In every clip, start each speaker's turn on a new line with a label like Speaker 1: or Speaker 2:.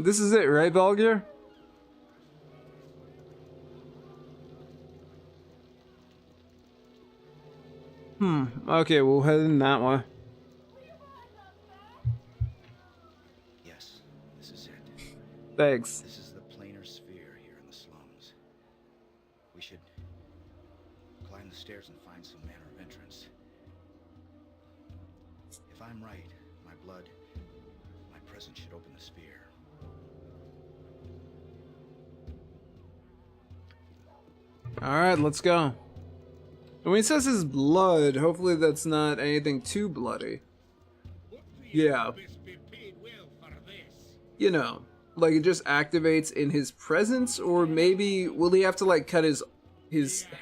Speaker 1: This is it, right, Baldur? Okay, we'll head in that way.
Speaker 2: Yes, this is it.
Speaker 1: Thanks.
Speaker 2: This is the planar sphere here in the slums. We should climb the stairs and find some manner of entrance. If I'm right, my presence should open the sphere.
Speaker 1: Alright, let's go. And when he says his blood, hopefully that's not anything too bloody. Yeah. You know, like it just activates in his presence, or maybe will he have to like cut his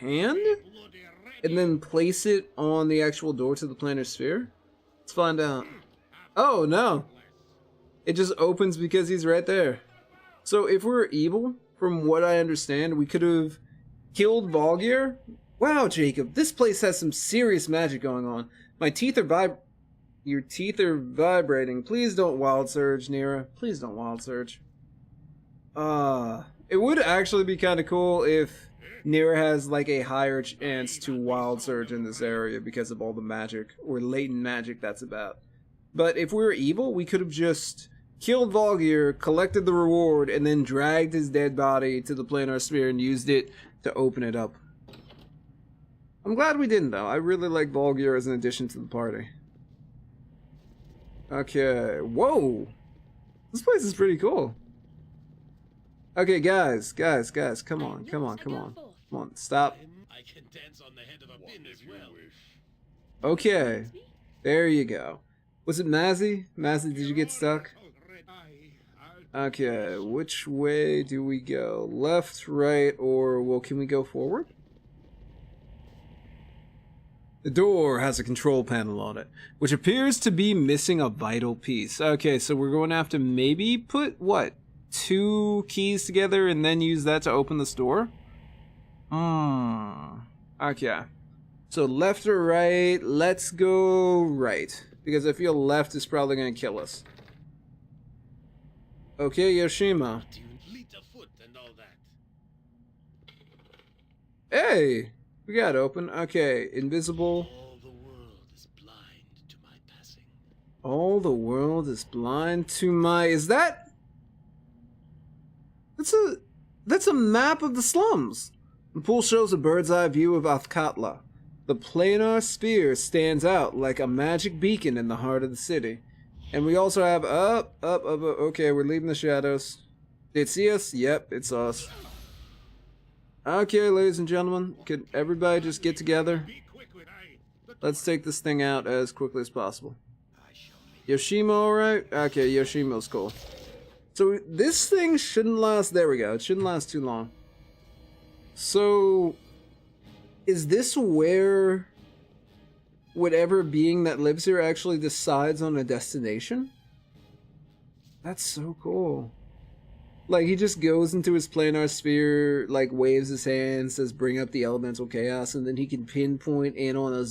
Speaker 1: hand and then place it on the actual door to the planar sphere? Let's find out. Oh no. It just opens because he's right there. So if we're evil, from what I understand, we could have killed Baldur. Wow, Jacob, this place has some serious magic going on. My teeth are Your teeth are vibrating. Please don't wild surge, Nira. Please don't wild surge. It would actually be kind of cool if Nira has like a higher chance to wild surge in this area because of all the magic or latent magic that's about. But if we were evil, we could have just killed Baldur, collected the reward, and then dragged his dead body to the planar sphere and used it to open it up. I'm glad we didn't, though. I really like Baldur as an addition to the party. Okay, whoa! This place is pretty cool. Okay, guys, come on, stop.
Speaker 3: I can dance on the head of a pin as well.
Speaker 1: Okay, there you go. Was it Mazzy? Mazzy, did you get stuck? Okay, which way do we go? Left, right, or, well, can we go forward? The door has a control panel on it, which appears to be missing a vital piece. Okay, so we're going to have to maybe put, what, 2 keys together and then use that to open this door? Okay. So left or right? Let's go right, because I feel left is probably going to kill us. Okay, Yoshima. Hey! We got open. Okay, invisible.
Speaker 3: All the world is blind to my passing.
Speaker 1: All the world is blind to my... Is that... That's a map of the slums. The pool shows a bird's eye view of Athkatla. The planar sphere stands out like a magic beacon in the heart of the city. And we also have up. Okay, we're leaving the shadows. Did it see us? Yep, it's us. Okay, ladies and gentlemen, could everybody just get together? Let's take this thing out as quickly as possible. Yoshima alright? Okay, Yoshima's cool. So this thing shouldn't last, there we go, it shouldn't last too long. So, is this where whatever being that lives here actually decides on a destination? That's so cool. Like, he just goes into his planar sphere, like, waves his hand, says bring up the elemental chaos, and then he can pinpoint in on a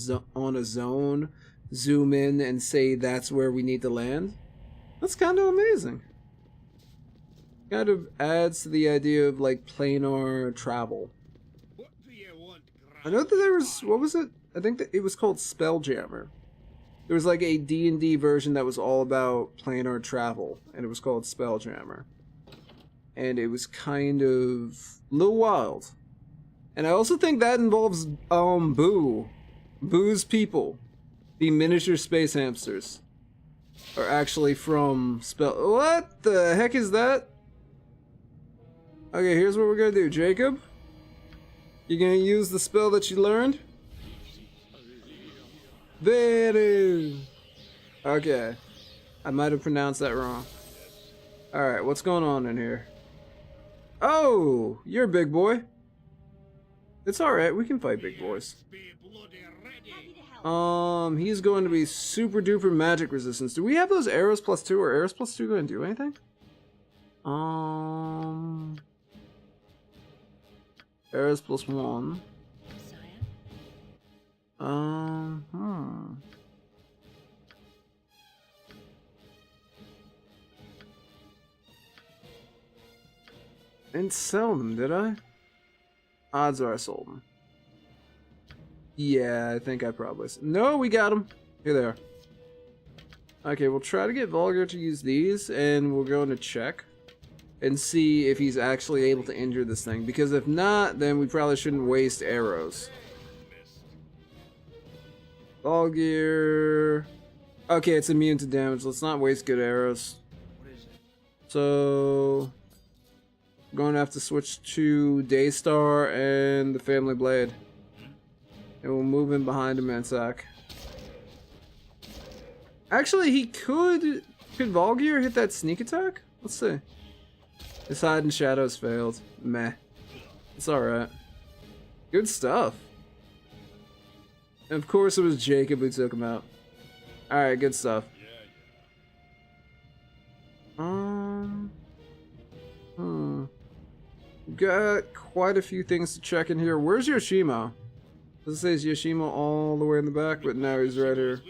Speaker 1: zone, zoom in, and say that's where we need to land. That's kind of amazing. Kind of adds to the idea of, like, planar travel. I know that there was, what was it? I think that it was called Spelljammer. There was, like, a D&D version that was all about planar travel, and it was called Spelljammer. And it was kind of a little wild. And I also think that involves Boo. Boo's people, the miniature space hamsters, are actually from What the heck is that? Okay, here's what we're gonna do, Jacob. You're gonna use the spell that you learned? Veru. Okay. I might have pronounced that wrong. Alright, what's going on in here? Oh, you're a big boy. It's alright, we can fight big boys. He's going to be super duper magic resistance. Do we have those arrows +2? Or arrows +2 going to do anything? Arrows +1. Didn't sell them, did I? Odds are I sold them. Yeah, I think I probably... No, we got them. Here they are. Okay, we'll try to get Vulgar to use these, and we're going to check and see if he's actually able to injure this thing. Because if not, then we probably shouldn't waste arrows. Vulgar... Okay, it's immune to damage. Let's not waste good arrows.
Speaker 2: What is it?
Speaker 1: So... I'm going to have to switch to Daystar and the Family Blade. And we'll move in behind him and sack. Actually, he could... Could Volgear hit that sneak attack? Let's see. His hide and shadows failed. Meh. It's alright. Good stuff. And of course it was Jacob who took him out. Alright, good stuff. Got quite a few things to check in here. Where's Yoshimo? This says Yoshimo all the way in the back, but now he's right here.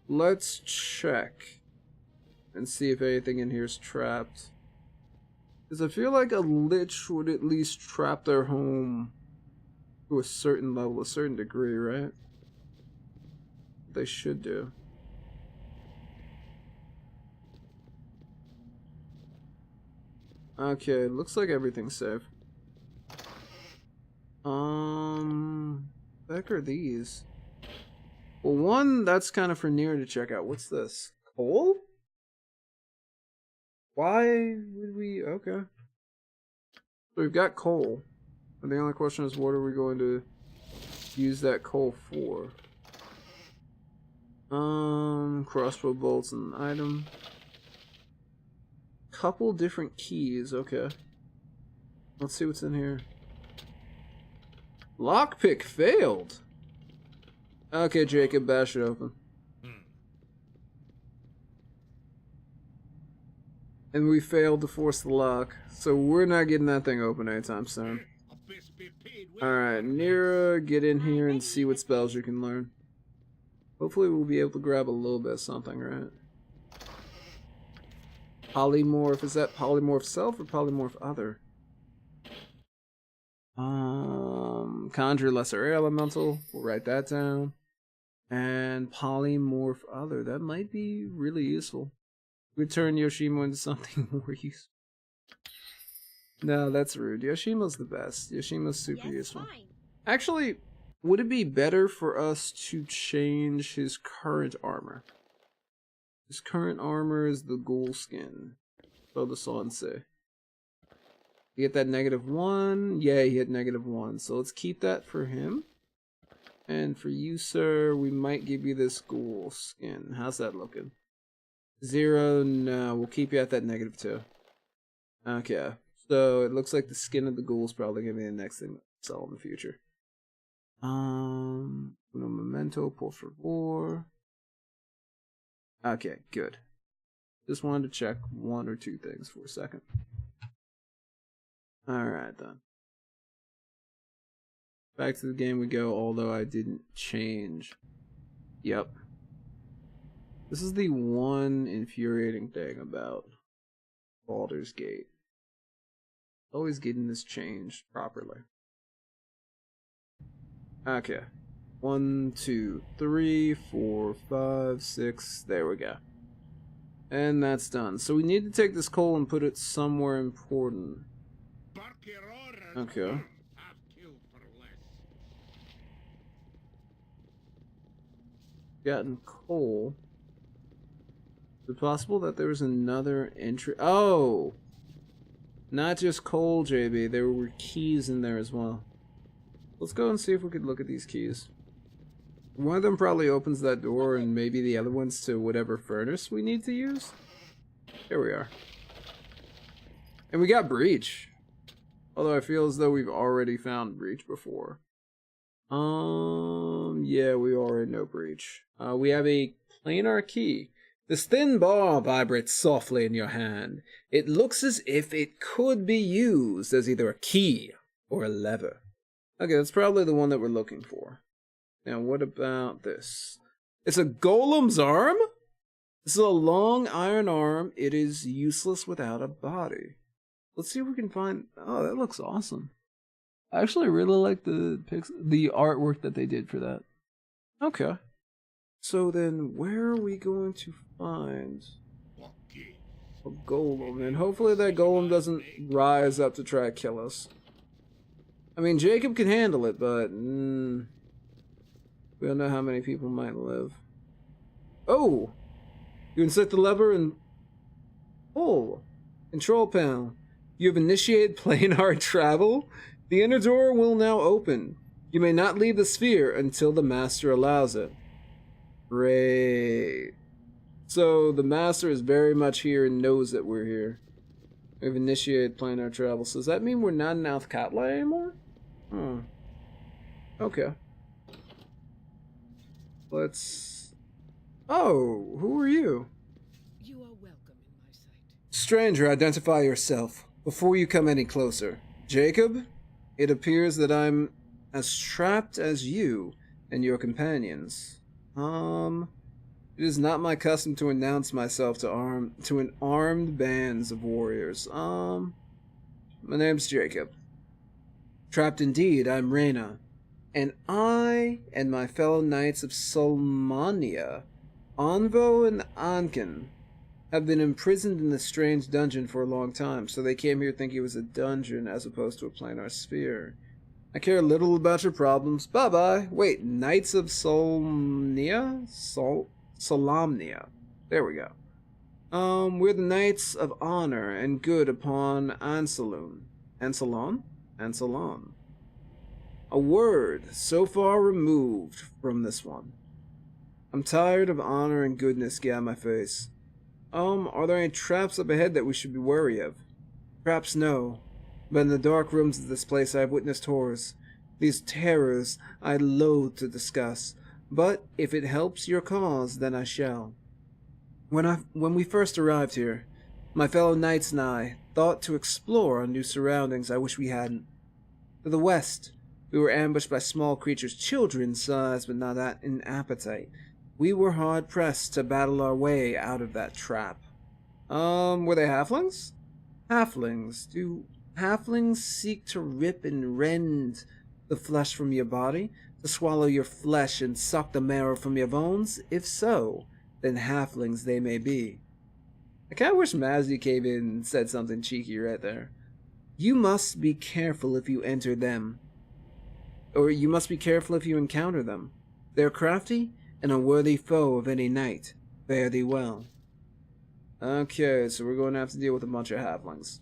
Speaker 1: Let's check and see if anything in here is trapped. Because I feel like a lich would at least trap their home to a certain level, a certain degree, right? They should do. Okay, looks like everything's safe. Heck are these? Well, one, that's kind of for Near to check out. What's this? Coal? Why would we... Okay. So we've got coal. And the only question is, what are we going to use that coal for? Crossbow bolts and item. Couple different keys, okay. Let's see what's in here. Lockpick failed! Okay, Jacob, bash it open. And we failed to force the lock, so we're not getting that thing open anytime soon. Alright, Nira, get in here and see what spells you can learn. Hopefully we'll be able to grab a little bit of something, right? Polymorph, is that polymorph self or polymorph other? Conjure lesser air elemental, we'll write that down. And polymorph other, that might be really useful. Return Yoshimo into something more useful. No, that's rude. Yoshimo's the best. Yoshimo's super useful.
Speaker 4: Fine.
Speaker 1: Actually, would it be better for us to change his current armor? His current armor is the ghoul skin. So the Sensei. You get that -1? Yeah, he hit -1. So let's keep that for him. And for you, sir, we might give you this ghoul skin. How's that looking? 0? No, we'll keep you at that -2. Okay. So it looks like the skin of the ghoul is probably going to be the next thing to sell in the future. No memento, por favor. Okay, good. Just wanted to check one or two things for a second. Alright then. Back to the game we go, although I didn't change. Yep. This is the one infuriating thing about Baldur's Gate. Always getting this changed properly. Okay. 1, 2, 3, 4, 5, 6. There we go. And that's done. So we need to take this coal and put it somewhere important. Okay. Gotten coal. Is it possible that there was another entry? Oh! Not just coal, JB. There were keys in there as well. Let's go and see if we could look at these keys. One of them probably opens that door, and maybe the other one's to whatever furnace we need to use. Here we are. And we got Breach. Although I feel as though we've already found Breach before. Yeah, we already know Breach. We have a planar key. This thin bar vibrates softly in your hand. It looks as if it could be used as either a key or a lever. Okay, that's probably the one that we're looking for. Now, what about this? It's a golem's arm? This is a long iron arm. It is useless without a body. Let's see if we can find. Oh, that looks awesome. I actually really like the artwork that they did for that. Okay. So then, where are we going to find a golem? And hopefully that golem doesn't rise up to try to kill us. I mean, Jacob can handle it, but we don't know how many people might live. Oh! You insert the lever and pull. Control panel. You have initiated planar travel. The inner door will now open. You may not leave the sphere until the master allows it. Great. So the master is very much here and knows that we're here. We've initiated planar travel. So does that mean we're not in Athkatla anymore? Hmm. Okay. Let's... Oh, who are you?
Speaker 4: You are welcome in my sight.
Speaker 1: Stranger, identify yourself before you come any closer. Jacob, it appears that I'm as trapped as you and your companions. It is not my custom to announce myself to an armed bands of warriors. My name's Jacob. Trapped indeed, I'm Reyna, and I and my fellow knights of Solmania, Anvo and Anken, have been imprisoned in this strange dungeon for a long time, so they came here thinking it was a dungeon as opposed to a planar sphere. I care little about your problems. Bye-bye. Wait, Knights of Solmnia? Solamnia. There we go. We're the Knights of Honor and Good upon Ansalon. Ansalon? Ansalon. A word so far removed from this one. I'm tired of honor and goodness get out my face. Are there any traps up ahead that we should be wary of? Perhaps no, but in the dark rooms of this place I have witnessed horrors. These terrors I loathe to discuss, but if it helps your cause, then I shall. When we first arrived here, my fellow knights and I thought to explore our new surroundings. I wish we hadn't. To the west, we were ambushed by small creatures, children-sized but not that in appetite. We were hard-pressed to battle our way out of that trap. Were they halflings? Halflings. Do halflings seek to rip and rend the flesh from your body? To swallow your flesh and suck the marrow from your bones? If so, then halflings they may be. I kinda wish Mazzy came in and said something cheeky right there. You must be careful if you enter them. Or you must be careful if you encounter them. They're crafty and a worthy foe of any knight. Fare thee well. Okay, so we're going to have to deal with a bunch of halflings.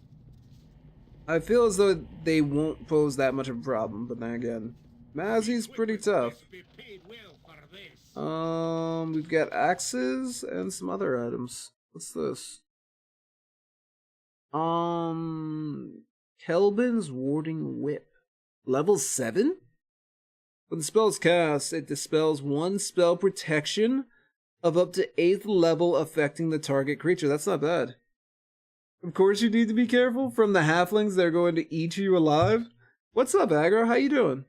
Speaker 1: I feel as though they won't pose that much of a problem, but then again, Mazzy's pretty tough. We've got axes and some other items. What's this? Kelbin's Warding Whip. Level 7? When the spell is cast, it dispels one spell protection of up to 8th level affecting the target creature. That's not bad. Of course you need to be careful from the halflings that are going to eat you alive. What's up, Aggro? How you doing?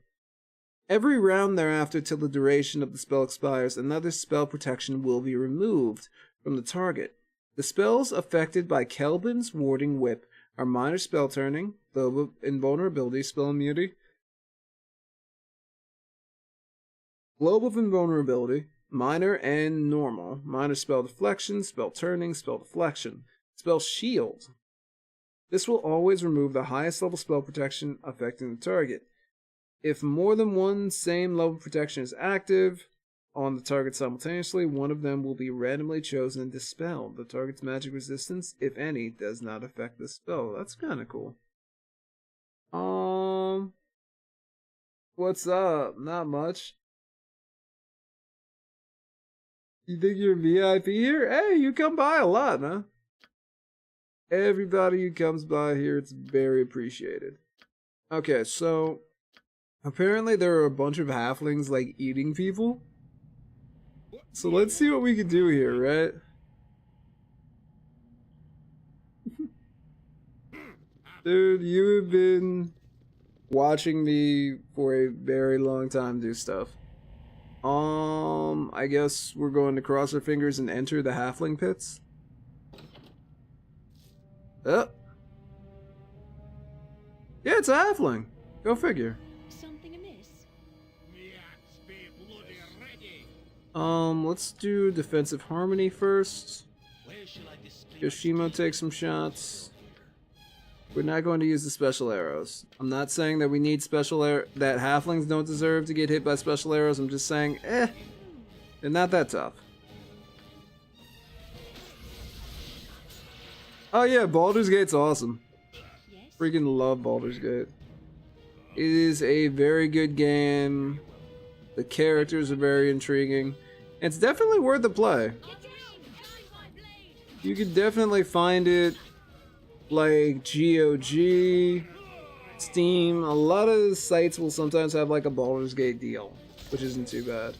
Speaker 1: Every round thereafter till the duration of the spell expires, another spell protection will be removed from the target. The spells affected by Kelbin's Warding Whip are minor spell turning, Globe of Invulnerability, spell immunity, Globe of Invulnerability, minor and normal, minor spell deflection, spell turning, spell deflection, spell shield. This will always remove the highest level spell protection affecting the target. If more than one same level protection is active on the target simultaneously, one of them will be randomly chosen and dispelled. The target's magic resistance, if any, does not affect the spell. That's kind of cool. What's up? Not much. You think you're VIP here? Hey, you come by a lot, huh? Everybody who comes by here, it's very appreciated. Okay, so apparently there are a bunch of halflings like eating people. So let's see what we can do here, right? Dude, you have been watching me for a very long time do stuff. I guess we're going to cross our fingers and enter the halfling pits. Oh. Yeah, it's a halfling. Go figure.
Speaker 5: Something amiss?
Speaker 1: Let's do defensive harmony first.
Speaker 3: Where shall I display
Speaker 1: Yoshimo takes some shots. We're not going to use the special arrows. I'm not saying that we need special that halflings don't deserve to get hit by special arrows. I'm just saying, they're not that tough. Oh yeah, Baldur's Gate's awesome.
Speaker 5: Yes?
Speaker 1: Freaking love Baldur's Gate. It is a very good game. The characters are very intriguing. It's definitely worth the play. You could definitely find it like GOG, Steam. A lot of sites will sometimes have like a Baldur's Gate deal, which isn't too bad.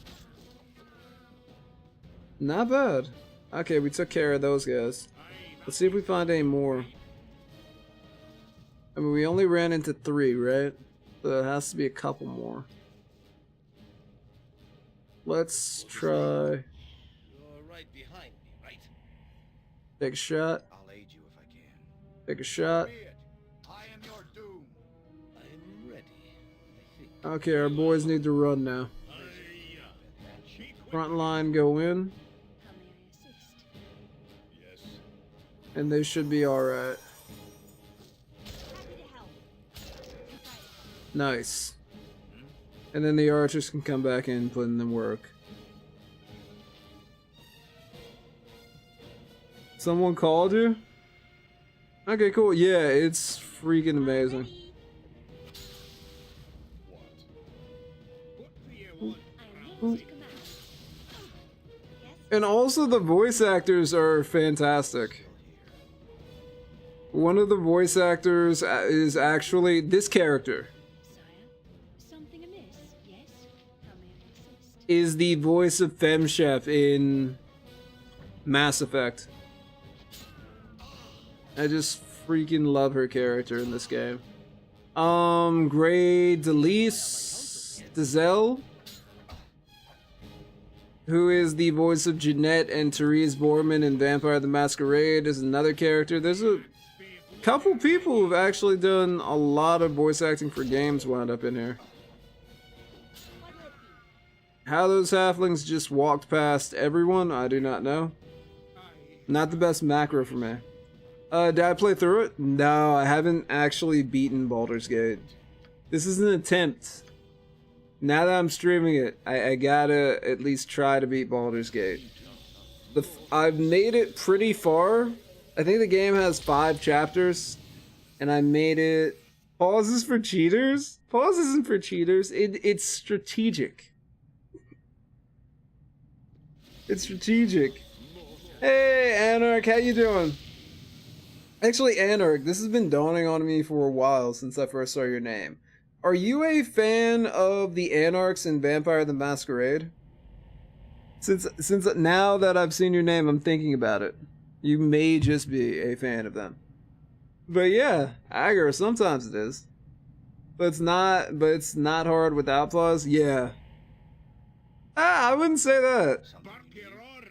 Speaker 1: Not bad. Okay, we took care of those guys. Let's see if we find any more. I mean, we only ran into 3, right? So there has to be a couple more. Let's try.
Speaker 3: You're right behind me, right?
Speaker 1: Take a shot.
Speaker 2: I'll aid you if I can.
Speaker 1: Take a shot.
Speaker 2: I am your doom.
Speaker 3: I'm ready, I think.
Speaker 1: Okay, our boys need to run now. Front line go in,
Speaker 5: How may I assist?
Speaker 3: Yes.
Speaker 1: and they should be alright.
Speaker 5: Happy to help.
Speaker 1: Nice. And then the archers can come back in and put in the work. Someone called you? Okay, cool. Yeah, it's freaking amazing.
Speaker 5: I am ready to command. Yes?
Speaker 1: And also the voice actors are fantastic. One of the voice actors is actually this character.
Speaker 5: Sire? Something amiss? Yes? How may I assist?
Speaker 1: Is the voice of Femchef in Mass Effect. I just freaking love her character in this game. Grey Delise Dazelle, who is the voice of Jeanette and Therese Borman in Vampire the Masquerade, is another character. There's a couple people who've actually done a lot of voice acting for games wound up in here. How those halflings just walked past everyone, I do not know. Not the best macro for me. Did I play through it? No, I haven't actually beaten Baldur's Gate. This is an attempt. Now that I'm streaming it, I gotta at least try to beat Baldur's Gate. I've made it pretty far. I think the game has 5 chapters, and I made it. Pause is for cheaters? Pause isn't for cheaters. It's strategic. It's strategic. Hey, Anarch, how you doing? Actually, Anarch, this has been dawning on me for a while since I first saw your name. Are you a fan of the Anarchs in Vampire the Masquerade? Since now that I've seen your name, I'm thinking about it. You may just be a fan of them. But yeah, Agar, sometimes it is. But it's not hard without flaws? Yeah. I wouldn't say that.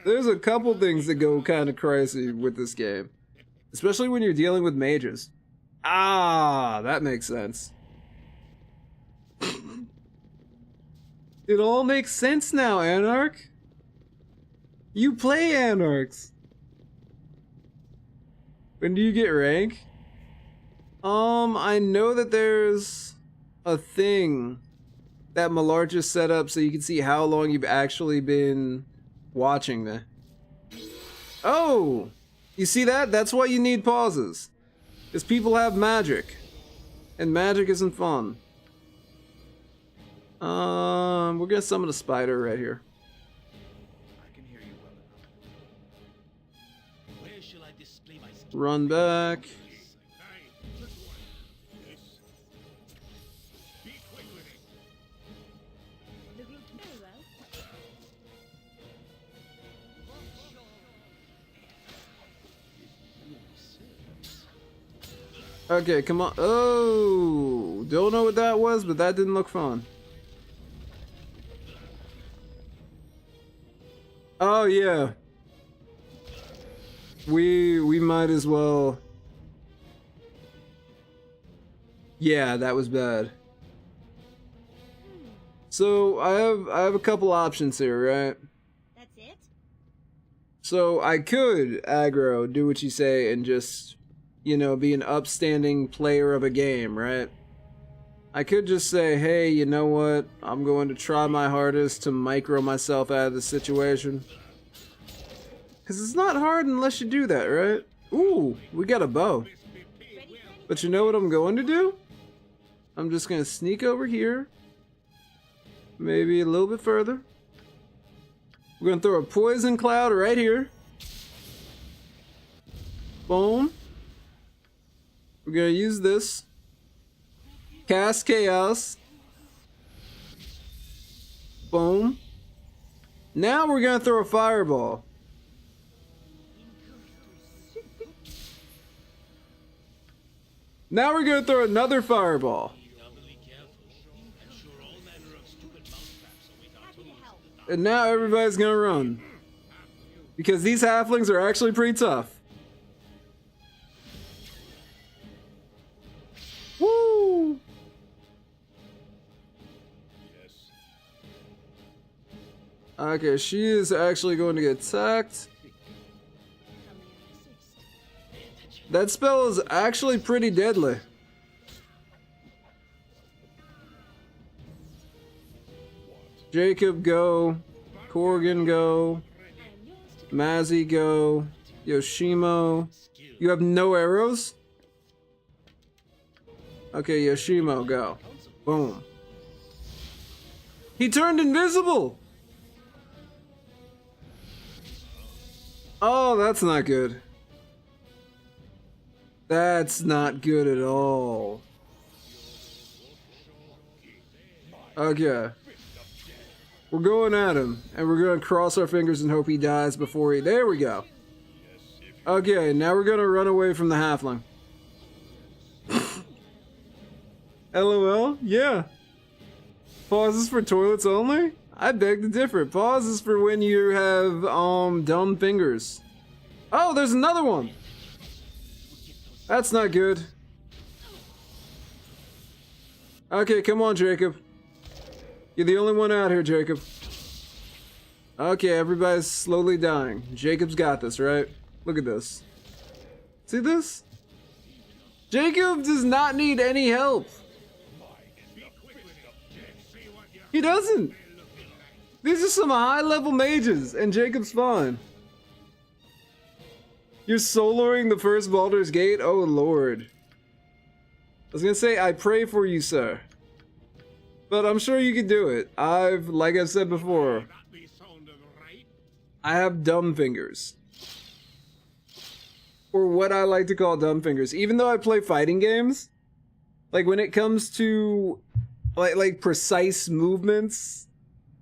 Speaker 1: There's a couple things that go kind of crazy with this game. Especially when you're dealing with mages. Ah, that makes sense. It all makes sense now, Anarch. You play Anarchs. When do you get rank? I know that there's a thing that Malar just set up so you can see how long you've actually been watching me. Oh! You see that? That's why you need pauses. Because people have magic. And magic isn't fun. We're gonna summon a spider right here.
Speaker 2: I can hear you well enough.
Speaker 3: Where shall I display my skill?
Speaker 1: Run back.
Speaker 5: The group very well.
Speaker 1: Okay, come on. Oh, don't know what that was, but that didn't look fun. Oh yeah. We might as well. Yeah, that was bad. So I have a couple options here, right?
Speaker 5: That's it?
Speaker 1: So I could aggro, do what you say, and just, you know, be an upstanding player of a game, right? I could just say, hey, you know what? I'm going to try my hardest to micro myself out of the situation. Because it's not hard unless you do that, right? Ooh, we got a bow. But you know what I'm going to do? I'm just going to sneak over here. Maybe a little bit further. We're going to throw a poison cloud right here. Boom. We're going to use this. Cast Chaos. Boom. Now we're going to throw a fireball. Now we're going to throw another fireball. And now everybody's going to run. Because these halflings are actually pretty tough. Woo! Okay, she is actually going to get attacked. That spell is actually pretty deadly. Jacob go. Corgan go. Mazzy go. Yoshimo. You have no arrows? Okay, Yoshimo go. Boom. He turned invisible! Oh, that's not good. That's not good at all. Okay. We're going at him, and we're going to cross our fingers and hope he dies before he... There we go. Okay, now we're going to run away from the halfling. LOL? Yeah. Pauses for toilets only? I beg to differ. Pauses for when you have, dumb fingers. Oh, there's another one! That's not good. Okay, come on, Jacob. You're the only one out here, Jacob. Okay, everybody's slowly dying. Jacob's got this, right? Look at this. See this? Jacob does not need any help. He doesn't. These are some high-level mages, and Jacob's fine. You're soloing the first Baldur's Gate? Oh, Lord. I was gonna say, I pray for you, sir. But I'm sure you can do it. Like I've said before, I have dumb fingers. Or what I like to call dumb fingers. Even though I play fighting games, like when it comes to like precise movements,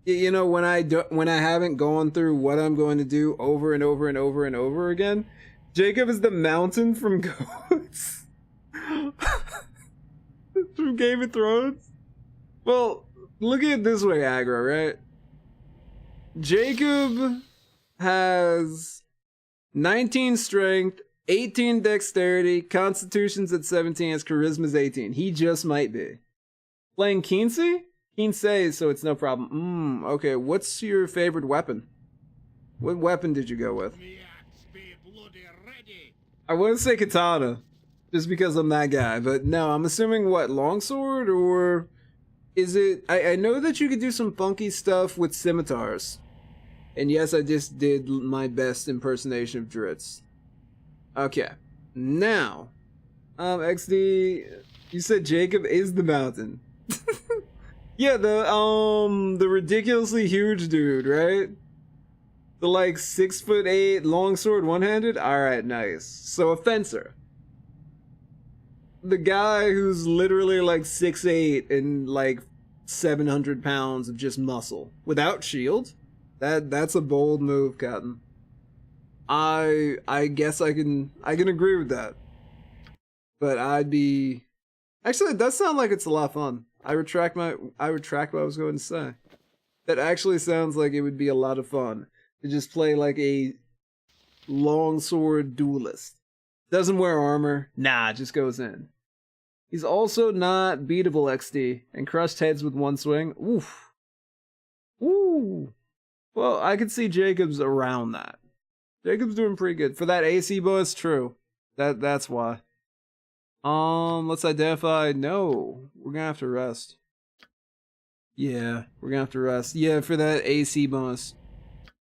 Speaker 1: you know, when I haven't gone through what I'm going to do over and over and over and over again, Jacob is the mountain from Goats. From Game of Thrones. Well, look at it this way, aggro, right? Jacob has 19 strength, 18 dexterity, constitution's at 17, his charisma's 18. He just might be. Playing Kinsey? Kinsey, so it's no problem. Okay, what's your favorite weapon? What weapon did you go with? I want to say katana, just because I'm that guy, but no, I'm assuming what, longsword, or is it... I know that you could do some funky stuff with scimitars. And yes, I just did my best impersonation of Dritz. Okay, now, XD, you said Jacob is the mountain. Yeah, the ridiculously huge dude, right? The like 6'8" longsword one-handed? Alright, nice. So a fencer. The guy who's literally like 6'8" and like 700 pounds of just muscle. Without shield? That's a bold move, Cotton. I guess I can agree with that. But I'd be... Actually, it does sound like it's a lot of fun. I retract what I was going to say. That actually sounds like it would be a lot of fun to just play like a longsword duelist. Doesn't wear armor. Nah, just goes in. He's also not beatable XD and crushed heads with one swing. Oof. Ooh. Well, I could see Jacob's around that. Jacob's doing pretty good. For that AC bonus, true. That's why. Let's identify. No, we're gonna have to rest. Yeah, we're gonna have to rest. Yeah, for that AC bonus.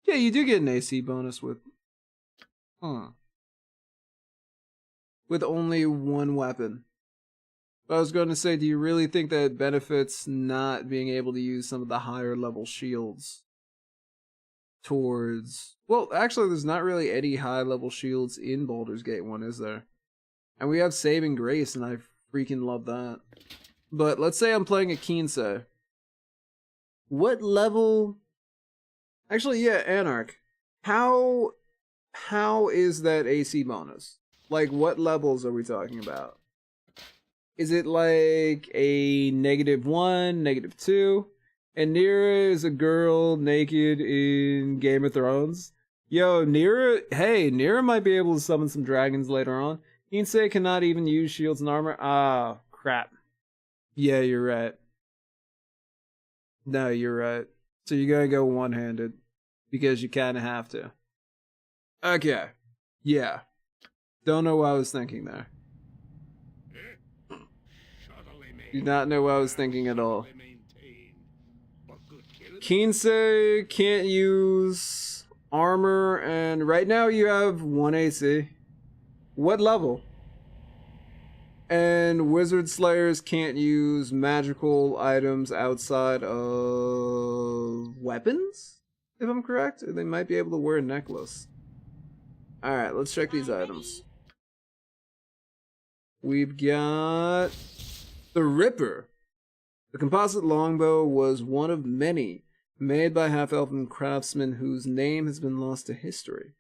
Speaker 1: Yeah, you do get an AC bonus with... with only one weapon. But I was going to say, do you really think that it benefits not being able to use some of the higher level shields towards... Well, actually, there's not really any high level shields in Baldur's Gate 1, is there? And we have Saving Grace, and I freaking love that. But let's say I'm playing a Kinsei. What level... Actually, yeah, Anarch. How is that AC bonus? Like, what levels are we talking about? Is it like a -1, -2? And Nira is a girl naked in Game of Thrones? Yo, Nira might be able to summon some dragons later on. Kinsei cannot even use shields and armor. Ah, crap. Yeah, you're right. No, you're right. So you're gonna go one-handed. Because you kinda have to. Okay. Yeah. Don't know what I was thinking there. Do not know what I was thinking at all. Kinsei can't use armor, and right now you have 1 AC. What level? And Wizard Slayers can't use magical items outside of weapons? If I'm correct? They might be able to wear a necklace. Alright, let's check these items. We've got the Ripper. The composite longbow was one of many made by half-elven craftsmen whose name has been lost to history.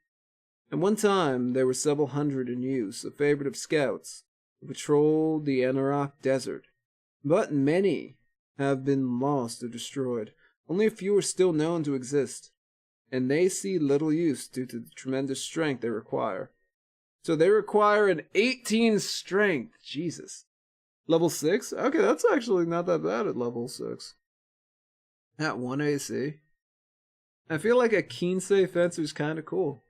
Speaker 1: At one time, there were several hundred in use, a favorite of scouts who patrolled the Anarach Desert. But many have been lost or destroyed. Only a few are still known to exist, and they see little use due to the tremendous strength they require. So they require an 18 strength. Jesus. Level 6? Okay, that's actually not that bad at level 6. At 1 AC. I feel like a Kinsei Fencer is kind of cool.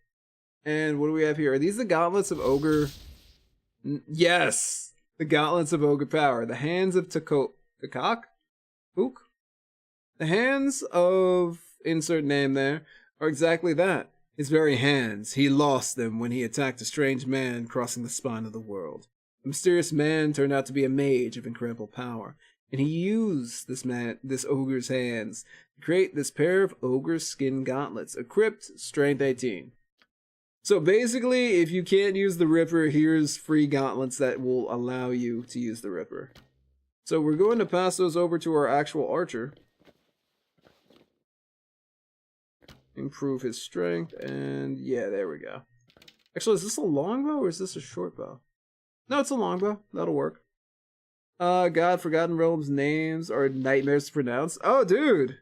Speaker 1: And what do we have here? Are these the Gauntlets of Ogre? Yes! The Gauntlets of Ogre Power. The Hands of Takok? Ook? The hands of... insert name there, are exactly that. His very hands. He lost them when he attacked a strange man crossing the spine of the world. The mysterious man turned out to be a mage of incredible power, and he used this ogre's hands to create this pair of ogre skin gauntlets, equipped strength 18. So basically, if you can't use the Ripper, here's free gauntlets that will allow you to use the Ripper. So we're going to pass those over to our actual archer. Improve his strength, and yeah, there we go. Actually, is this a longbow or is this a short bow? No, it's a longbow. That'll work. God, Forgotten Realms names are nightmares to pronounce. Oh, dude!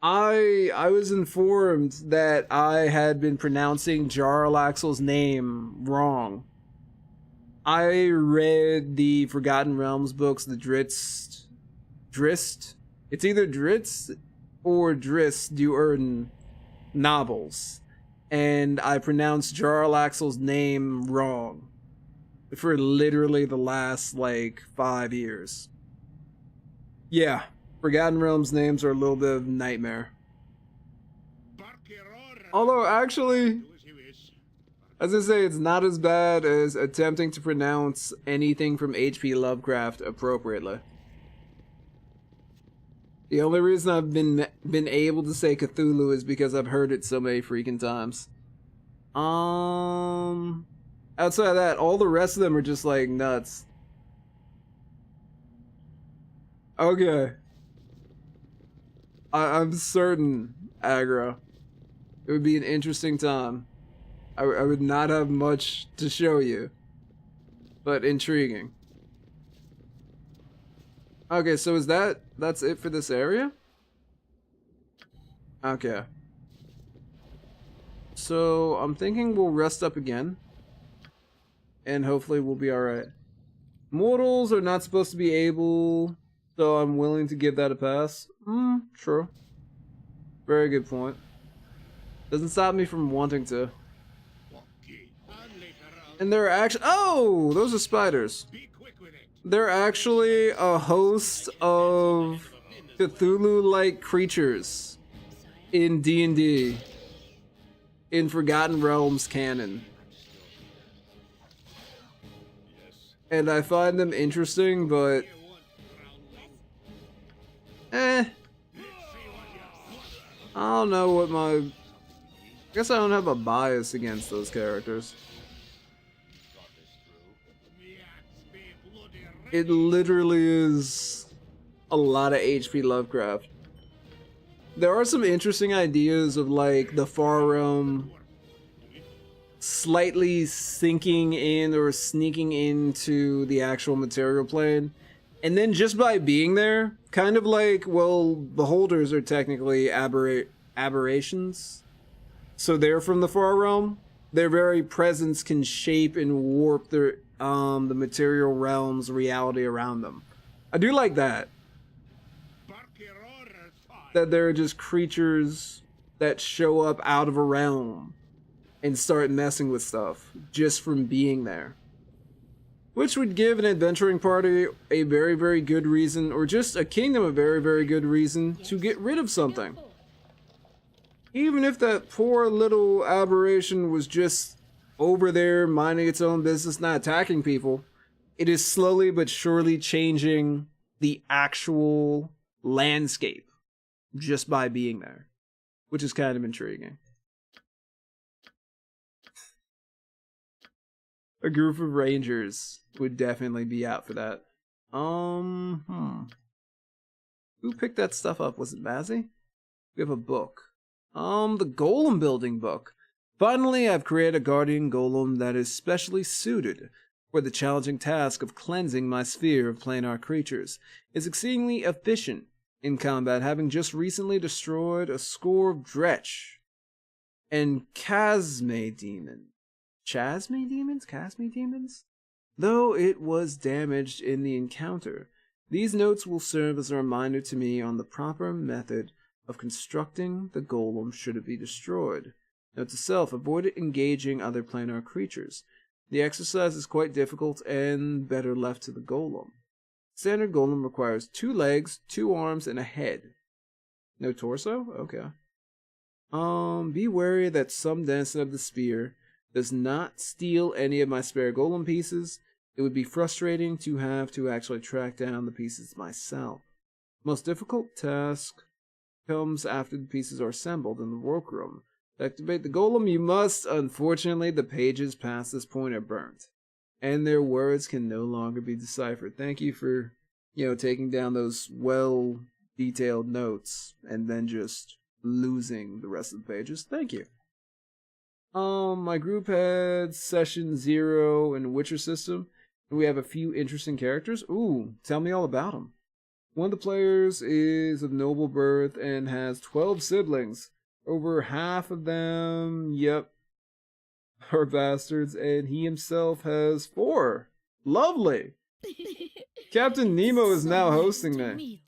Speaker 1: I was informed that I had been pronouncing Jarlaxle's name wrong. I read the Forgotten Realms books, the Drist. It's either Dritz or Dris Duerden novels, and I pronounced Jarlaxle's name wrong for literally the last, like, 5 years. Yeah, Forgotten Realms names are a little bit of a nightmare. Although, actually, as I say, it's not as bad as attempting to pronounce anything from H.P. Lovecraft appropriately. The only reason I've been able to say Cthulhu is because I've heard it so many freaking times. Outside of that, all the rest of them are just like nuts. Okay. I'm certain, aggro. It would be an interesting time. I would not have much to show you, but intriguing. Okay, so that's it for this area? Okay. So, I'm thinking we'll rest up again. And hopefully we'll be alright. Mortals are not supposed to be able, so I'm willing to give that a pass. True. Very good point. Doesn't stop me from wanting to. And there are actually, oh, those are spiders. They're actually a host of Cthulhu-like creatures in D&D, in Forgotten Realms canon. And I find them interesting, but I don't know what I guess I don't have a bias against those characters. It literally is a lot of HP Lovecraft. There are some interesting ideas of like the Far Realm slightly sinking in or sneaking into the actual material plane. And then just by being there, kind of like, well, beholders are technically aberrations. So they're from the Far Realm. Their very presence can shape and warp their the material realm's reality around them. I do like that. That they're just creatures that show up out of a realm and start messing with stuff just from being there. Which would give an adventuring party a very, very good reason, or just a kingdom a very, very good reason to get rid of something. Even if that poor little aberration was just over there minding its own business, not attacking people, it is slowly but surely changing the actual landscape just by being there, which is kind of intriguing. A group of rangers would definitely be out for that. Who picked that stuff up? Was it Bazzy? We have a book. The golem building book. Finally, I've created a guardian golem that is specially suited for the challenging task of cleansing my sphere of planar creatures. It's exceedingly efficient in combat, having just recently destroyed a score of Dretch and Chasme demons, though it was damaged in the encounter. These notes will serve as a reminder to me on the proper method of constructing the golem should it be destroyed. Note to self, avoid engaging other planar creatures. The exercise is quite difficult and better left to the golem. Standard golem requires 2 legs, 2 arms, and a head. No torso? Okay. Be wary that some density of the spear does not steal any of my spare golem pieces. It would be frustrating to have to actually track down the pieces myself. Most difficult task comes after the pieces are assembled in the workroom. To activate the golem, you must, unfortunately, the pages past this point are burnt, and their words can no longer be deciphered. Thank you for, taking down those well-detailed notes and then just losing the rest of the pages. Thank you. My group had Session 0 in Witcher system, and we have a few interesting characters. Ooh, tell me all about them. One of the players is of noble birth and has 12 siblings. Over half of them, are bastards, and he himself has 4. Lovely! Captain Nemo is now hosting me.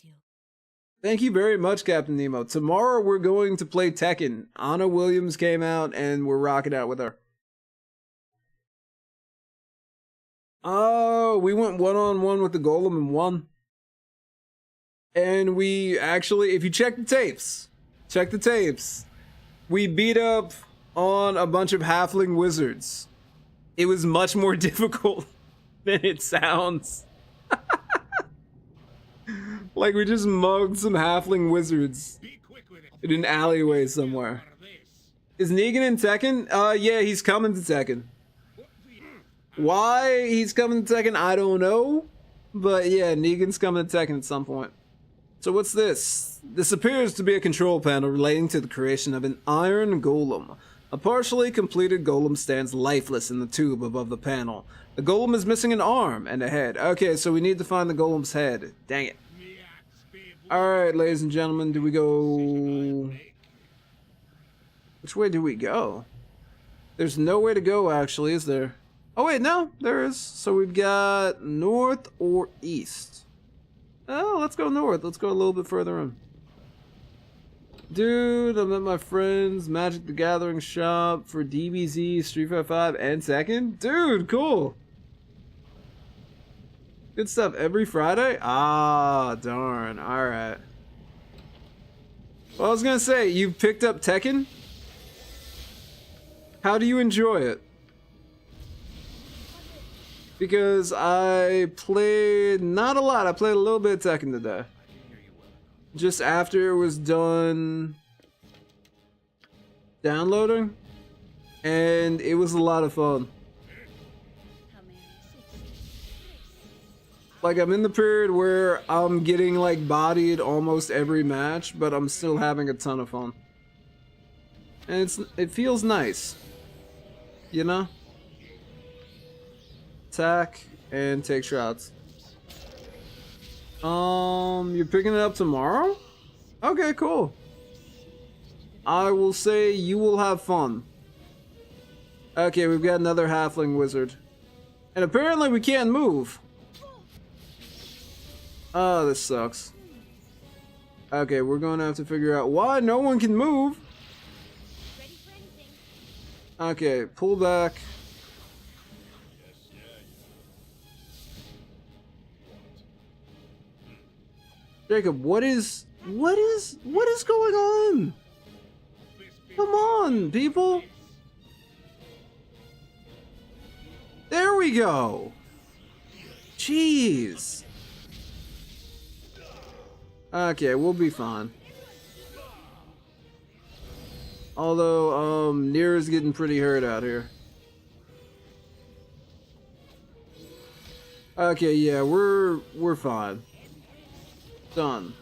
Speaker 1: Thank you very much, Captain Nemo. Tomorrow we're going to play Tekken. Anna Williams came out and we're rocking out with her. Oh, we went one-on-one with the golem and won. And we actually, if you check the tapes, we beat up on a bunch of halfling wizards. It was much more difficult than it sounds. Like we just mugged some halfling wizards in an alleyway somewhere. Is Negan in Tekken? Yeah, he's coming to Tekken. Why he's coming to Tekken, I don't know. But yeah, Negan's coming to Tekken at some point. So what's this? This appears to be a control panel relating to the creation of an iron golem. A partially completed golem stands lifeless in the tube above the panel. The golem is missing an arm and a head. Okay, so we need to find the golem's head. Dang it. Alright, ladies and gentlemen, do we go... Which way do we go? There's nowhere to go, actually, is there? Oh wait, no, there is. So we've got north or east. Oh, let's go north. Let's go a little bit further in. Dude, I'm at my friend's Magic the Gathering shop for DBZ, Street Fighter 5, and Tekken. Dude, cool. Good stuff. Every Friday? Ah, darn. Alright. Well, I was gonna say, you picked up Tekken? How do you enjoy it? Because I played not a lot. I played a little bit of Tekken today. Just after it was done downloading, and it was a lot of fun.
Speaker 5: How may I assist?
Speaker 1: Like, I'm in the period where I'm getting like bodied almost every match, but I'm still having a ton of fun. And it feels nice. You know? Attack and take shots. You're picking it up tomorrow? Okay, cool. I will say you will have fun. Okay, we've got another halfling wizard. And apparently we can't move. Oh, this sucks. Okay, we're going to have to figure out why no one can move.
Speaker 5: Ready for anything?
Speaker 1: Okay, pull back. Jacob, what is going on? Come on, people. There we go. Jeez. Okay, we'll be fine. Although, Nira's getting pretty hurt out here. Okay, yeah, we're fine. Done.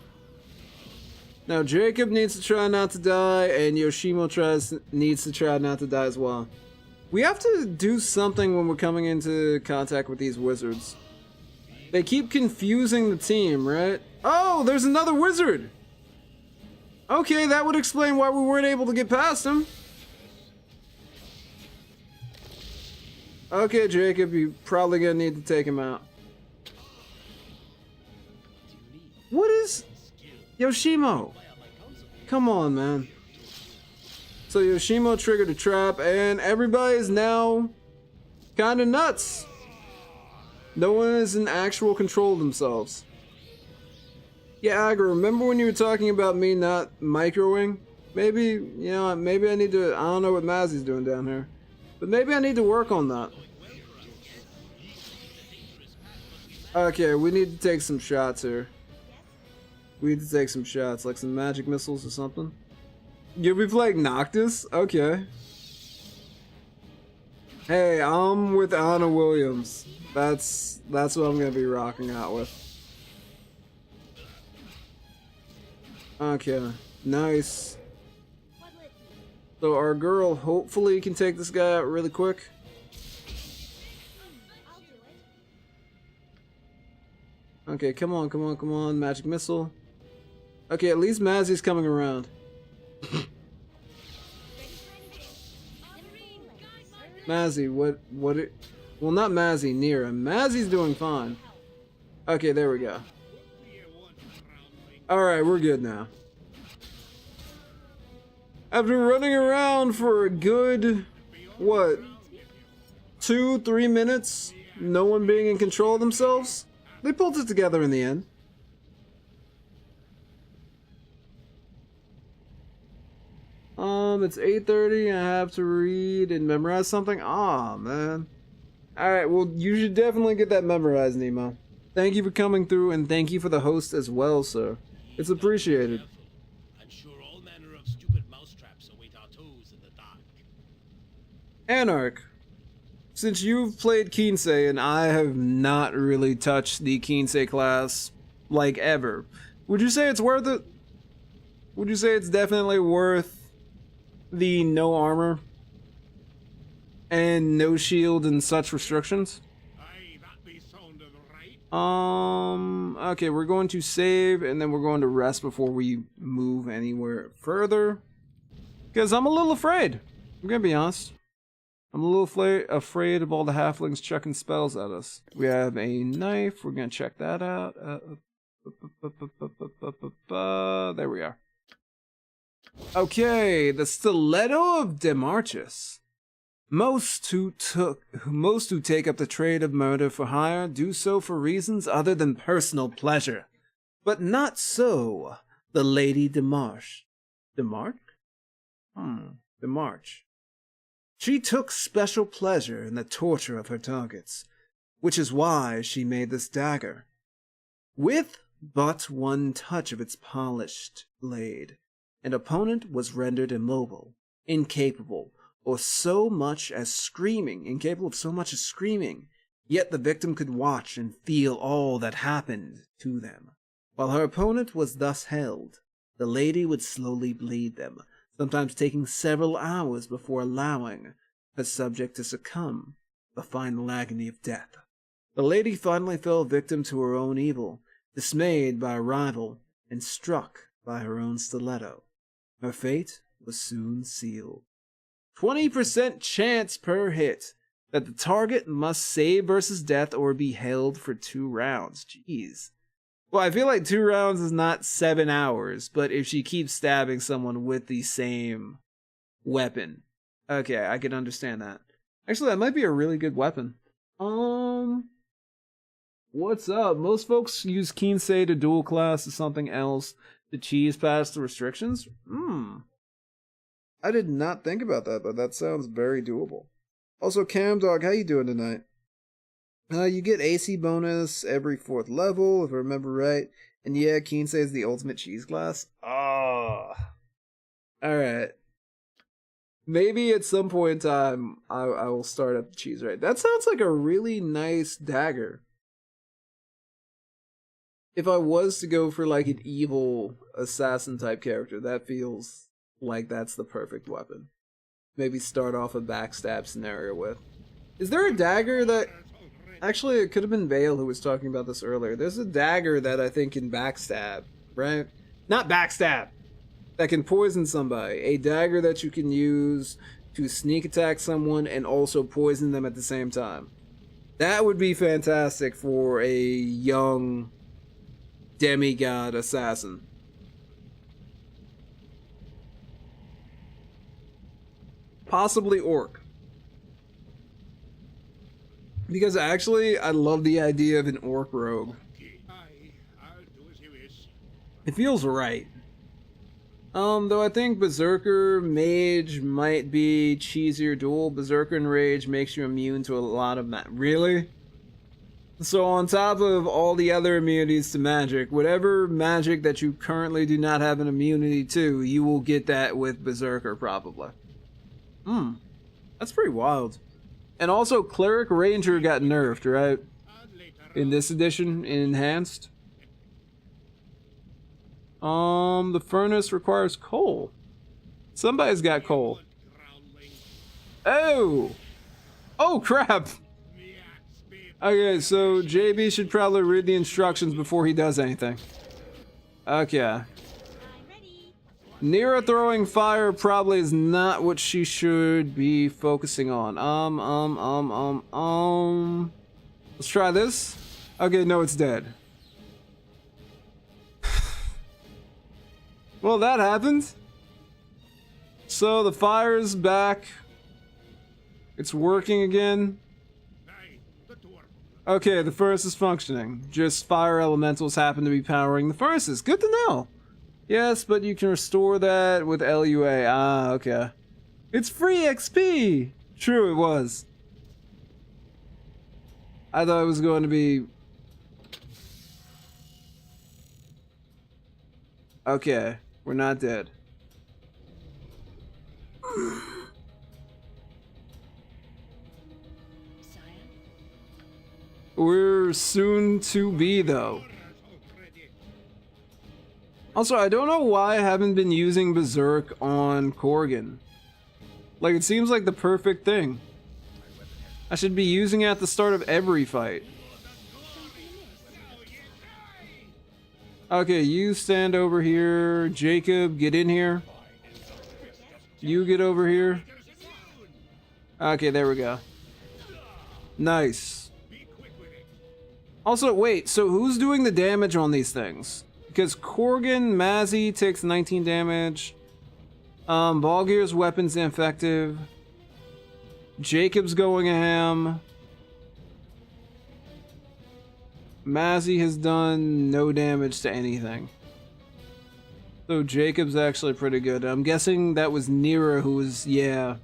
Speaker 1: Now Jacob needs to try not to die, and Yoshimo needs to try not to die as well. We have to do something when we're coming into contact with these wizards. They keep confusing the team, right? Oh, there's another wizard! Okay, that would explain why we weren't able to get past him. Okay, Jacob, you're probably gonna need to take him out. What is... Yoshimo? Come on, man. So Yoshimo triggered a trap, and everybody is now kind of nuts. No one is in actual control of themselves. Yeah, Agra, remember when you were talking about me not microing? Maybe, you know, maybe I need to... I don't know what Mazzy's doing down here. But maybe I need to work on that. Okay, we need to take some shots here. We need to take some shots, like some magic missiles or something. You'll be playing Noctis? Okay. Hey, I'm with Anna Williams. That's what I'm gonna be rocking out with. Okay, nice. So our girl hopefully can take this guy out really quick.
Speaker 5: I'll do it.
Speaker 1: Okay, come on, come on, come on, magic missile. Okay, at least Mazzy's coming around. Mazzy, what it... Well, not Mazzy, Nira. Mazzy's doing fine. Okay, there we go. Alright, we're good now. After running around for a good, what, 2-3 minutes, no one being in control of themselves, they pulled it together in the end. It's 8:30. I have to read and memorize something. Aw, man. Alright, well, you should definitely get that memorized, Nemo. Thank you for coming through, and thank you for the host as well, sir. It's appreciated.
Speaker 3: I'm sure all manner of stupid mousetraps await our toes in the dark.
Speaker 1: Anarch, since you've played Kinsei and I have not really touched the Kinsei class, like, ever, would you say it's worth it? Would you say it's definitely worth the no armor and no shield and such restrictions?
Speaker 3: Aye, that be sounded right.
Speaker 1: Okay, we're going to save and then we're going to rest before we move anywhere further. Because I'm a little afraid. I'm gonna be honest. I'm a little afraid of all the halflings chucking spells at us. We have a knife. We're gonna check that out. There we are. Okay, the Stiletto of Demarchus. Most who take up the trade of murder for hire do so for reasons other than personal pleasure. But not so the Lady Demarche. Demarche? Demarche. She took special pleasure in the torture of her targets, which is why she made this dagger. With but one touch of its polished blade, an opponent was rendered immobile, incapable of so much as screaming, yet the victim could watch and feel all that happened to them. While her opponent was thus held, the lady would slowly bleed them, sometimes taking several hours before allowing her subject to succumb to the final agony of death. The lady finally fell victim to her own evil, dismayed by a rival and struck by her own stiletto. Her fate was soon sealed. 20% chance per hit that the target must save versus death or be held for 2 rounds. Jeez. Well, I feel like 2 rounds is not 7 hours, but if she keeps stabbing someone with the same weapon. Okay, I can understand that. Actually, that might be a really good weapon. What's up? Most folks use Kinsei to dual class to something else to cheese past the restrictions? I did not think about that, but that sounds very doable. Also, Camdog, how you doing tonight? You get AC bonus every 4th level, if I remember right. And yeah, Kinsei is the ultimate cheese glass. Oh. Alright. Maybe at some point in time, I will start up the cheese right. That sounds like a really nice dagger. If I was to go for like an evil assassin type character, that feels like that's the perfect weapon. Maybe start off a backstab scenario with. Is there a dagger that... Actually, it could have been Vale who was talking about this earlier. There's a dagger that I think can backstab, right? Not backstab! That can poison somebody. A dagger that you can use to sneak attack someone and also poison them at the same time. That would be fantastic for a young demigod assassin. Possibly orc. Because actually, I love the idea of an orc rogue.
Speaker 3: I'll do as you wish.
Speaker 1: It feels right. Though I think Berserker Mage might be cheesier duel. Berserker and Rage makes you immune to a lot of really? So on top of all the other immunities to magic, whatever magic that you currently do not have an immunity to, you will get that with Berserker probably. That's pretty wild. And also, Cleric Ranger got nerfed, right? In this edition, in Enhanced. The furnace requires coal. Somebody's got coal. Oh! Oh, crap! Okay, so JB should probably read the instructions before he does anything. Okay. Nira throwing fire probably is not what she should be focusing on. Let's try this. Okay, no, it's dead. Well, that happened. So the fire's back. It's working again. Okay, the furnace is functioning. Just fire elementals happen to be powering the furnaces. Good to know. Yes, but you can restore that with LUA. Ah, okay. It's free XP! True, it was. I thought it was going to be... Okay, we're not dead. We're soon to be, though. Also, I don't know why I haven't been using Berserk on Korgan. Like, it seems like the perfect thing. I should be using it at the start of every fight. Okay, you stand over here. Jacob, get in here. You get over here. Okay, there we go. Nice. Also, wait, so who's doing the damage on these things? Because Korgan Mazzy takes 19 damage. Balgir's weapon's ineffective. Jacob's going ham. Mazzy has done no damage to anything. So Jacob's actually pretty good. I'm guessing that was Nira who was, yeah.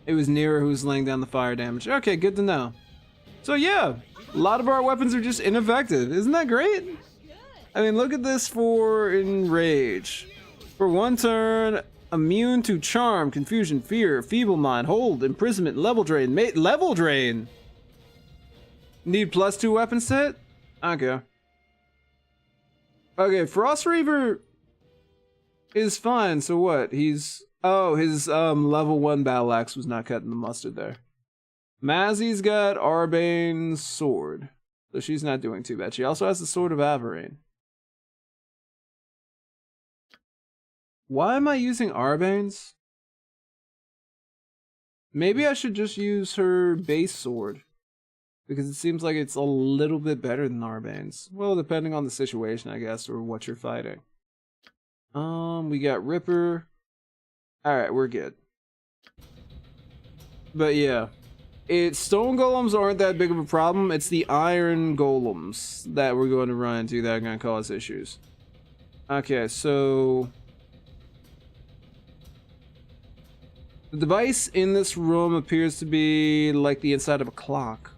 Speaker 1: It was Nira who was laying down the fire damage. Okay, good to know. So yeah, a lot of our weapons are just ineffective. Isn't that great? I mean, look at this for Enrage. For 1 turn, immune to charm, confusion, fear, feeble mind, hold, imprisonment, level drain, level drain. Need +2 weapon set? Okay. Okay, Frost Reaver is fine. So what? He's his level 1 battle axe was not cutting the mustard there. Mazzy's got Arbane's sword, so she's not doing too bad. She also has the Sword of Averane. Why am I using Arbane's? Maybe I should just use her base sword, because it seems like it's a little bit better than Arbane's. Well, depending on the situation, I guess, or what you're fighting. We got Ripper. Alright, we're good. But yeah. Stone golems aren't that big of a problem. It's the iron golems that we're going to run into that are going to cause issues. Okay, so... the device in this room appears to be like the inside of a clock.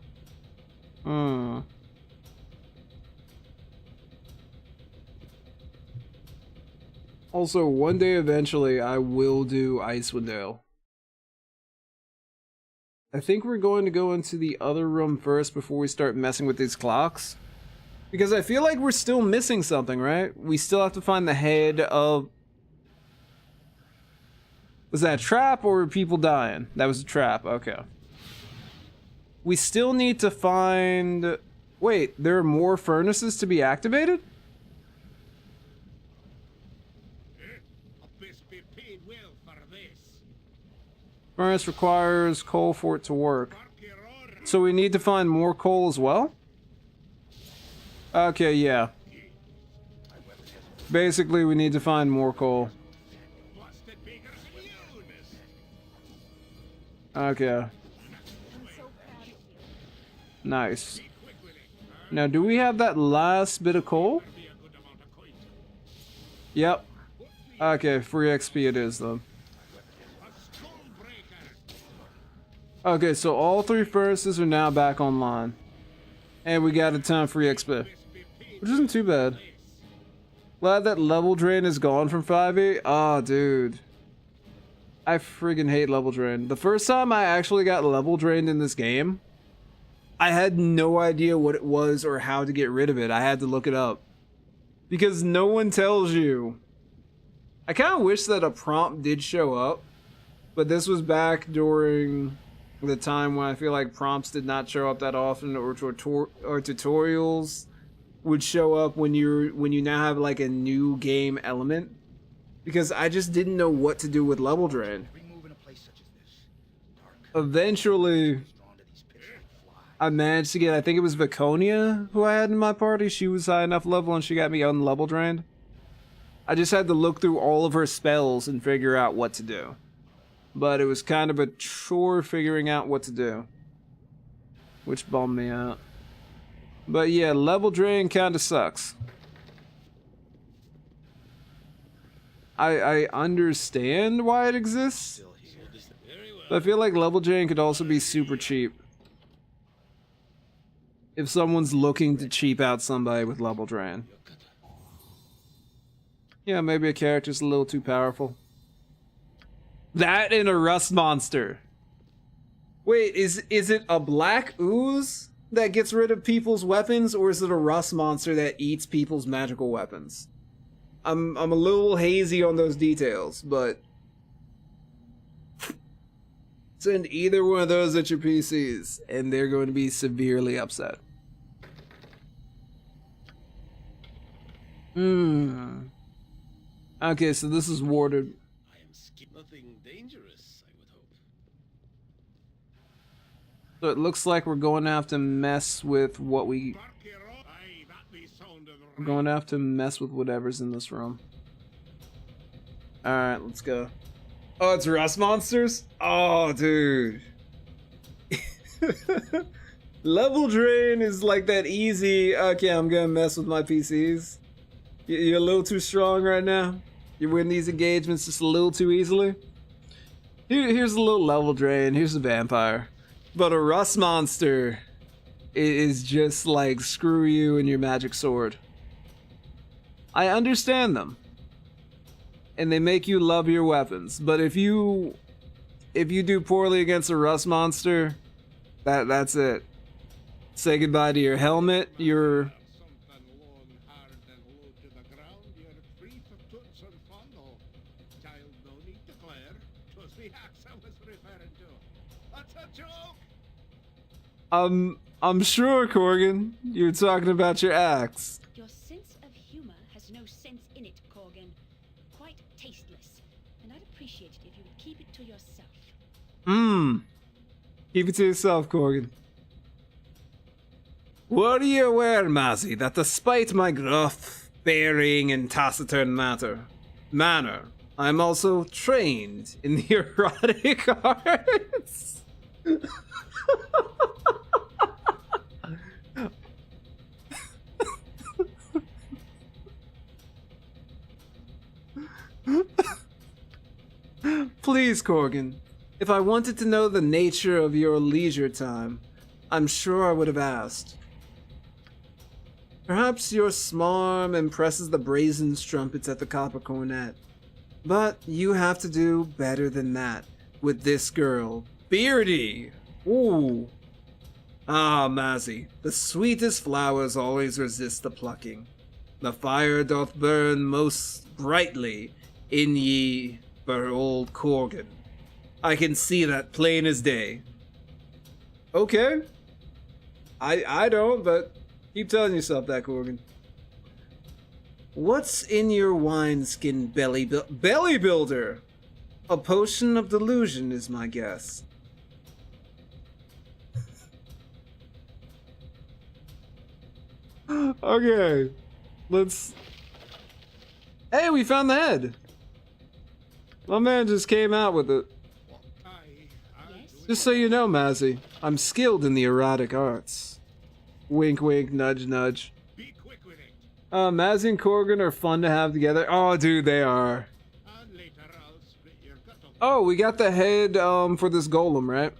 Speaker 1: Also, one day eventually I will do Icewind Dale. I think we're going to go into the other room first before we start messing with these clocks. Because I feel like we're still missing something, right? We still have to find the head of... was that a trap or were people dying? That was a trap, okay. We still need to find... wait, there are more furnaces to be activated? Furnace requires coal for it to work. So we need to find more coal as well? Okay, yeah. Basically, we need to find more coal. Okay. Nice. Now, do we have that last bit of coal? Yep. Okay, free XP it is, though. Okay, so all 3 furnaces are now back online. And we got a ton of free XP. Which isn't too bad. Glad that level drain is gone from 5e. Oh, dude. I friggin' hate level drain. The first time I actually got level drained in this game, I had no idea what it was or how to get rid of it. I had to look it up. Because no one tells you. I kind of wish that a prompt did show up. But this was back during the time when I feel like prompts did not show up that often, or tutorials would show up when you now have like a new game element, because I just didn't know what to do with level drain. Eventually I managed to get, I think it was Viconia who I had in my party. She was high enough level and she got me unlevel drained. I just had to look through all of her spells and figure out what to do. But it was kind of a chore figuring out what to do, which bummed me out. But yeah, level drain kind of sucks. I understand why it exists, but I feel like level drain could also be super cheap. If someone's looking to cheap out somebody with level drain. Yeah, maybe a character's a little too powerful. That and a rust monster. Wait, is it a black ooze that gets rid of people's weapons, or is it a rust monster that eats people's magical weapons? I'm a little hazy on those details, but send either one of those at your PCs and they're going to be severely upset. Okay, so this is warded.
Speaker 3: Nothing dangerous, I would hope.
Speaker 1: So it looks like we're going to have to mess with what we...
Speaker 3: Aye, that be sounded
Speaker 1: We're
Speaker 3: right.
Speaker 1: going to have to mess with whatever's in this room. Alright, let's go. Oh, it's rust monsters? Oh, dude. Level drain is like that easy, okay, I'm gonna mess with my PCs. You're a little too strong right now. You win these engagements just a little too easily. Here's a little level drain. Here's a vampire. But a rust monster is just like, screw you and your magic sword. I understand them. And they make you love your weapons. But if you do poorly against a rust monster, that's it. Say goodbye to your helmet, your...
Speaker 3: Something lone hard and low to the ground, you're free for toots and fun, oh. Child, no need to declare. 'Twas the axe I was referring to. That's a joke!
Speaker 1: I'm sure, Corgan. You're talking about your axe.
Speaker 5: Your sense of humor has no sense in it, Corgan. Quite tasteless. And I'd appreciate it if you would keep it to yourself.
Speaker 1: Keep it to yourself, Corgan. Were you aware, Mazzy, that despite my gruff, bearing, and taciturn manner, I'm also trained in the erotic arts? Please, Corgan, if I wanted to know the nature of your leisure time, I'm sure I would have asked. Perhaps your smarm impresses the brazen strumpets at the copper cornet, but you have to do better than that with this girl, Beardy. Ooh. Ah, Mazzy, the sweetest flowers always resist the plucking. The fire doth burn most brightly in ye for old Corgan. I can see that plain as day. Okay. I don't, but keep telling yourself that, Corgan. What's in your wineskin belly builder? A potion of delusion is my guess. Okay. Let's... Hey, we found the head! My man just came out with it.
Speaker 3: Aye,
Speaker 5: Yes?
Speaker 1: Just so you know, Mazzy, I'm skilled in the erotic arts. Wink wink, nudge nudge.
Speaker 3: be quick with it.
Speaker 1: Mazzy and Corgan are fun to have together. Oh, dude, they are.
Speaker 3: And later I'll split your gut open.
Speaker 1: Oh, we got the head for this golem, right?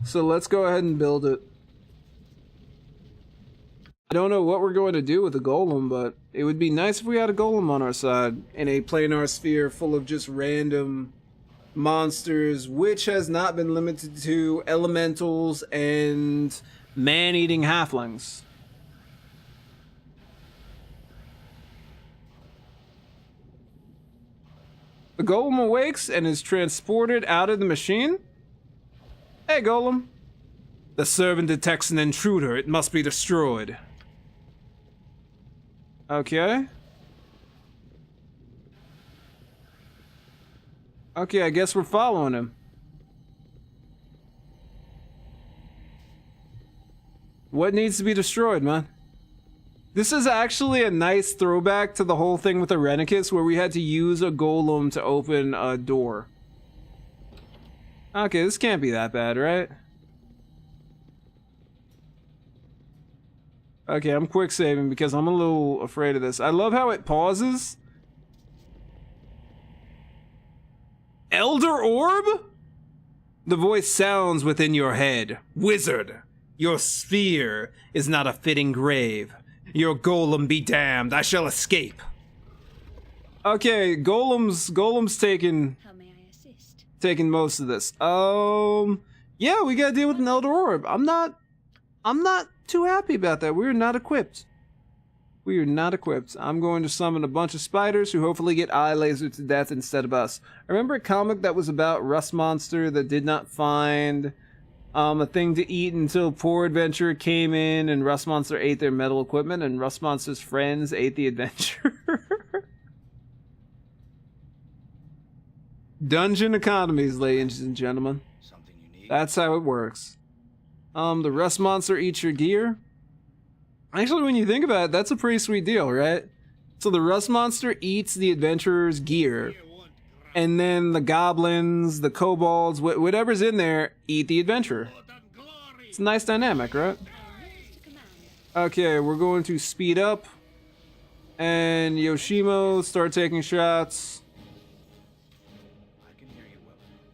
Speaker 1: So let's go ahead and build it. I don't know what we're going to do with the golem, but it would be nice if we had a golem on our side in a planar sphere full of just random monsters, which has not been limited to elementals and man-eating halflings. The golem awakes and is transported out of the machine. Hey, golem. The servant detects an intruder. It must be destroyed. Okay. Okay, I guess we're following him. What needs to be destroyed, man? This is actually a nice throwback to the whole thing with Irenicus, where we had to use a golem to open a door. Okay, this can't be that bad, right? Okay, I'm quick saving because I'm a little afraid of this. I love how it pauses. Elder Orb? The voice sounds within your head. Wizard, your sphere is not a fitting grave. Your golem be damned, I shall escape. Okay, Golem's taking
Speaker 5: How may I assist?
Speaker 1: most of this. Yeah, we gotta deal with an Elder Orb. I'm not too happy about that. We're not equipped. We are not equipped. I'm going to summon a bunch of spiders who hopefully get eye lasered to death instead of us. Remember a comic that was about Rust Monster that did not find a thing to eat until Poor Adventurer came in and Rust Monster ate their metal equipment and Rust Monster's friends ate the adventure? Dungeon economies, ladies and gentlemen.
Speaker 2: Something you need?
Speaker 1: That's how it works. The rust monster eats your gear. Actually, when you think about it, that's a pretty sweet deal, right? So the rust monster eats the adventurer's gear, and then the goblins, the kobolds, whatever's in there, eat the adventurer. It's a nice dynamic, right? Okay, we're going to speed up, and Yoshimo start taking shots.
Speaker 2: I can hear you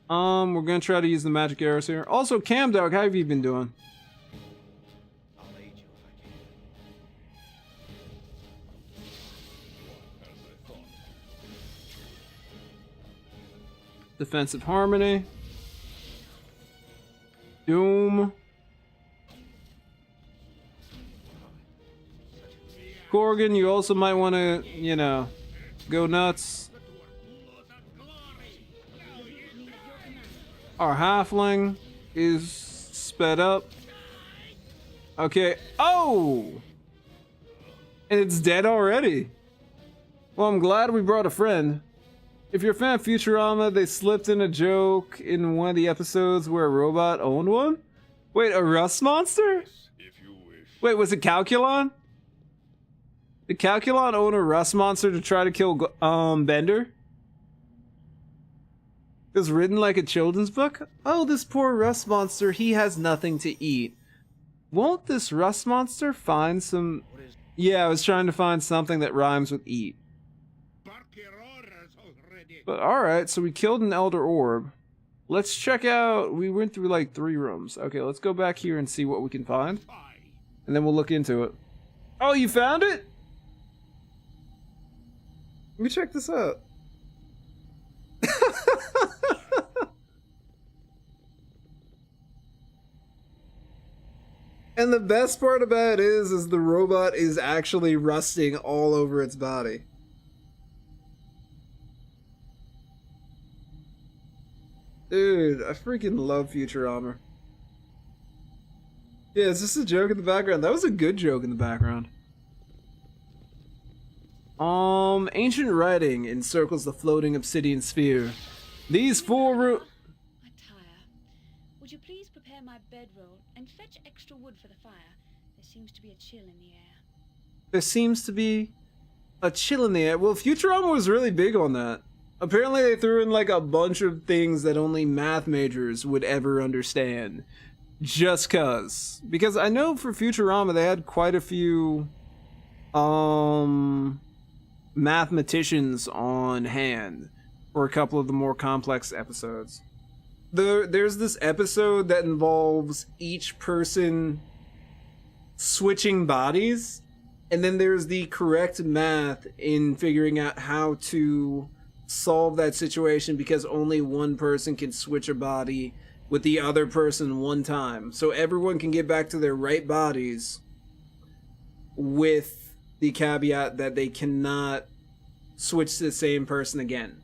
Speaker 2: well.
Speaker 1: We're gonna try to use the magic arrows here. Also, Camdog, how have you been doing?
Speaker 2: I'll aid you if I can.
Speaker 1: Defensive harmony. Doom. Corgan, you also might want to, you know, go nuts. Our halfling is sped up. Okay. Oh! And it's dead already. Well, I'm glad we brought a friend. If you're a fan of Futurama, they slipped in a joke in one of the episodes where a robot owned one? Wait, a rust monster? Wait, was it Calculon? Did Calculon own a rust monster to try to kill Bender? It was written like a children's book? Oh, this poor rust monster, he has nothing to eat. Won't this rust monster find some... Yeah, I was trying to find something that rhymes with eat. But alright, so we killed an Elder Orb. Let's check out... We went through like 3 rooms. Okay, let's go back here and see what we can find. And then we'll look into it. Oh, you found it? Let me check this out. And the best part about it is the robot is actually rusting all over its body. Dude, I freaking love Futurama. Yeah, is this a joke in the background? That was a good joke in the background. Ancient writing encircles the floating obsidian sphere. These 4
Speaker 5: I tire. Would you please prepare my bedroll and fetch extra wood for the fire? There seems to be a chill in the air.
Speaker 1: There seems to be a chill in the air. Well, Futurama was really big on that. Apparently they threw in like a bunch of things that only math majors would ever understand. Just cuz. Because I know for Futurama they had quite a few mathematicians on hand for a couple of the more complex episodes. There's this episode that involves each person switching bodies, and then there's the correct math in figuring out how to solve that situation because only one person can switch a body with the other person one time. So everyone can get back to their right bodies with the caveat that they cannot switch to the same person again.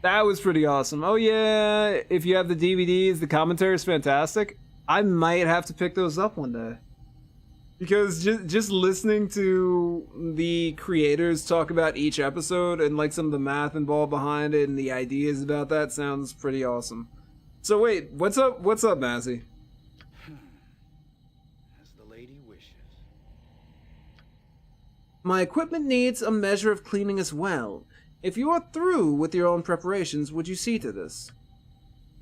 Speaker 1: That was pretty awesome. Oh yeah, if you have the DVDs, the commentary is fantastic. I might have to pick those up one day. Because just listening to the creators talk about each episode and like some of the math involved behind it and the ideas about that sounds pretty awesome. So wait, what's up, Mazzy?
Speaker 2: As the lady wishes.
Speaker 1: My equipment needs a measure of cleaning as well. If you are through with your own preparations, would you see to this?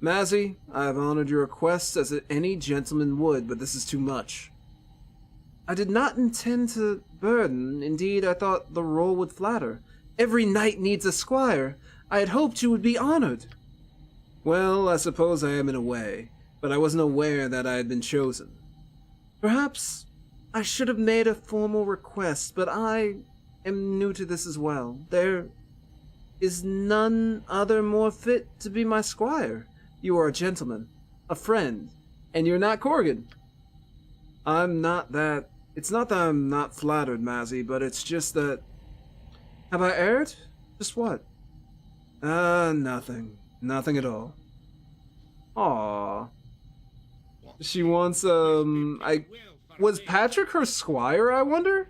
Speaker 1: Mazzy, I have honored your request as any gentleman would, but this is too much. I did not intend to burden. Indeed, I thought the role would flatter. Every knight needs a squire. I had hoped you would be honored. Well, I suppose I am in a way, but I wasn't aware that I had been chosen. Perhaps I should have made a formal request, but I am new to this as well. There is none other more fit to be my squire. You are a gentleman, a friend, and you're not Corgan. I'm not that... It's not that I'm not flattered, Mazzy, but it's just that... Have I erred? Just what? Nothing. Nothing at all. Aww. She wants, Was Patrick her squire, I wonder?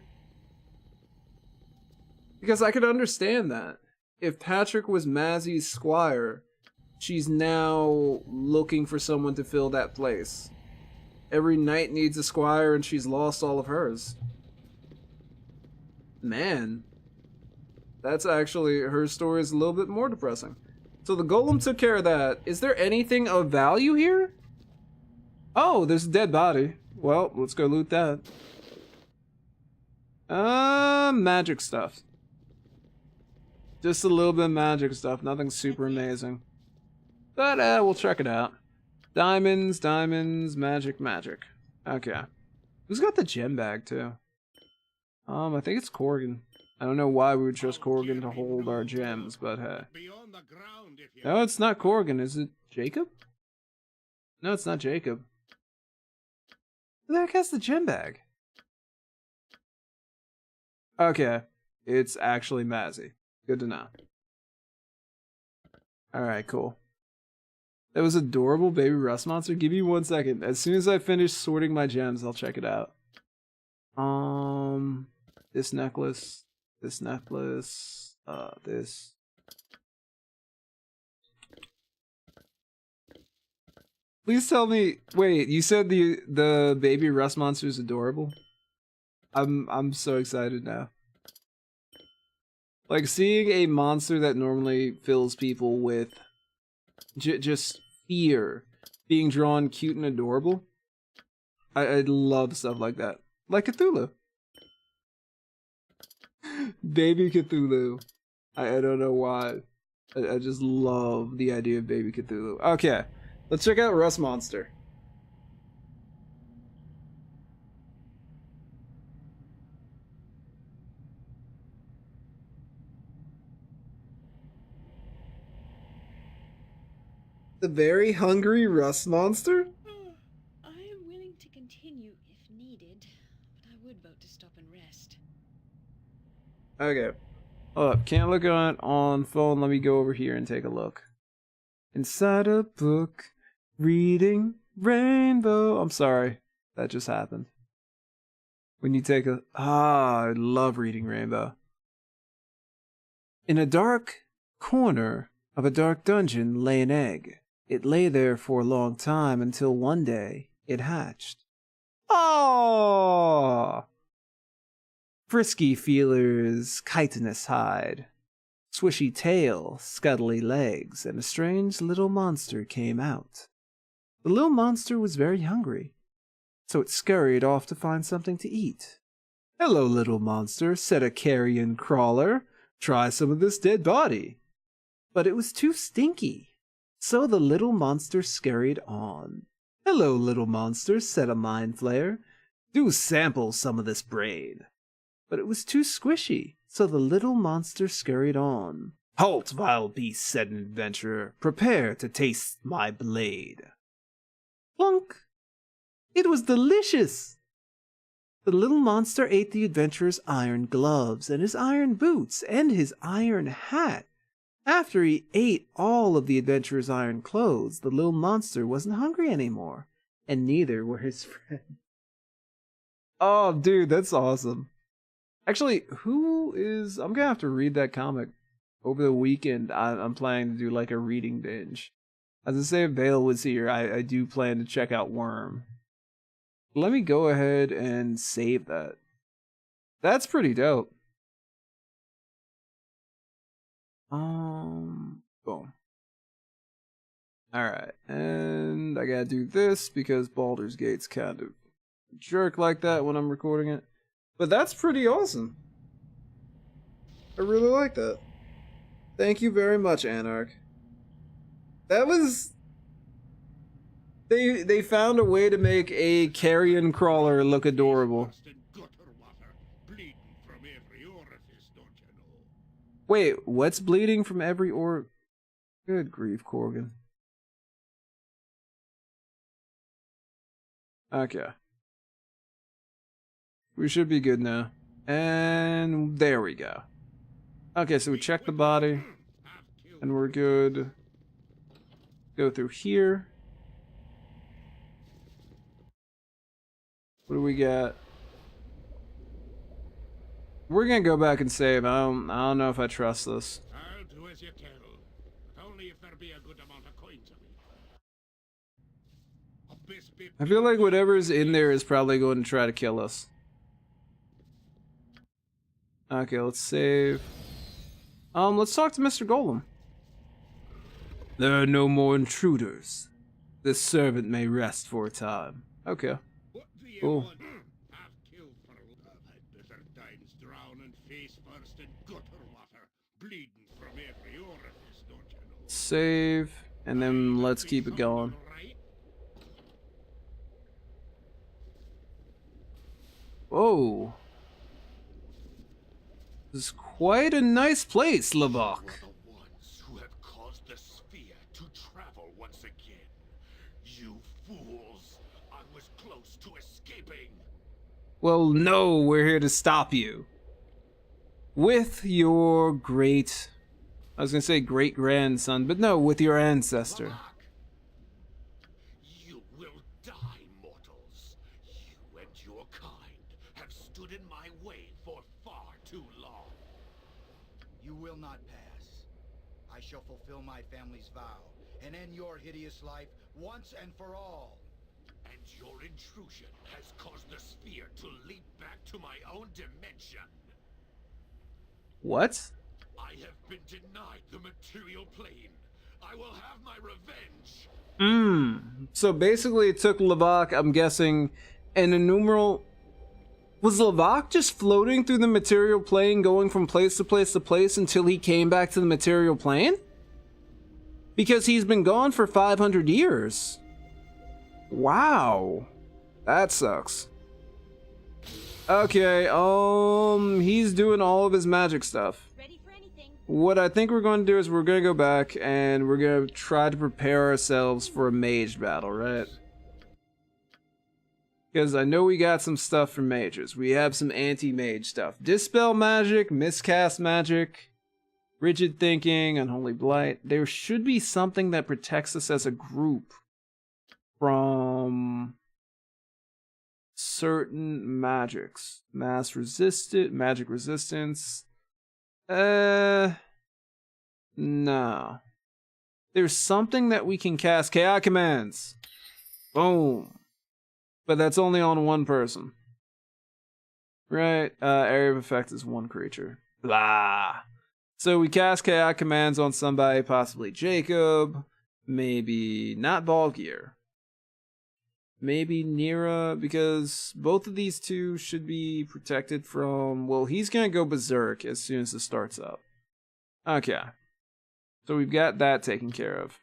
Speaker 1: Because I could understand that. if Patrick was Mazzy's squire, she's now looking for someone to fill that place. Every knight needs a squire, and she's lost all of hers. Man, that's actually, her story is a little bit more depressing. So the golem took care of that. Is there anything of value here? Oh, there's a dead body. Well, let's go loot that. Magic stuff. Just a little bit of magic stuff, nothing super amazing. But we'll check it out. Diamonds, diamonds, magic, magic. Okay. Who's got the gem bag too? I think it's Corgan. I don't know why we would trust Corgan to hold our gems, but hey.
Speaker 3: Beyond the ground, if you
Speaker 1: No, it's not Corgan. Is it Jacob? No, it's not Jacob. Who the heck has the gem bag? Okay. It's actually Mazzy. Good to know. Alright, cool. That was adorable, baby rust monster. Give me 1 second. As soon as I finish sorting my gems, I'll check it out. This necklace. This necklace. This. Please tell me. Wait, you said the baby rust monster is adorable? I'm so excited now. Like seeing a monster that normally fills people with just fear being drawn cute and adorable. I love stuff like that. Like Cthulhu. Baby Cthulhu. I don't know why. I just love the idea of Baby Cthulhu. Okay, let's check out Rust Monster. The very hungry Rust Monster?
Speaker 5: I am willing to continue if needed, but I would vote to stop and rest.
Speaker 1: Okay. Hold up. Can't look on phone. Let me go over here and take a look. Inside a book, reading rainbow. I'm sorry. That just happened. When you take a... I love reading rainbow. In a dark corner of a dark dungeon lay an egg. It lay there for a long time until one day it hatched. Oh! Frisky feelers, chitinous hide, swishy tail, scuttly legs, and a strange little monster came out. The little monster was very hungry, so it scurried off to find something to eat. "Hello, little monster," said a carrion crawler. "Try some of this dead body." But it was too stinky. So the little monster scurried on. "Hello, little monster," said a mind flayer. "Do sample some of this brain." But it was too squishy, so the little monster scurried on. "Halt, vile beast," said an adventurer. "Prepare to taste my blade." Plunk! It was delicious! The little monster ate the adventurer's iron gloves, and his iron boots, and his iron hat. After he ate all of the adventurer's iron clothes, the little monster wasn't hungry anymore, and neither were his friends. Oh, dude, that's awesome. Actually, I'm gonna have to read that comic over the weekend. I'm planning to do like a reading binge. As I say, if Vale was here, I do plan to check out Worm. Let me go ahead and save that. That's pretty dope. Boom. Alright, and I gotta do this because Baldur's Gate's kind of a jerk like that when I'm recording it. But that's pretty awesome. I really like that. Thank you very much, Anarch. That was... They found a way to make a carrion crawler look adorable.
Speaker 3: Constant gutter water bleeding from every orifice, don't you know?
Speaker 1: Wait, what's bleeding from every Good grief, Corgan. Okay. We should be good now. And there we go. Okay, so we check the body. And we're good. Go through here. What do we got? We're gonna go back and save. I don't know if I trust this.
Speaker 3: I'll do as you kill, but only if there be a good amount of coins of it. Abyss be
Speaker 1: I feel like whatever's in there is probably going to try to kill us. Okay, let's save. Let's talk to Mr. Golem. There are no more intruders. This servant may rest for a time. Okay.
Speaker 3: What do you
Speaker 1: Cool.
Speaker 3: want? Half killed for I'd better times drown and face first in gutter water, bleeding from every orifice, don't you know?
Speaker 1: Save, and then let's keep it going.
Speaker 3: Right?
Speaker 1: Whoa. This is quite a nice place, Lavok.
Speaker 6: Were the ones who have caused the sphere to travel once again. You fools! I was close to escaping.
Speaker 1: Well, no, we're here to stop you. With your great... I was gonna say great-grandson, but no, with your ancestor.
Speaker 6: Lavak! You will die, mortals. You and your kind have stood in my way for far too long.
Speaker 2: You will not pass. I shall fulfill my family's vow and end your hideous life once and for all.
Speaker 6: And your intrusion has caused the sphere to leap back to my own dimension.
Speaker 1: What?
Speaker 6: I have been denied the material plane. I will have my revenge.
Speaker 1: So basically it took Lavok, I'm guessing, an innumerable... Was Lavok just floating through the material plane, going from place to place to place until he came back to the material plane? Because he's been gone for 500 years. Wow. That sucks. Okay, he's doing all of his magic stuff.
Speaker 5: Ready for anything?
Speaker 1: What I think we're going to do is we're going to go back and we're going to try to prepare ourselves for a mage battle, right? Because I know we got some stuff for mages. We have some anti-mage stuff. Dispel magic, miscast magic, rigid thinking, unholy blight. There should be something that protects us as a group from certain magics. Magic resistance. No. There's something that we can cast. Chaos commands. Boom. But that's only on one person. Right? Area of effect is one creature. Blah. So we cast Chaos commands on somebody, possibly Jacob. Maybe not Baldur. Maybe Nira, because both of these two should be protected from... Well, he's going to go berserk as soon as it starts up. Okay. So we've got that taken care of.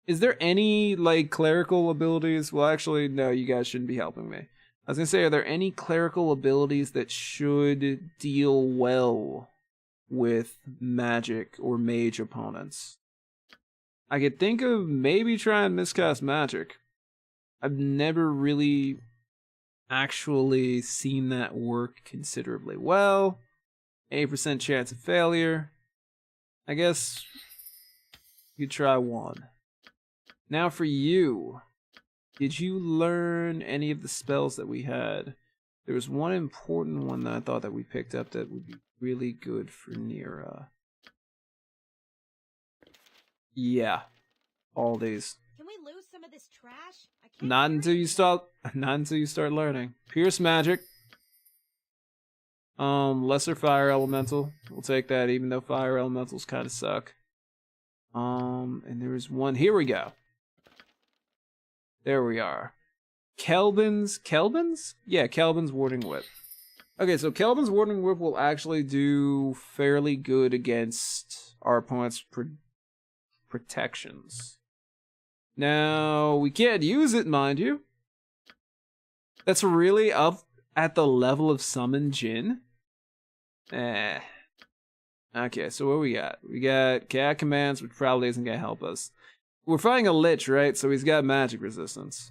Speaker 1: Is there any, like, clerical abilities? Well, actually, no, you guys shouldn't be helping me. I was going to say, are there any clerical abilities that should deal well with magic or mage opponents? I could think of maybe trying miscast magic. I've never really actually seen that work considerably well. 8% chance of failure. I guess you could try one. Now for you, did you learn any of the spells that we had? There was one important one that I thought that we picked up that would be really good for Nira. Yeah, all these.
Speaker 5: Can we lose some of this trash? I can't
Speaker 1: Not
Speaker 5: hear
Speaker 1: until you
Speaker 5: anything.
Speaker 1: start learning. Pierce magic. Lesser fire elemental. We'll take that, even though fire elementals kind of suck. And there was one. Here we go. There we are. Kelvin's Yeah, Kelvin's Warding Whip. Okay, so Kelvin's Warding Whip will actually do fairly good against our opponent's protections. Now, we can't use it, mind you. That's really up at the level of Summon Jin. Okay, so what we got? We got Chaos Commands, which probably isn't going to help us. We're fighting a Lich, right? So he's got magic resistance.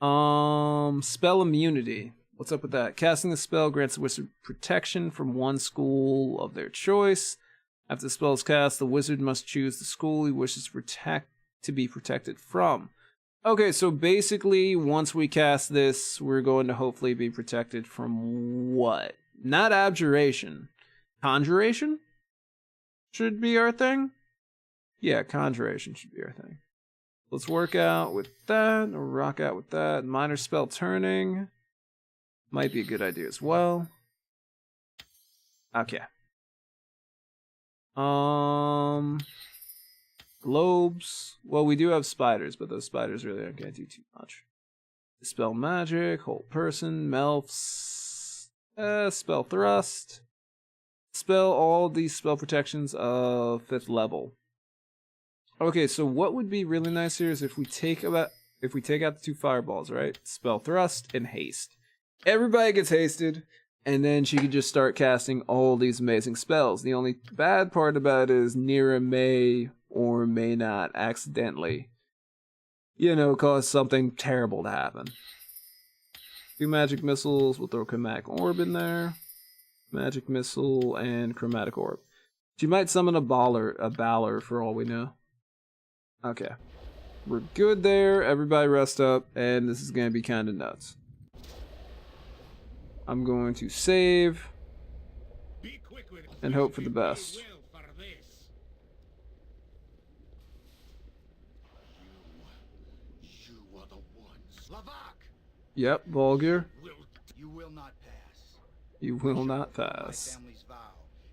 Speaker 1: Spell immunity. What's up with that? Casting the spell grants the wizard protection from one school of their choice. After the spell is cast, the wizard must choose the school he wishes to be protected from. Okay, so basically, once we cast this, we're going to hopefully be protected from what? Not abjuration. Conjuration? Should be our thing? Yeah, conjuration should be our thing. Let's work out with that, or rock out with that. Minor spell turning. Might be a good idea as well. Okay. Globes. Well, we do have spiders, but those spiders really aren't going to do too much. Dispel magic, hold person, melfs, spell thrust. Spell all these spell protections of 5th level. Okay, so what would be really nice here is if we take out the 2 fireballs, right? Spell thrust and haste. Everybody gets hasted, and then she could just start casting all these amazing spells. The only bad part about it is Nira may or may not accidentally, cause something terrible to happen. 2 magic missiles, we'll throw chromatic orb in there. Magic missile and chromatic orb. She might summon a Baldur for all we know. Okay. We're good there. Everybody rest up, and this is going to be kind of nuts. I'm going to save and hope for the best.
Speaker 6: You are the ones. Lavak!
Speaker 1: Yep, Baldur.
Speaker 2: You will not pass.
Speaker 1: You will not
Speaker 2: My
Speaker 1: pass.
Speaker 2: family's vow,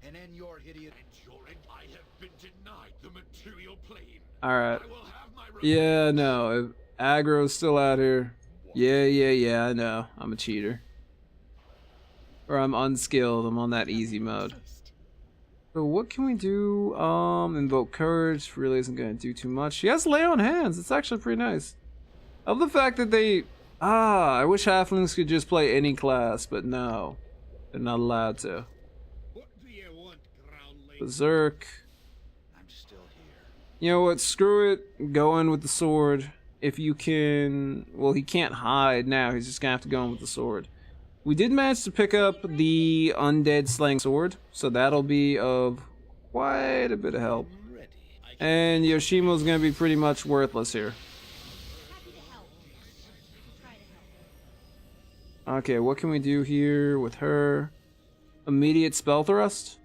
Speaker 2: and end your hideous.
Speaker 6: Enduring, I have been denied the material plane.
Speaker 1: Alright.
Speaker 6: I will have my revenge.
Speaker 1: Yeah, no. If aggro's still out here. Yeah, I know. I'm a cheater. Or I'm unskilled. I'm on that easy mode. So what can we do? Invoke courage really isn't going to do too much. She has lay on hands. It's actually pretty nice. I love the fact that they... I wish halflings could just play any class, but no. They're not allowed to.
Speaker 3: What do you want, groundling?
Speaker 1: Berserk.
Speaker 2: I'm still here.
Speaker 1: You know what? Screw it. Go in with the sword. If you can... Well, he can't hide now. He's just going to have to go in with the sword. We did manage to pick up the undead slaying sword, so that'll be of quite a bit of help. And Yoshimo's gonna be pretty much worthless here. Okay, what can we do here with her? Immediate spell thrust?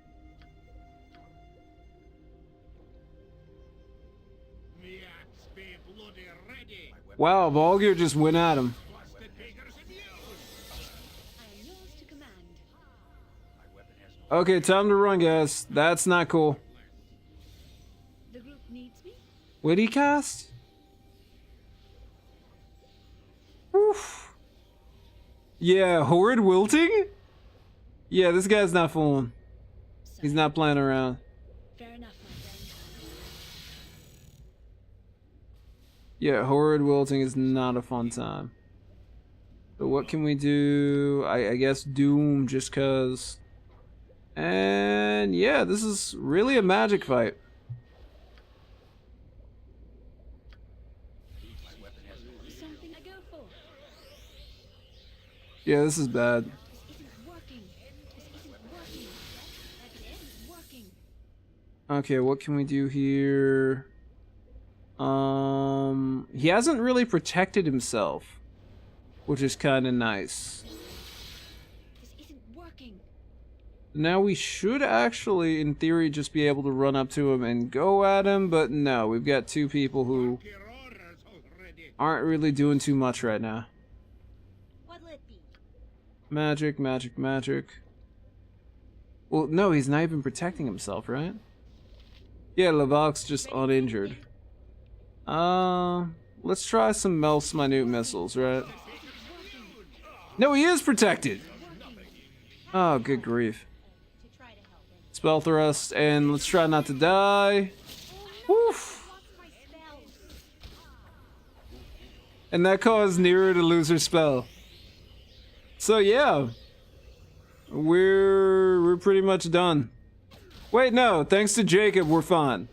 Speaker 3: Me axe be bloody ready.
Speaker 1: Wow, Baldur just went at him.
Speaker 3: Busted beggars and mules.
Speaker 5: I am yours to command.
Speaker 2: My weapon has no.
Speaker 1: Okay, time to run, guys. That's not cool.
Speaker 5: The group needs me.
Speaker 1: What did he cast? Oof. Yeah, Horrid Wilting? Yeah, this guy's not fooling. He's not playing around.
Speaker 5: Fair enough, my friend.
Speaker 1: Yeah, Horrid Wilting is not a fun time. So what can we do? I guess Doom, just cause. And yeah, this is really a magic fight.
Speaker 5: Something I go for.
Speaker 1: Yeah, this is bad.
Speaker 5: This isn't working. This isn't working. This isn't working.
Speaker 1: Okay, what can we do here? He hasn't really protected himself, which is kind of nice.
Speaker 5: This isn't working.
Speaker 1: Now we should actually, in theory, just be able to run up to him and go at him, but no, we've got two people who
Speaker 3: Your orders already.
Speaker 1: aren't really doing too much right now.
Speaker 5: What'll it be?
Speaker 1: Magic, magic, magic. Well, no, he's not even protecting himself, right? Yeah, Lavak's just uninjured. Let's try some Melf's minute missiles, right? No, he is protected! Oh, good grief. Spell thrust, and let's try not to die. Woof! And that caused Nira to lose her spell. So yeah, we're pretty much done. Wait, no, thanks to Jacob, we're fine.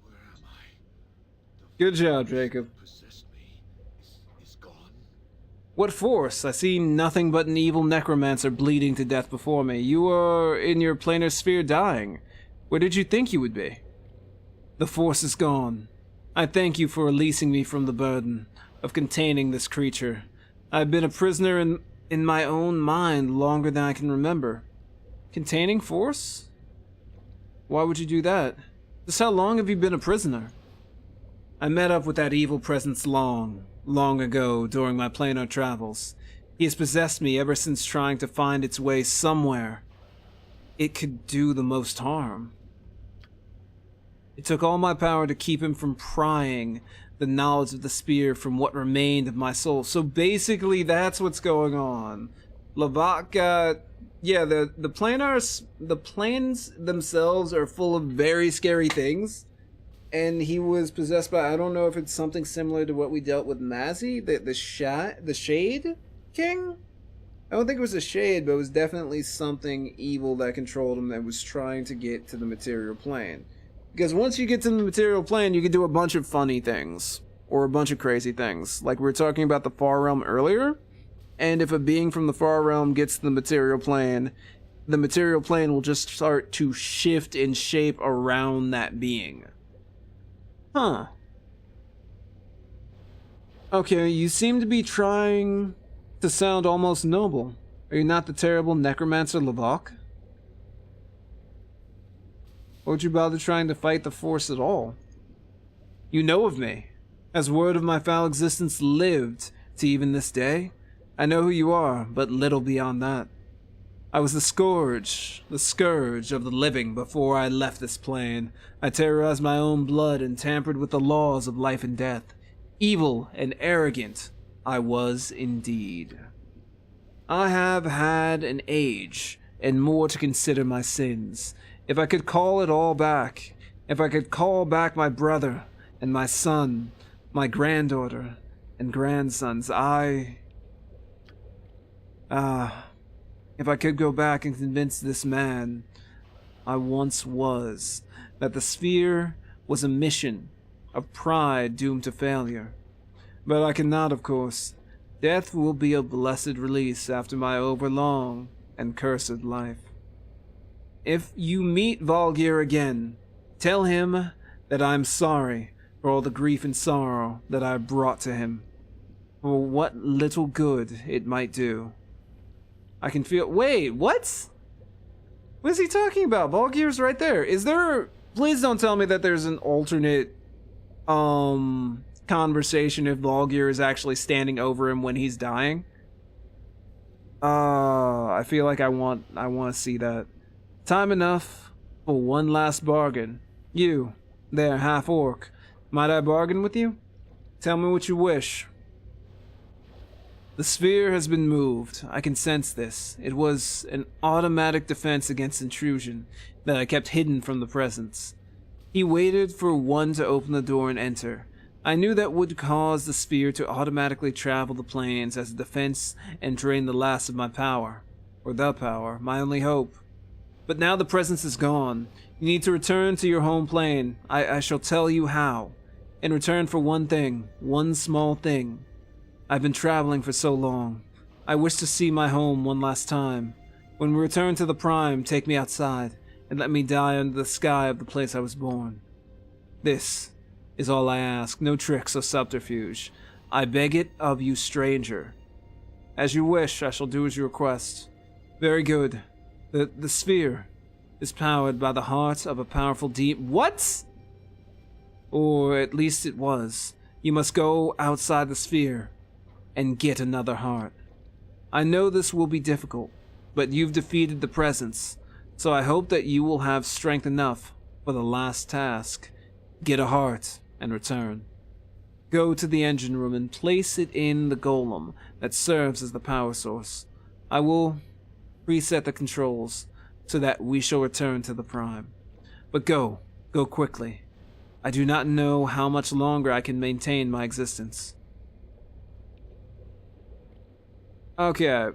Speaker 6: Where am I?
Speaker 1: Good job, Jacob.
Speaker 6: Possessed me is gone.
Speaker 1: What force? I see nothing but an evil necromancer bleeding to death before me. You are in your planar sphere dying. Where did you think you would be? The force is gone. I thank you for releasing me from the burden of containing this creature. I've been a prisoner in my own mind longer than I can remember. Containing force? Why would you do that? Just how long have you been a prisoner? I met up with that evil presence long ago during my planar travels. He has possessed me ever since, trying to find its way somewhere it could do the most harm. It took all my power to keep him from prying the knowledge of the spear from what remained of my soul. So basically, that's what's going on. Lavak got... Yeah, the planes themselves are full of very scary things. And he was possessed by... I don't know if it's something similar to what we dealt with Mazzy, the Shade King? I don't think it was a shade, but it was definitely something evil that controlled him that was trying to get to the material plane. Because once you get to the material plane, you can do a bunch of funny things. Or a bunch of crazy things. Like we were talking about the Far Realm earlier. And if a being from the Far Realm gets to the material plane will just start to shift in shape around that being. Huh. Okay, you seem to be trying to sound almost noble. Are you not the terrible necromancer Lavak? Why would you bother trying to fight the Force at all? You know of me. Has word of my foul existence lived to even this day? I know who you are, but little beyond that. I was the scourge of the living before I left this plane. I terrorized my own blood and tampered with the laws of life and death. Evil and arrogant I was indeed. I have had an age, and more to consider my sins. If I could call it all back, if I could call back my brother and my son, my granddaughter and grandsons, if I could go back and convince this man I once was that the sphere was a mission of pride doomed to failure. But I cannot, of course. Death will be a blessed release after my overlong and cursed life. If you meet Valgir again, tell him that I'm sorry for all the grief and sorrow that I brought to him, for what little good it might do. I can feel... Wait, what? What is he talking about? Valgir's right there. Is there... Please don't tell me that there's an alternate, conversation if Valgir is actually standing over him when he's dying. I feel like I want to see that. Time enough for one last bargain. You, there, half-orc. Might I bargain with you? Tell me what you wish. The sphere has been moved. I can sense this. It was an automatic defense against intrusion that I kept hidden from the presence. He waited for one to open the door and enter. I knew that would cause the sphere to automatically travel the planes as a defense and drain the last of my power. Or the power, my only hope. But now the presence is gone. You need to return to your home plane. I shall tell you how. In return for one thing, one small thing. I've been traveling for so long. I wish to see my home one last time. When we return to the Prime, take me outside, and let me die under the sky of the place I was born. This is all I ask, no tricks or subterfuge. I beg it of you, stranger. As you wish, I shall do as you request. Very good. The sphere is powered by the heart of a powerful demon. What? Or at least it was. You must go outside the sphere and get another heart. I know this will be difficult, but you've defeated the presence, so I hope that you will have strength enough for the last task. Get a heart and return. Go to the engine room and place it in the golem that serves as the power source. I will reset the controls so that we shall return to the Prime. But go quickly. I do not know how much longer I can maintain my existence. Okay,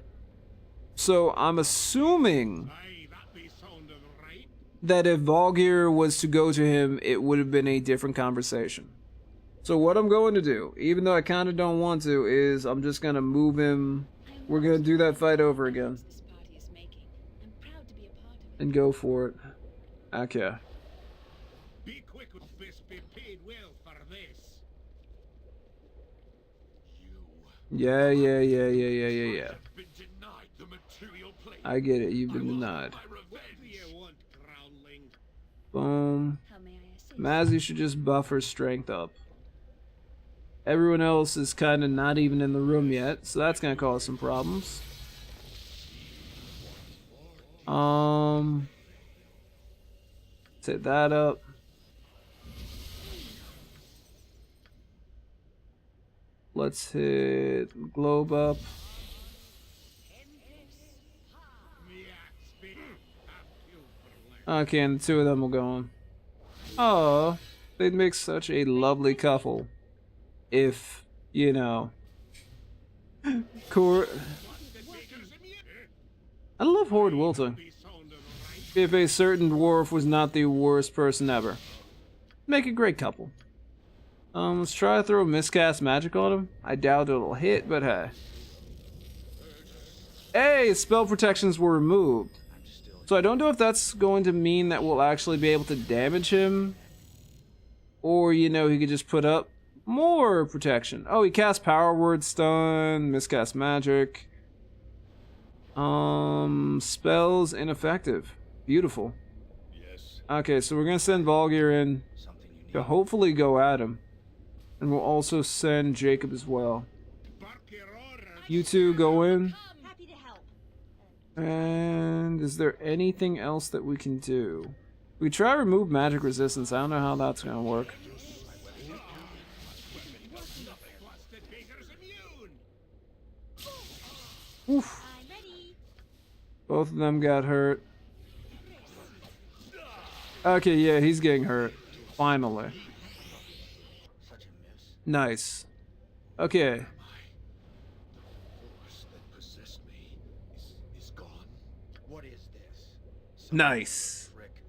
Speaker 1: so I'm assuming
Speaker 3: Aye, that be sounding right.
Speaker 1: that if Valgir was to go to him, it would have been a different conversation. So what I'm going to do, even though I kind of don't want to, is I'm just going to move him. We're going to do that fight over again.
Speaker 5: This party is making. I'm proud to be a part of it.
Speaker 1: And go for it. Okay.
Speaker 3: Be quick with this, be paid well for this.
Speaker 1: Yeah.
Speaker 3: Vengeance
Speaker 1: I get it. You've
Speaker 6: I
Speaker 1: been
Speaker 6: will
Speaker 1: denied.
Speaker 6: have my
Speaker 3: What do
Speaker 6: revenge.
Speaker 3: you want, groundling?
Speaker 1: Boom.
Speaker 5: How may I assist?
Speaker 1: Mazzy should just buff her strength up. Everyone else is kind of not even in the room yet, so that's gonna cause some problems. Set that up. Let's hit globe up. Okay, and the two of them will go on. Oh, they'd make such a lovely couple. If, you know. I love Horde Wilting. If a certain dwarf was not the worst person ever. Make a great couple. Let's try to throw miscast magic on him. I doubt it'll hit, but hey. Hey, spell protections were removed. So I don't know if that's going to mean that we'll actually be able to damage him. Or, you know, he could just put up more protection. Oh, he cast Power Word Stun, miscast magic. Spells ineffective. Beautiful.
Speaker 2: Yes.
Speaker 1: Okay, so we're gonna send Baldur in
Speaker 2: Something you need.
Speaker 1: to hopefully go at him. And we'll also send Jacob as well. You two go in.
Speaker 5: Happy to help.
Speaker 1: And is there anything else that we can do? We try to remove magic resistance. I don't know how that's gonna work. Oof.
Speaker 5: I'm ready.
Speaker 1: Both of them got hurt. Okay, yeah, he's getting hurt. Finally.
Speaker 2: Such a miss.
Speaker 1: Nice. Okay.
Speaker 6: The force that possessed me is gone.
Speaker 2: What is this? Some
Speaker 1: Nice.
Speaker 2: trick?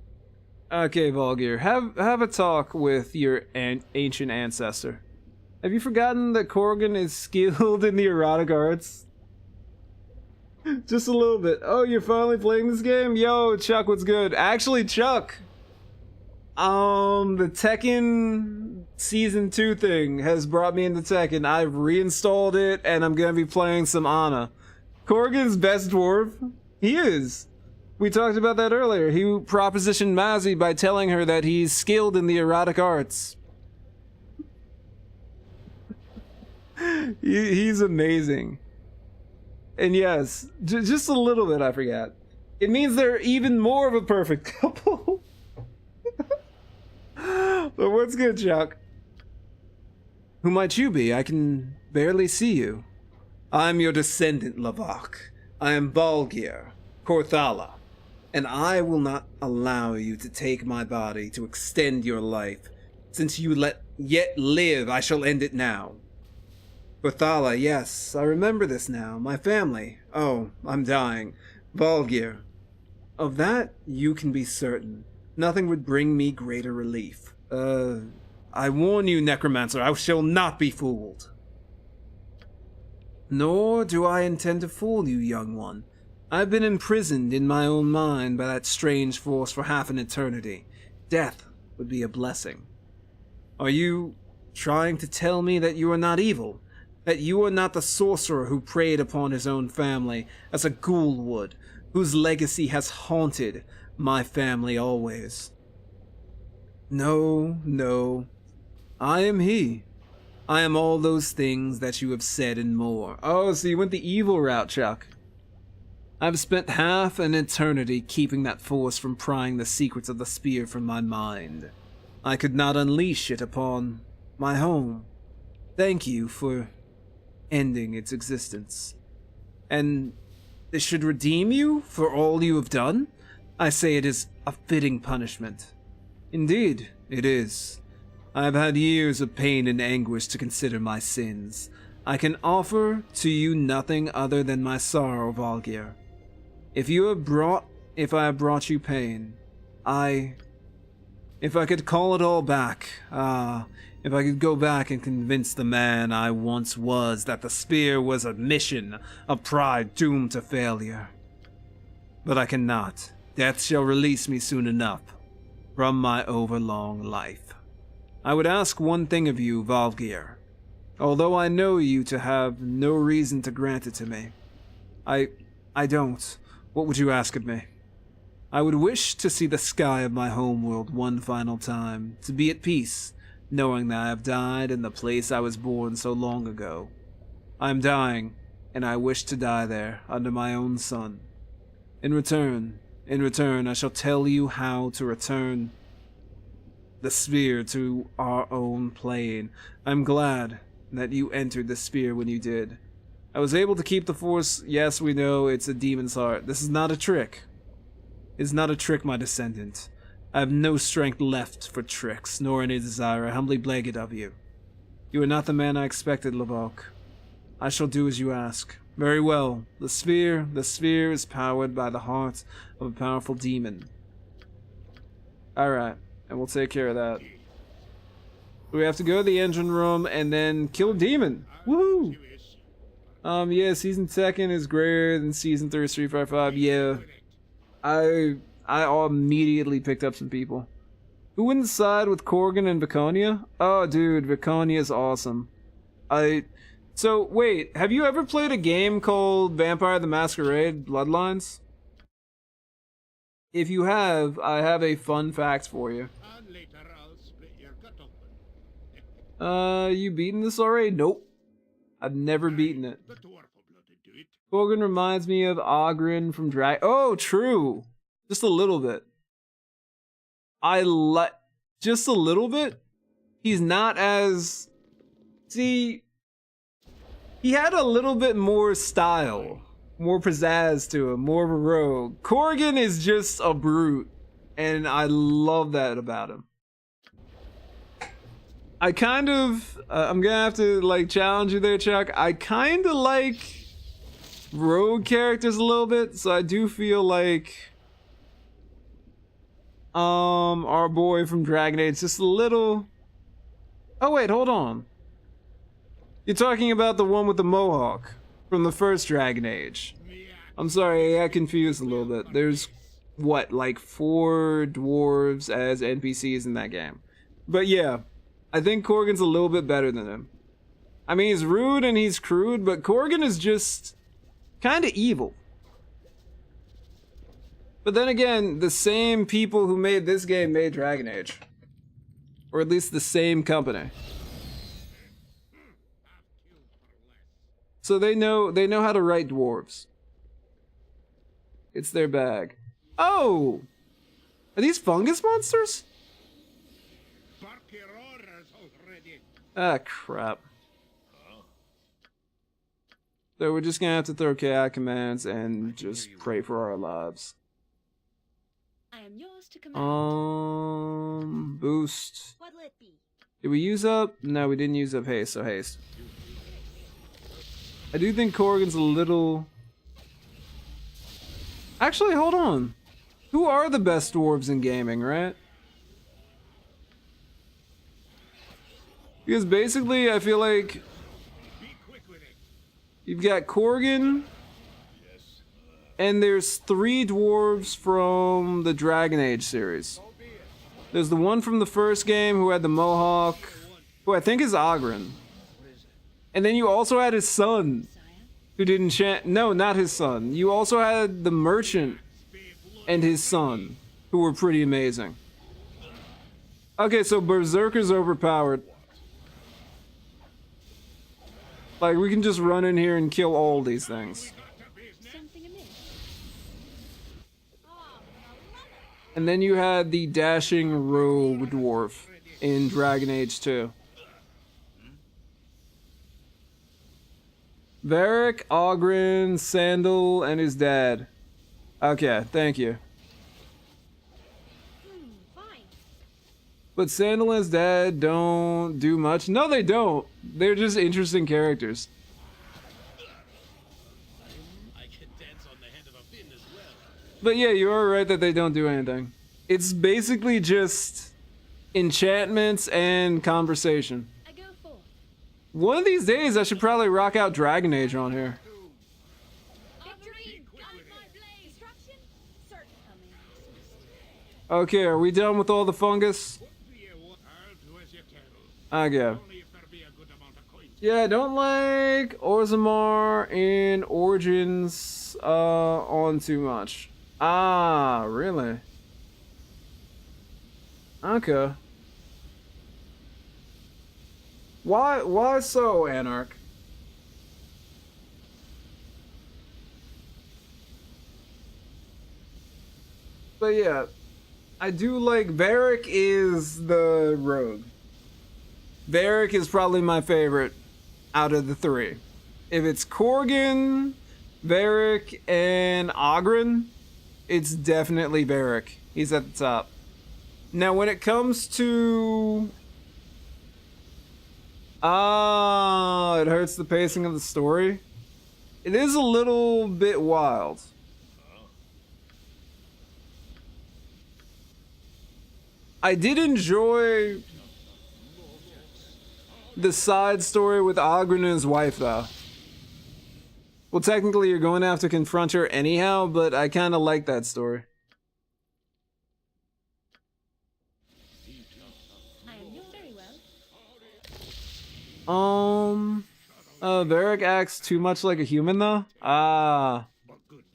Speaker 1: Okay, Volgir, have a talk with your ancient ancestor. Have you forgotten that Corgan is skilled in the erotic arts? Just a little bit. Oh, you're finally playing this game? Yo, Chuck, what's good? Actually, Chuck, the Tekken Season 2 thing has brought me into Tekken. I've reinstalled it, and I'm gonna be playing some Ana. Corgan's best dwarf? He is. We talked about that earlier. He propositioned Mazzy by telling her that he's skilled in the erotic arts. He's amazing. And yes, just a little bit, I forgot. It means they're even more of a perfect couple. But what's good, Chuck? Who might you be? I can barely see you. I'm your descendant, Lavak. I am Baldur, Korthala, and I will not allow you to take my body to extend your life. Since you yet live, I shall end it now. Korthala, yes, I remember this now. My family. Oh, I'm dying. Baldur. Of that, you can be certain. Nothing would bring me greater relief. I warn you, Necromancer, I shall not be fooled. Nor do I intend to fool you, young one. I've been imprisoned in my own mind by that strange force for half an eternity. Death would be a blessing. Are you trying to tell me that you are not evil? That you are not the sorcerer who preyed upon his own family, as a ghoul would, whose legacy has haunted my family always? No, no. I am he. I am all those things that you have said and more. Oh, so you went the evil route, Chuck. I've spent half an eternity keeping that force from prying the secrets of the spear from my mind. I could not unleash it upon my home. Thank you for ending its existence. And this should redeem you for all you have done? I say it is a fitting punishment. Indeed, it is. I have had years of pain and anguish to consider my sins. I can offer to you nothing other than my sorrow, Valgir. If I have brought you pain, if I could call it all back, if I could go back and convince the man I once was that the spear was a mission of pride doomed to failure. But I cannot. Death shall release me soon enough from my overlong life. I would ask one thing of you, Valgir. Although I know you to have no reason to grant it to me, I don't. What would you ask of me? I would wish to see the sky of my homeworld one final time, to be at peace, knowing that I have died in the place I was born so long ago. I am dying, and I wish to die there, under my own sun. In return, I shall tell you how to return the sphere to our own plane. I'm glad that you entered the sphere when you did. I was able to keep the force. Yes, we know it's a demon's heart. This is not a trick. It's not a trick, my descendant. I have no strength left for tricks, nor any desire. I humbly beg it of you. You are not the man I expected, Lavok. I shall do as you ask. Very well. The sphere is powered by the heart of a powerful demon. Alright, and we'll take care of that. We have to go to the engine room and then kill a demon. Woohoo! Yeah, season 2 is greater than season 3 of Street Fighter 5. Yeah. I immediately picked up some people. Who wouldn't side with Corgan and Viconia? Oh, dude, Viconia is awesome. So, wait, have you ever played a game called Vampire the Masquerade Bloodlines? If you have, I have a fun fact for you.
Speaker 3: And later I'll split your gut open.
Speaker 1: You beaten this already? Nope. I've never beaten it.
Speaker 3: The dwarf will do it.
Speaker 1: Corgan reminds me of Oghren from Drag. Oh, true. Just a little bit. Just a little bit? He's not as... See... He had a little bit more style. More pizzazz to him. More of a rogue. Corgan is just a brute. And I love that about him. I kind of... I'm gonna have to, like, challenge you there, Chuck. I kind of like rogue characters a little bit. So I do feel like... our boy from Dragon Age just a little... Oh, wait, hold on. You're talking about the one with the mohawk from the first Dragon Age. I'm sorry, I got confused a little bit. There's, what, like 4 dwarves as NPCs in that game. But yeah, I think Corgan's a little bit better than him. I mean, he's rude and he's crude, but Corgan is just kind of evil. But then again, the same people who made this game made Dragon Age. Or at least the same company. So they know how to write dwarves. It's their bag. Oh! Are these fungus monsters? Ah, crap. So we're just gonna have to throw chaos commands and just pray for our lives.
Speaker 5: I am yours to command.
Speaker 1: Boost.
Speaker 7: What'll it be?
Speaker 1: Did we use up? No, we didn't use up haste, so haste. I do think Corgan's a little... Actually, hold on. Who are the best dwarves in gaming, right? Because basically, I feel like... You've got Corgan... And there's 3 dwarves from the Dragon Age series. There's the one from the first game who had the mohawk, who I think is Oghren. And then you also had his son, who did enchant... No, not his son. You also had the merchant and his son, who were pretty amazing. Okay, so Berserker's overpowered. Like, we can just run in here and kill all these things.
Speaker 5: Something amiss.
Speaker 1: And then you had the dashing rogue dwarf in Dragon Age 2. Varric, Oghren, Sandal, and his dad. Okay, thank you.
Speaker 7: Fine.
Speaker 1: But Sandal and his dad don't do much. No, they don't. They're just interesting characters.
Speaker 6: I can dance on the head of a pin as well.
Speaker 1: But yeah, you are right that they don't do anything. It's basically just enchantments and conversation.
Speaker 5: I go forth.
Speaker 1: One of these days, I should probably rock out Dragon Age on here.
Speaker 7: Victory! Gun my blade! Destruction? Certain.
Speaker 1: Okay, are we done with all the fungus?
Speaker 3: I'll do as you tell.
Speaker 1: Okay.
Speaker 3: Only if there be a good amount of coin
Speaker 1: Yeah, I don't like Orzammar in Origins on too much. Ah, really? Okay. Why so, Anarch? But yeah, I do like Varric is the rogue. Varric is probably my favorite out of the three. If it's Korgan, Varric, and Oghren, it's definitely Varric. He's at the top. Now, when it comes to... it hurts the pacing of the story. It is a little bit wild. I did enjoy the side story with Oghren and his wife, though. Well, technically, you're going to have to confront her anyhow, but I kind of like that story.
Speaker 5: I am doing very well.
Speaker 1: Varric acts too much like a human, though? Ah.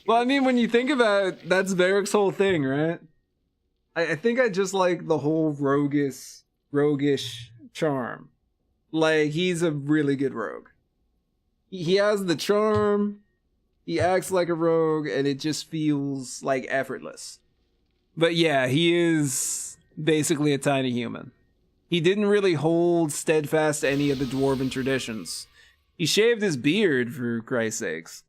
Speaker 1: Well, I mean, when you think about it, that's Varric's whole thing, right? I think I just like the whole roguish charm. Like, he's a really good rogue. He has the charm, he acts like a rogue, and it just feels, like, effortless. But yeah, he is basically a tiny human. He didn't really hold steadfast to any of the dwarven traditions. He shaved his beard, for Christ's sakes.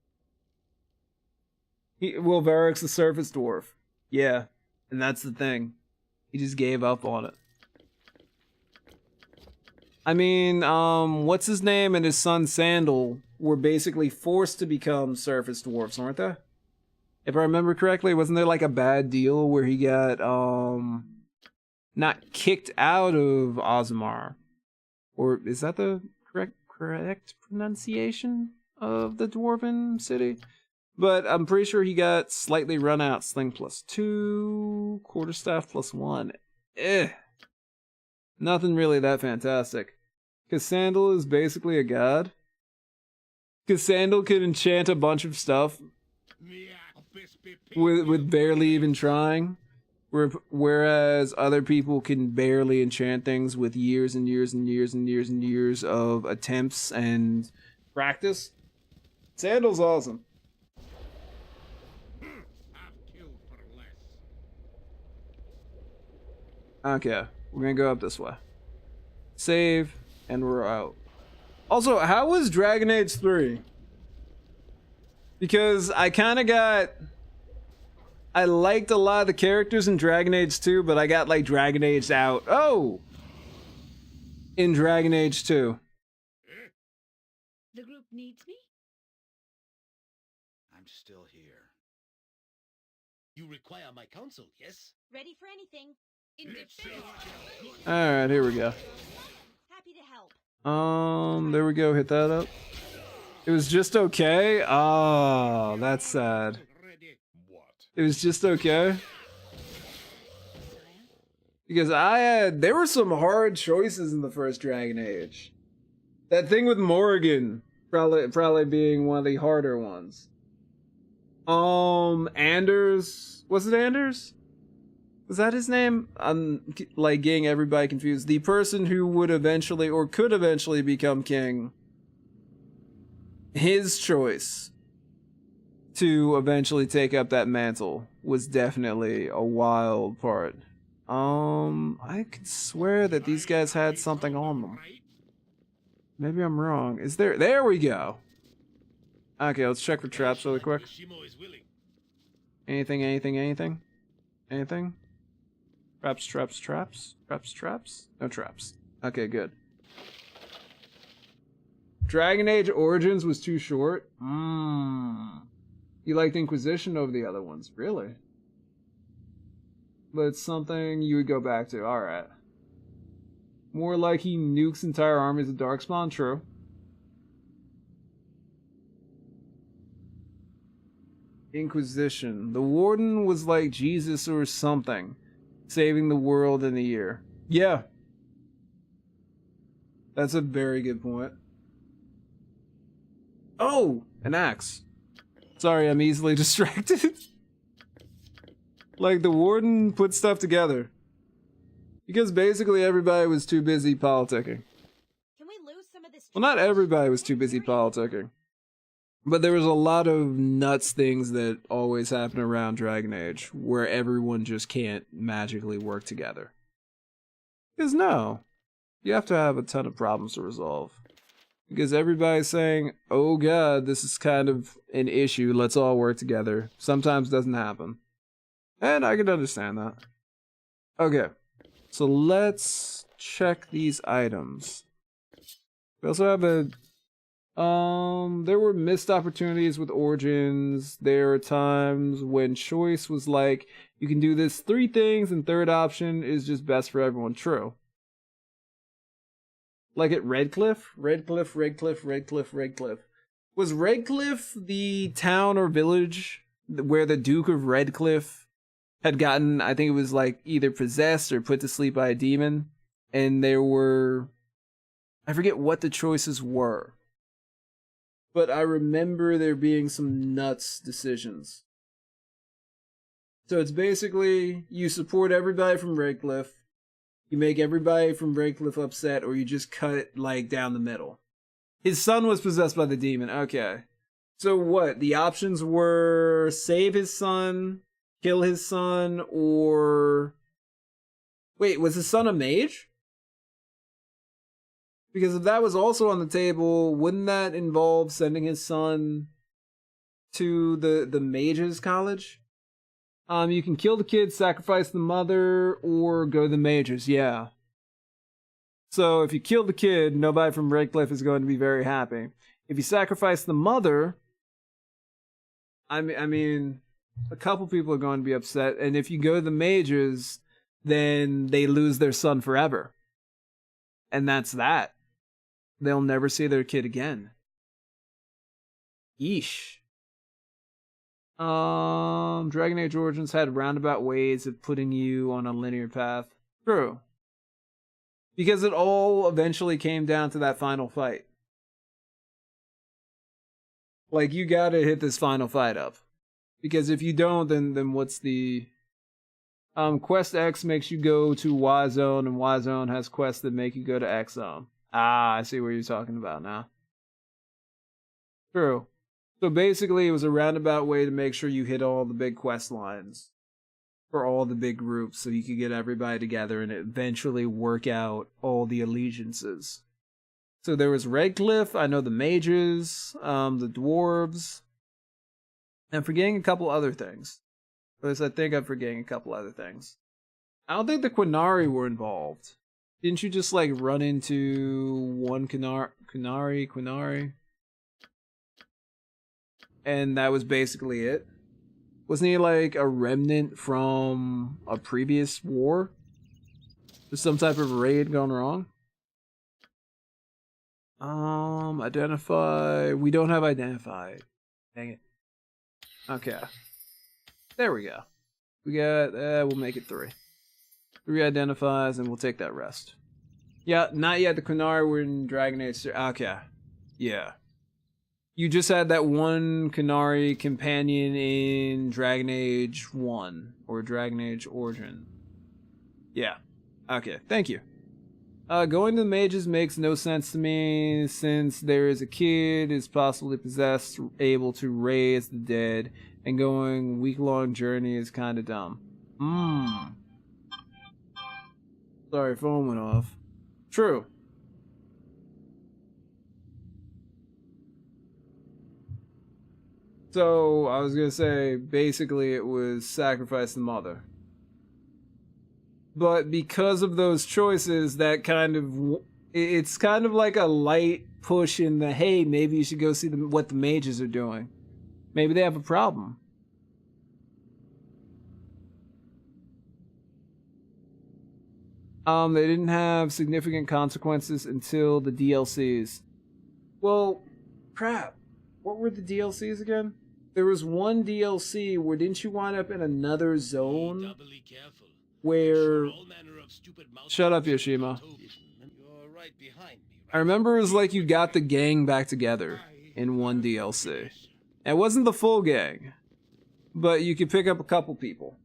Speaker 1: Well, Varric's a surface dwarf. Yeah. And that's the thing. He just gave up on it. I mean, what's his name and his son Sandal were basically forced to become surface dwarfs, weren't they? If I remember correctly, wasn't there like a bad deal where he got, not kicked out of Orzammar? Or is that the correct pronunciation of the dwarven city? But I'm pretty sure he got slightly run out. Sling +2, quarterstaff +1. Nothing really that fantastic. Because Sandal is basically a god. Because Sandal can enchant a bunch of stuff with barely even trying. Whereas other people can barely enchant things with years and years and years and years and years of attempts and practice. Sandal's awesome. Okay, we're gonna go up this way. Save, and we're out. Also, how was Dragon Age 3? Because I kind of got... I liked a lot of the characters in Dragon Age 2, but I got, like, Dragon Aged out. Oh! In Dragon Age 2.
Speaker 5: The group needs me?
Speaker 2: I'm still here.
Speaker 6: You require my counsel, yes?
Speaker 7: Ready for anything.
Speaker 1: Alright, here we go.
Speaker 7: Happy to help.
Speaker 1: There we go, hit that up. It was just okay? Oh, that's sad. It was just okay? Because there were some hard choices in the first Dragon Age. That thing with Morrigan probably being one of the harder ones. Anders, was it Anders? Was that his name? I'm like getting everybody confused. The person who would eventually or could eventually become king. His choice to eventually take up that mantle was definitely a wild part. I could swear that these guys had something on them. Maybe I'm wrong. Is there we go. Okay, let's check for traps really quick. Anything? Anything? Traps? No traps. Okay, good. Dragon Age Origins was too short? You liked Inquisition over the other ones, really? But it's something you would go back to, alright. More like he nukes entire armies of Darkspawn, true. Inquisition. The Warden was like Jesus or something, saving the world in a year. Yeah. That's a very good point. Oh, an axe. Sorry, I'm easily distracted. Like, the warden put stuff together. Because basically everybody was too busy politicking.
Speaker 7: Can we lose some of this?
Speaker 1: Well, not everybody was too busy politicking. But there was a lot of nuts things that always happen around Dragon Age, where everyone just can't magically work together. Because no, you have to have a ton of problems to resolve. Because everybody's saying, oh god, this is kind of an issue, let's all work together. Sometimes doesn't happen. And I can understand that. Okay, so let's check these items. We also have a... there were missed opportunities with Origins. There are times when choice was like, you can do this 3 things and third option is just best for everyone. True. Like at Redcliffe? Redcliffe. Was Redcliffe the town or village where the Duke of Redcliffe had gotten, I think it was like either possessed or put to sleep by a demon? And there were, I forget what the choices were. But I remember there being some nuts decisions. So it's basically, you support everybody from Redcliffe, you make everybody from Redcliffe upset, or you just cut it, like, down the middle. His son was possessed by the demon, okay. So what, the options were save his son, kill his son, or... Wait, was his son a mage? Because if that was also on the table, wouldn't that involve sending his son to the mage's college? You can kill the kid, sacrifice the mother, or go to the mage's, yeah. So if you kill the kid, nobody from Redcliffe is going to be very happy. If you sacrifice the mother, I mean, a couple people are going to be upset, and if you go to the mage's, then they lose their son forever. And that's that. They'll never see their kid again. Yeesh. Dragon Age Origins had roundabout ways of putting you on a linear path. True. Because it all eventually came down to that final fight. Like, you gotta hit this final fight up. Because if you don't, then what's the... Quest X makes you go to Y Zone, and Y Zone has quests that make you go to X Zone. Ah, I see what you're talking about now. True. So basically, it was a roundabout way to make sure you hit all the big quest lines for all the big groups, so you could get everybody together and eventually work out all the allegiances. So there was Redcliffe, I know the mages, the dwarves. I'm forgetting a couple other things. At least I think I'm forgetting a couple other things. I don't think the Quinari were involved. Didn't you just like run into one Quinari? And that was basically it? Wasn't he like a remnant from a previous war? Was some type of raid gone wrong? Identify. We don't have identify. Dang it. Okay. There we go. We got, we'll make it 3. 3 identifies, and we'll take that rest. Yeah, not yet. The Quinari were in Dragon Age. Okay. Yeah. You just had that one Quinari companion in Dragon Age 1, or Dragon Age Origin. Yeah. Okay, thank you. Going to the mages makes no sense to me, since there is a kid is possibly possessed, able to raise the dead, and going week-long journey is kinda dumb. Sorry, phone went off. True. So, I was gonna say, basically it was sacrifice the mother. But because of those choices, that kind of... It's kind of like a light push in the, hey, maybe you should go see what the mages are doing. Maybe they have a problem. They didn't have significant consequences until the DLCs. Well, crap. What were the DLCs again? There was one DLC where didn't you wind up in another zone where... Shut up, Yoshima. I remember it was like you got the gang back together. in one DLC. It wasn't the full gang, but you could pick up a couple people.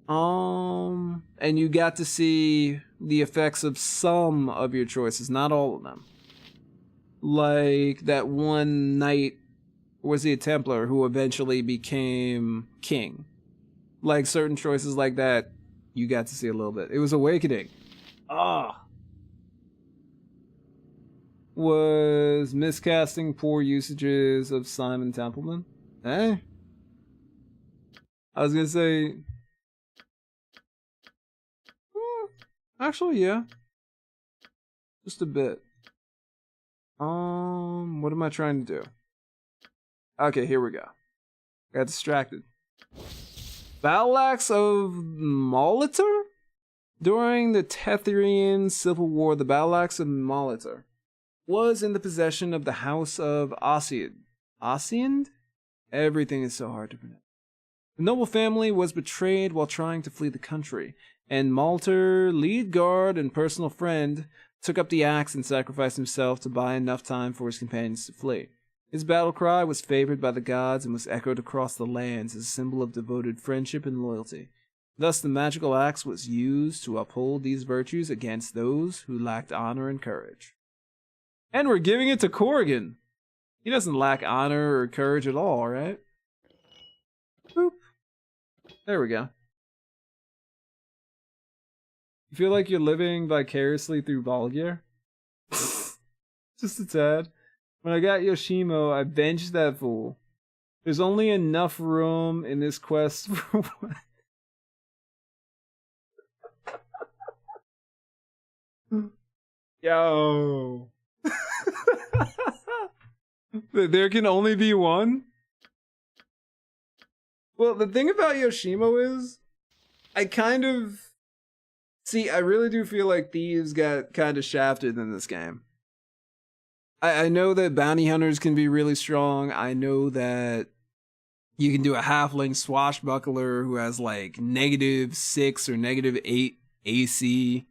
Speaker 1: And you got to see the effects of some of your choices, not all of them. Like that one knight, was he a Templar who eventually became king? Like certain choices like that, you got to see a little bit. It was Awakening. Was miscasting, poor usages of Simon Templeman? Eh? I was gonna say... actually, yeah. Just a bit. What am I trying to do? Okay, here we go. Got distracted. Battle Axe of Molitor? During the Tetherian Civil War, the Battle Axe of Molitor was in the possession of the House of Ossian. Ossian? Everything is so hard to pronounce. The noble family was betrayed while trying to flee the country, and Molitor, lead guard and personal friend, took up the axe and sacrificed himself to buy enough time for his companions to flee. His battle cry was favored by the gods and was echoed across the lands as a symbol of devoted friendship and loyalty. Thus, the magical axe was used to uphold these virtues against those who lacked honor and courage. And we're giving it to Corrigan. He doesn't lack honor or courage at all, right? Boop. There we go. You feel like you're living vicariously through Baldur? Just a tad. When I got Yoshimo, I benched that fool. There's only enough room in this quest for one. Yo. There can only be one? Well, the thing about Yoshimo is, I really do feel like thieves got kind of shafted in this game. I know that bounty hunters can be really strong. I know that you can do a halfling swashbuckler who has like -6 or -8 AC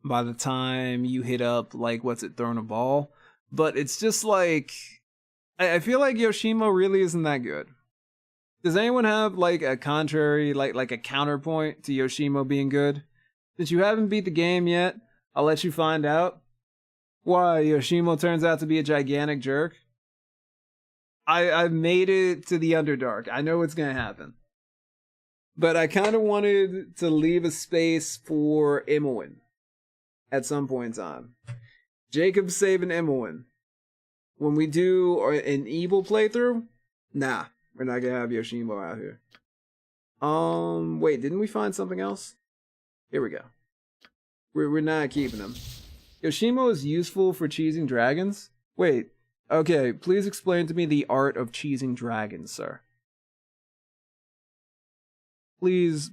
Speaker 1: by the time you hit up, like, throwing a ball. But it's just like, I feel like Yoshimo really isn't that good. Does anyone have like a contrary, like a counterpoint to Yoshimo being good? Since you haven't beat the game yet, I'll let you find out why Yoshimo turns out to be a gigantic jerk. I've made it to the Underdark. I know what's gonna happen. But I kind of wanted to leave a space for Imoen at some point in time. Jacob's saving Imoen. When we do an evil playthrough, nah, we're not gonna have Yoshimo out here. Wait, didn't we find something else? Here we go. We're not keeping him. Yoshimo is useful for cheesing dragons? Wait, okay, please explain to me the art of cheesing dragons, sir. Please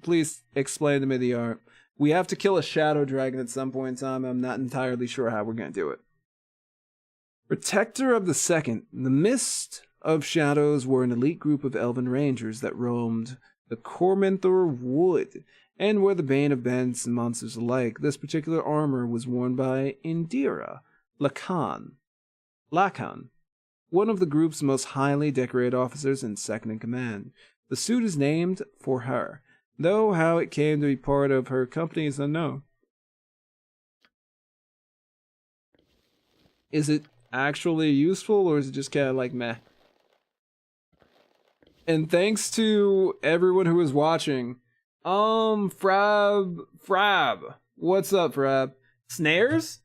Speaker 1: explain to me the art. We have to kill a shadow dragon at some point in time. I'm not entirely sure how we're going to do it. Protector of the Second. The Mist of Shadows were an elite group of elven rangers that roamed the Cormenthor Wood and were the bane of bandits and monsters alike. This particular armor was worn by Indira Lakan, one of the group's most highly decorated officers and second in command. The suit is named for her, though how it came to be part of her company is unknown. Is it actually useful, or is it just kind of like meh? And thanks to everyone who is watching. Frab. What's up, Frab? Snares?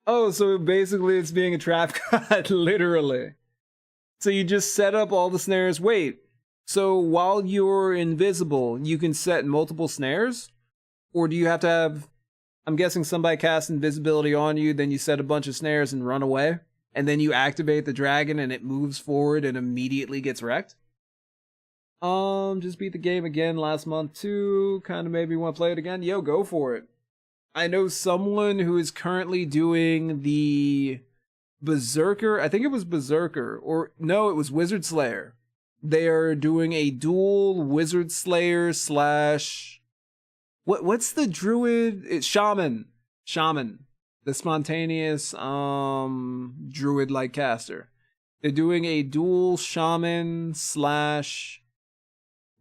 Speaker 1: Oh, so basically it's being a trap god, literally. So you just set up all the snares. Wait, so while you're invisible, you can set multiple snares? Or do you have to have, I'm guessing somebody casts invisibility on you, then you set a bunch of snares and run away? And then you activate the dragon and it moves forward and immediately gets wrecked? Just beat the game again last month too. Kind of made me want to play it again. Yo, go for it. I know someone who is currently doing the Berserker. I think it was Berserker. Or no, it was Wizard Slayer. They are doing a dual Wizard Slayer slash... What's the druid? It's Shaman. The spontaneous druid-like caster. They're doing a dual shaman slash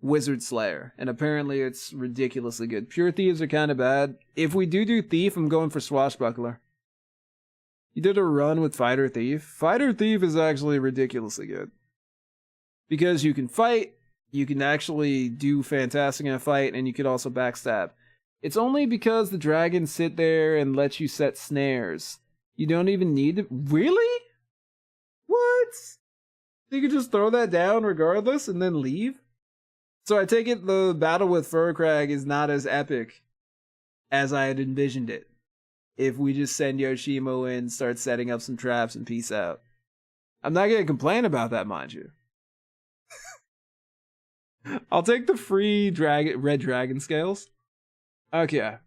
Speaker 1: wizard slayer, and apparently it's ridiculously good. Pure thieves are kind of bad. If we do thief, I'm going for swashbuckler. You did a run with fighter thief. Fighter thief is actually ridiculously good because you can fight, you can actually do fantastic in a fight, and you can also backstab. It's only because the dragons sit there and let you set snares. You don't even need to. Really? What? You could just throw that down regardless and then leave? So I take it the battle with Furcrag is not as epic as I had envisioned it. If we just send Yoshimo in, start setting up some traps, and peace out. I'm not going to complain about that, mind you. I'll take the free red dragon scales. Okay.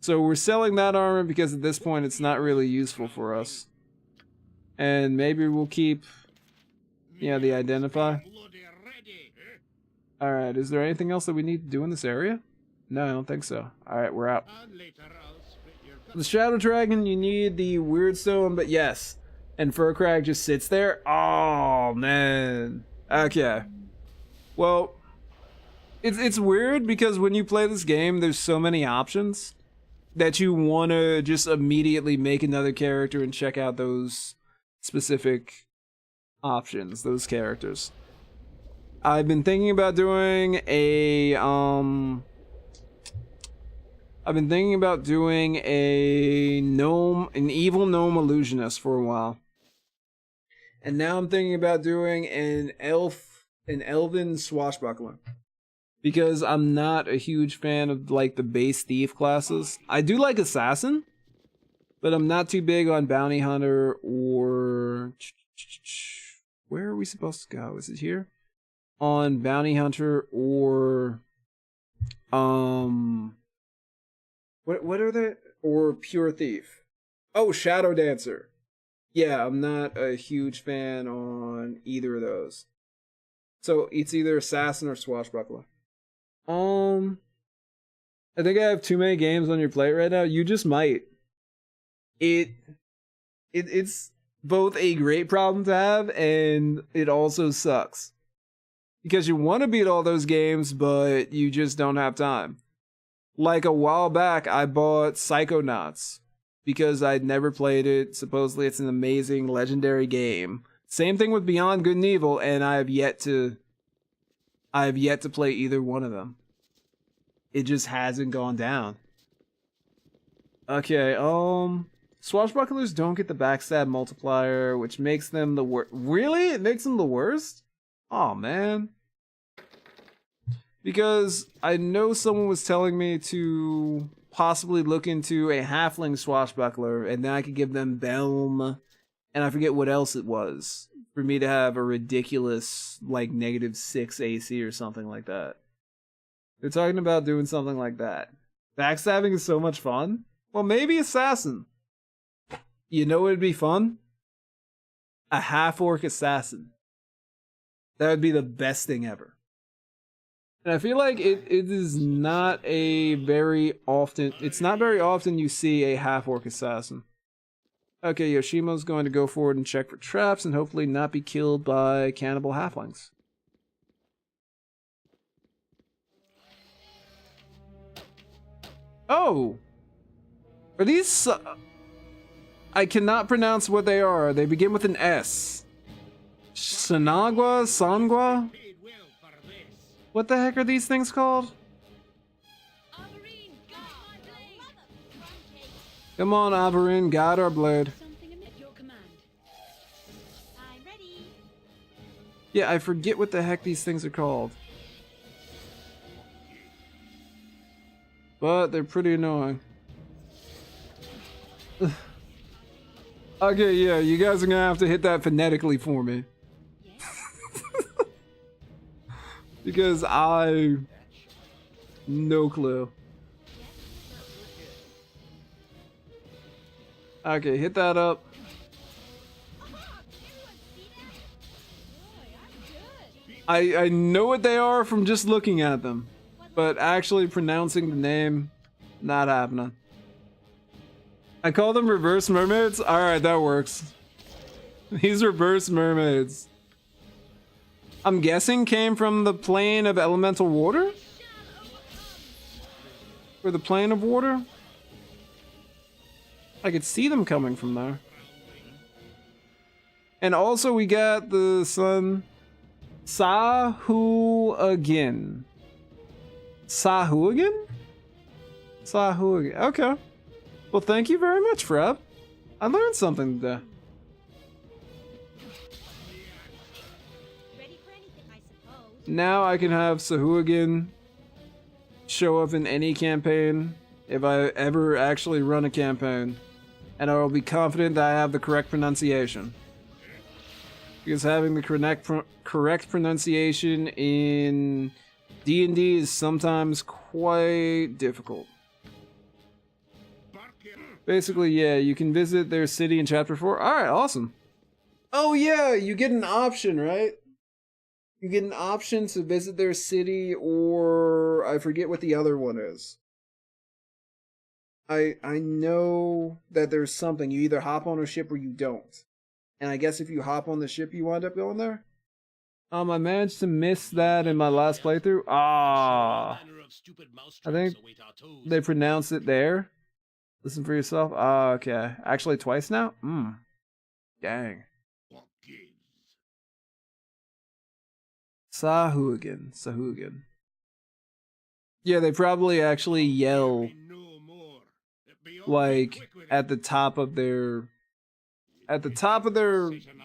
Speaker 1: So we're selling that armor because at this point it's not really useful for us. And maybe we'll keep, the identify. Alright, is there anything else that we need to do in this area? No, I don't think so. Alright, we're out. The Shadow Dragon, you need the Weird Stone, but yes. And Furcrag just sits there? Oh, man. Okay. Well, it's weird because when you play this game, there's so many options that you want to just immediately make another character and check out those specific options, those characters. I've been thinking about doing a gnome, an evil gnome illusionist for a while. And now I'm thinking about doing an elven swashbuckler. Because I'm not a huge fan of like the base thief classes. I do like assassin, but I'm not too big on bounty hunter or where are we supposed to go? Is it here? On bounty hunter or what are they? Or pure thief. Oh, shadow dancer. Yeah, I'm not a huge fan on either of those. So it's either assassin or swashbuckler. I think I have too many games on your plate right now. You just might. It's both a great problem to have and it also sucks. Because you want to beat all those games, but you just don't have time. Like a while back, I bought Psychonauts because I'd never played it. Supposedly it's an amazing, legendary game. Same thing with Beyond Good and Evil, and I have yet to play either one of them. It just hasn't gone down. Okay, swashbucklers don't get the backstab multiplier, which makes them the worst. Really? It makes them the worst? Oh man. Because I know someone was telling me to possibly look into a halfling swashbuckler, and then I could give them Belm, and I forget what else it was, for me to have a ridiculous, like, -6 AC or something like that. They're talking about doing something like that. Backstabbing is so much fun. Well, maybe assassin. You know what would be fun? A half-orc assassin. That would be the best thing ever. And I feel like it is not a very often... It's not very often you see a half-orc assassin. Okay, Yoshimo's going to go forward and check for traps and hopefully not be killed by cannibal halflings. Oh! Are these... I cannot pronounce what they are. They begin with an S. Shanagua? Sangwa? What the heck are these things called? Come on, Averin, guide our blade. Yeah, I forget what the heck these things are called. But they're pretty annoying. Okay, yeah, you guys are gonna have to hit that phonetically for me. Because no clue. Okay, hit that up. I know what they are from just looking at them, but actually pronouncing the name, not happening. I call them reverse mermaids? Alright, that works. These reverse mermaids, I'm guessing, came from the plane of elemental water? Or the plane of water? I could see them coming from there. And also we got the sun Sahuagin. Sahuagin? Sahuagin. Okay. Well, thank you very much, Freb. I learned something today.
Speaker 7: Ready for anything, I suppose.
Speaker 1: Now I can have Sahuagin show up in any campaign if I ever actually run a campaign. And I will be confident that I have the correct pronunciation. Because having the correct pronunciation in D&D is sometimes quite difficult. Basically, yeah, you can visit their city in Chapter 4. Alright, awesome. Oh yeah, you get an option, right? You get an option to visit their city, or I forget what the other one is. I know that there's something. You either hop on a ship or you don't. And I guess if you hop on the ship, you wind up going there. I managed to miss that in my last playthrough. Ah, I think they pronounce it there. Listen for yourself. Ah, okay. Actually, twice now? Dang. Sahuagin. Yeah, they probably actually yell like at the top of their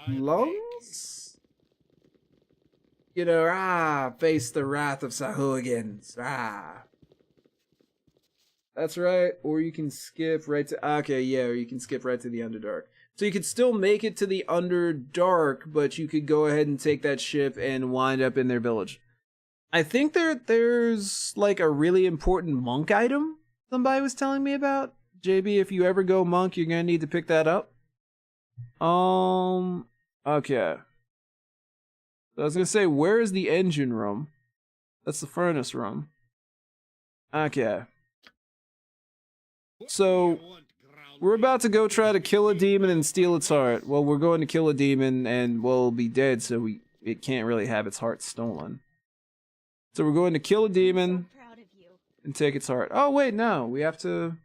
Speaker 1: lungs. You know, face the wrath of Sahuagins. That's right. Or you can skip right to... Okay, yeah, or you can skip right to the Underdark. So you could still make it to the Underdark, but you could go ahead and take that ship and wind up in their village. I think there's like a really important monk item somebody was telling me about. JB, if you ever go monk, you're gonna need to pick that up. Okay. So I was gonna say, where is the engine room? That's the furnace room. Okay. So, we're about to go try to kill a demon and steal its heart. Well, we're going to kill a demon and we'll be dead, so it can't really have its heart stolen. So we're going to kill a demon
Speaker 7: So proud of you.
Speaker 1: and take its heart. Oh, wait, no. We have to...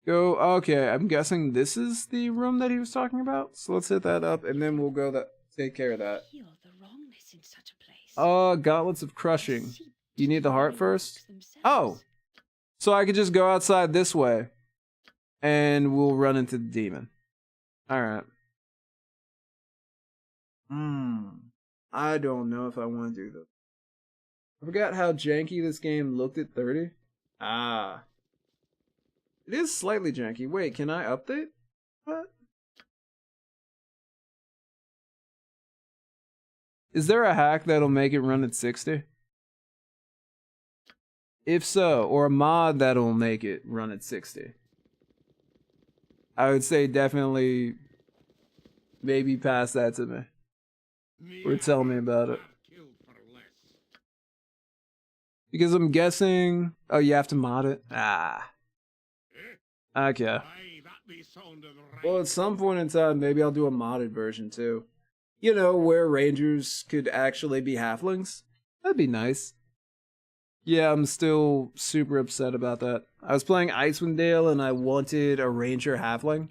Speaker 1: go... Okay, I'm guessing this is the room that he was talking about. So let's hit that up and then we'll go take care of that.
Speaker 5: Heal the wrongness in such a place.
Speaker 1: Gauntlets of Crushing. You need the heart first? Oh! So I could just go outside this way, and we'll run into the demon. Alright. I don't know if I want to do this. I forgot how janky this game looked at 30. It is slightly janky. Wait, can I update? What? Is there a hack that'll make it run at 60? If so, or a mod that'll make it run at 60. I would say definitely maybe pass that to me. Or tell me about it. Because I'm guessing... Oh, you have to mod it? Okay. Well, at some point in time, maybe I'll do a modded version too. You know, where rangers could actually be halflings. That'd be nice. Yeah, I'm still super upset about that. I was playing Icewind Dale and I wanted a ranger halfling.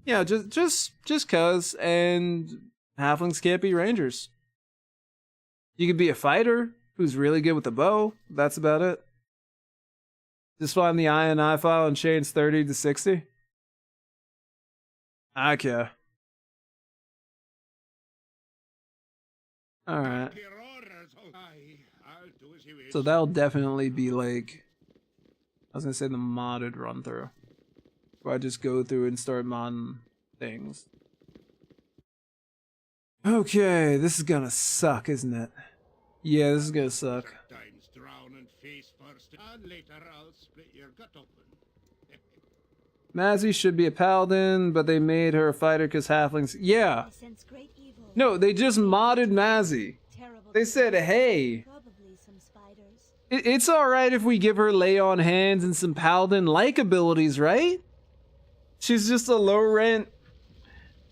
Speaker 1: Yeah, just cuz, and halflings can't be rangers. You could be a fighter who's really good with a bow. That's about it. Just find the INI file and change 30 to 60. Okay. Alright. So that'll definitely be like... I was gonna say the modded run through. Where I just go through and start modding things. Okay, this is gonna suck, isn't it? Yeah, this is gonna suck. Mazzy should be a paladin, but they made her a fighter because halflings... Yeah!
Speaker 7: I sense great evil.
Speaker 1: No, they just modded Mazzy.
Speaker 7: Terrible.
Speaker 1: They said, hey,
Speaker 7: Probably some spiders.
Speaker 1: it's alright if we give her lay on hands and some paladin-like abilities, right? She's just a low rent.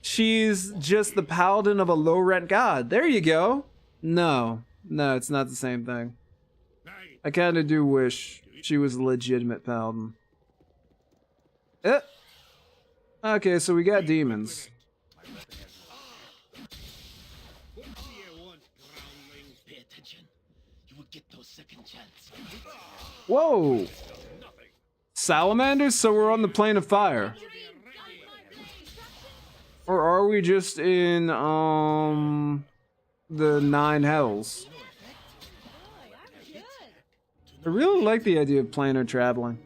Speaker 1: She's just the paladin of a low rent god. There you go. No, it's not the same thing. I kind of do wish she was a legitimate paladin. Okay, so we got demons.
Speaker 6: Pay attention. You will get those second chance.
Speaker 1: Whoa! Salamanders? So we're on the plane of fire. Or are we just in, the 9 hells? I really like the idea of planar traveling.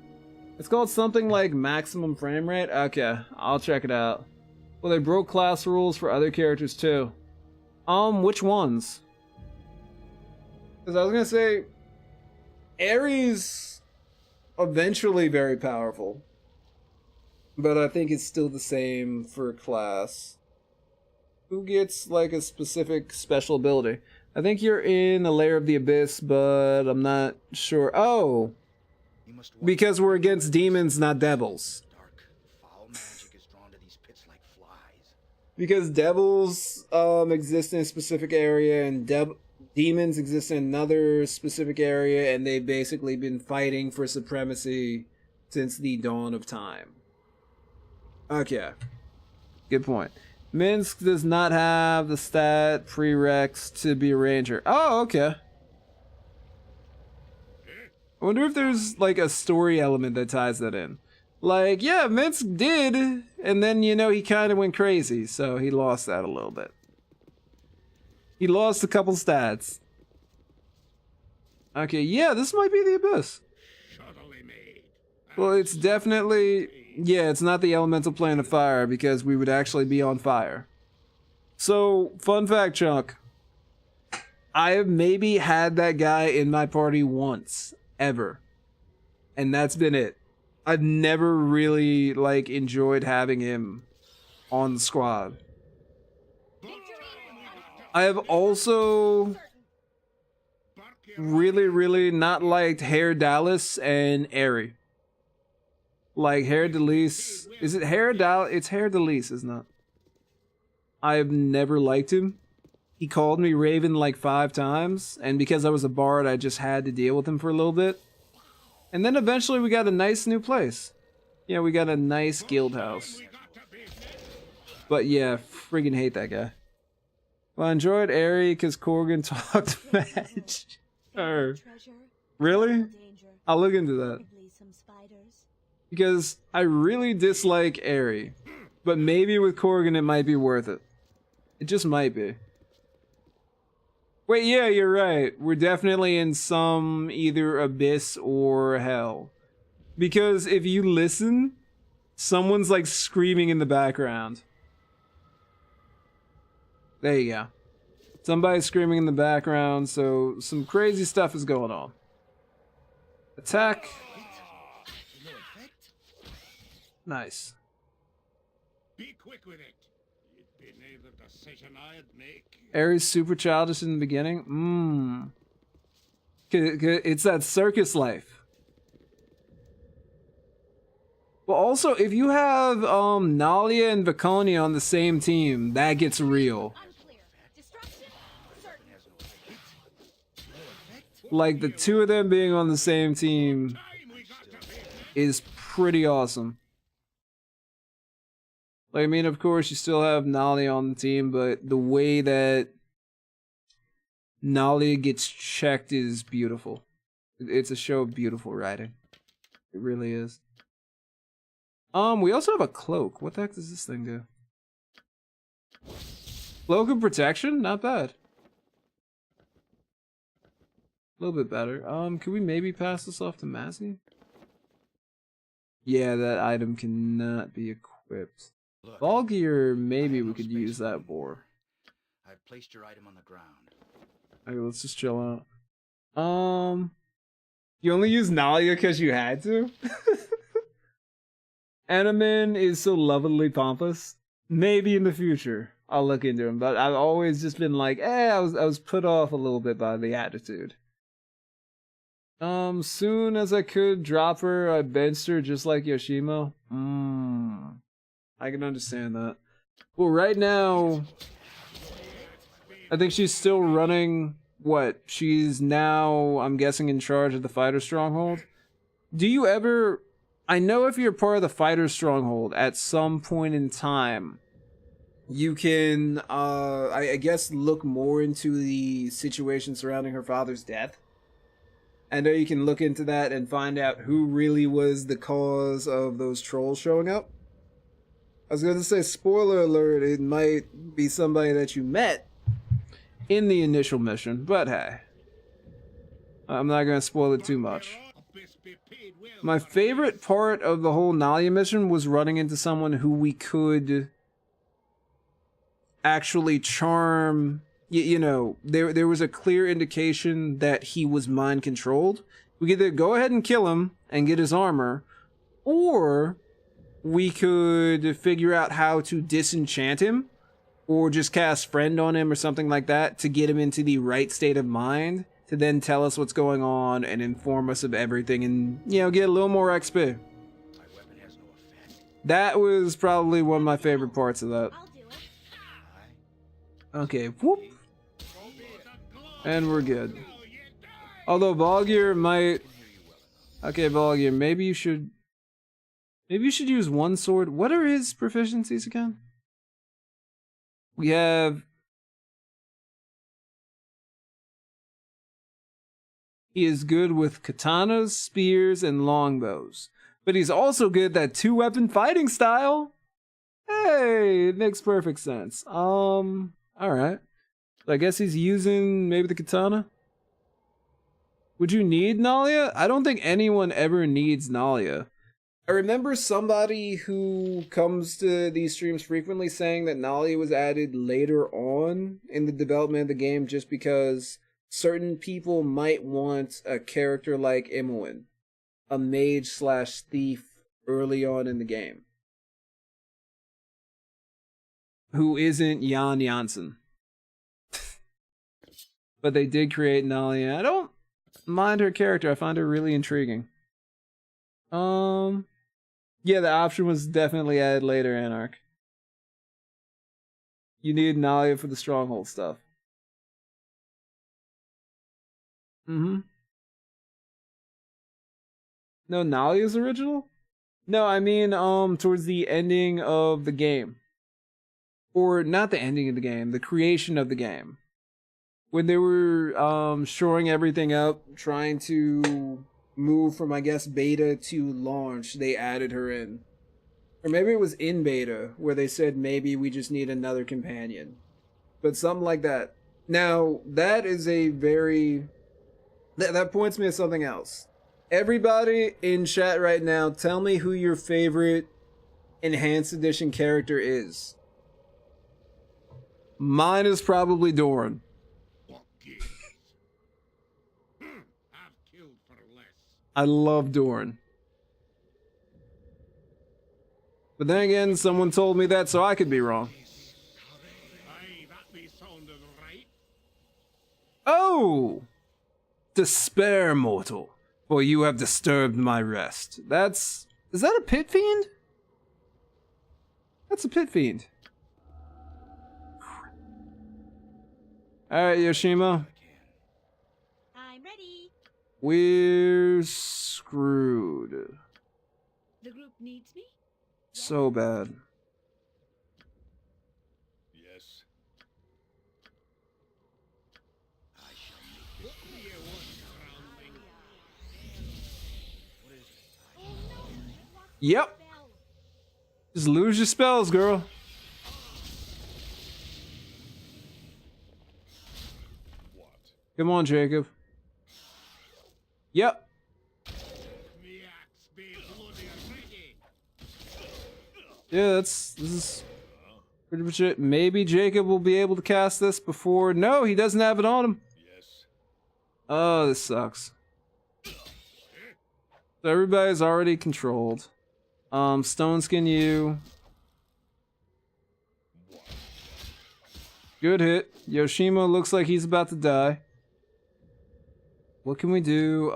Speaker 1: It's called something like maximum frame rate? Okay, I'll check it out. Well, they broke class rules for other characters too. Which ones? Because I was gonna say, Ares eventually very powerful. But I think it's still the same for class. Who gets like a specific special ability? I think you're in the layer of the abyss, but I'm not sure. Oh!
Speaker 2: You must watch
Speaker 1: Because we're against demons, not devils.
Speaker 2: dark. Foul magic is drawn to these pits like flies.
Speaker 1: Because devils exist in a specific area and demons exist in another specific area, and they've basically been fighting for supremacy since the dawn of time. Okay. Good point. Minsk does not have the stat prereqs to be a ranger. Oh, okay. I wonder if there's like a story element that ties that in. Like, yeah, Minsk did, and then, you know, he kind of went crazy, so he lost that a little bit. He lost a couple stats. Okay, yeah, this might be the Abyss.
Speaker 3: Subtly made.
Speaker 1: Well, it's definitely... Yeah, it's not the elemental plane of fire, because we would actually be on fire. So, fun fact, Chunk. I have maybe had that guy in my party once, ever. And that's been it. I've never really, like, enjoyed having him on the squad. I have also really not liked Hair Dallas and Airy. Like, Hair Dallas... Is it Hair Dallas? It's Hair Dallas, isn't it? I have never liked him. He called me Raven like 5 times, and because I was a bard, I just had to deal with him for a little bit. And then eventually we got a nice new place. Yeah, we got a nice guild house. But yeah, friggin' hate that guy. Well, I enjoyed Airy because Corgan talked Mage.
Speaker 7: Treasure,
Speaker 1: Really?
Speaker 7: danger,
Speaker 1: I'll look into that.
Speaker 7: possibly some spiders.
Speaker 1: Because I really dislike Airy. But maybe with Corgan it might be worth it. It just might be. Wait, yeah, you're right. We're definitely in some either abyss or hell. Because if you listen, someone's like screaming in the background. There you go. Somebody's screaming in the background, so some crazy stuff is going on. Attack. Nice.
Speaker 3: Be quick with it. It'd be neither decision I'd make.
Speaker 1: Ares super childish in the beginning? It's that circus life. Well, also, if you have Nalia and Viconia on the same team, that gets real.
Speaker 7: Unclear. Destruction? Certain.
Speaker 1: Like, the 2 of them being on the same team
Speaker 3: Time we got to be.
Speaker 1: is pretty awesome. Like, I mean, of course, you still have Nalia on the team, but the way that Nalia gets checked is beautiful. It's a show of beautiful writing. It really is. We also have a cloak. What the heck does this thing do? Cloak of protection? Not bad. A little bit better. Can we maybe pass this off to Massey? Yeah, that item cannot be equipped.
Speaker 2: Look,
Speaker 1: Volgear, maybe
Speaker 2: I
Speaker 1: we
Speaker 2: have no
Speaker 1: could
Speaker 2: space
Speaker 1: use
Speaker 2: for
Speaker 1: that
Speaker 2: any
Speaker 1: boar.
Speaker 2: more. I've placed your item on the ground.
Speaker 1: Okay, let's just chill out. You only use Nalia because you had to? Animan is so lovably pompous. Maybe in the future I'll look into him, but I've always just been like, I was put off a little bit by the attitude. Soon as I could drop her, I benched her just like Yoshimo. I can understand that. Well, right now, I think she's still running. What? She's now, I'm guessing, in charge of the fighter stronghold. Do you ever? I know if you're part of the fighter stronghold at some point in time, you can, I guess, look more into the situation surrounding her father's death. I know you can look into that and find out who really was the cause of those trolls showing up. I was going to say, spoiler alert, it might be somebody that you met in the initial mission, but hey. I'm not going to spoil it too much. My favorite part of the whole Nalia mission was running into someone who we could actually charm. You know, there was a clear indication that he was mind controlled. We could either go ahead and kill him and get his armor, or we could figure out how to disenchant him, or just cast friend on him or something like that to get him into the right state of mind to then tell us what's going on and inform us of everything and, you know, get a little more XP.
Speaker 2: My weapon has no effect.
Speaker 1: That was probably one of my favorite parts of that.
Speaker 7: I'll do it.
Speaker 1: Okay, whoop. And we're good. Although Baldur might... Okay, Baldur, maybe you should use one sword. What are his proficiencies again? We have... He is good with katanas, spears, and longbows. But he's also good at that two-weapon fighting style. Hey, it makes perfect sense. Alright. So I guess he's using maybe the katana? Would you need Nalia? I don't think anyone ever needs Nalia. I remember somebody who comes to these streams frequently saying that Nalia was added later on in the development of the game just because certain people might want a character like Imoen, a mage slash thief early on in the game, who isn't Jan Janssen. But they did create Nalia. I don't mind her character. I find her really intriguing. Yeah, the option was definitely added later, Anarch. You need Nalia for the stronghold stuff. No, Nalia's original? No, I mean, towards the ending of the game. Or not the ending of the game, the creation of the game. When they were shoring everything up, trying to move from, I guess, beta to launch, they added her in. Or maybe it was in beta, where they said maybe we just need another companion. But something like that. Now, that is a very... That points me to something else. Everybody in chat right now, tell me who your favorite Enhanced Edition character is. Mine is probably Doran. I love Doran. But then again, someone told me that so I could be wrong. Oh! Despair, mortal, for you have disturbed my rest. Is that a pit fiend? That's a pit fiend. Alright, Yoshima.
Speaker 7: I'm ready.
Speaker 1: We're screwed.
Speaker 5: The group needs me?
Speaker 1: So bad.
Speaker 2: Yes.
Speaker 1: Yep. Just lose your spells, girl.
Speaker 2: What?
Speaker 1: Come on, Jacob. Yep. Yeah, this is pretty much it. Maybe Jacob will be able to cast this before... No, he doesn't have it on him.
Speaker 2: Yes.
Speaker 1: Oh, this sucks. So everybody's already controlled. Stone Skin you. Good hit. Yoshima looks like he's about to die. What can we do?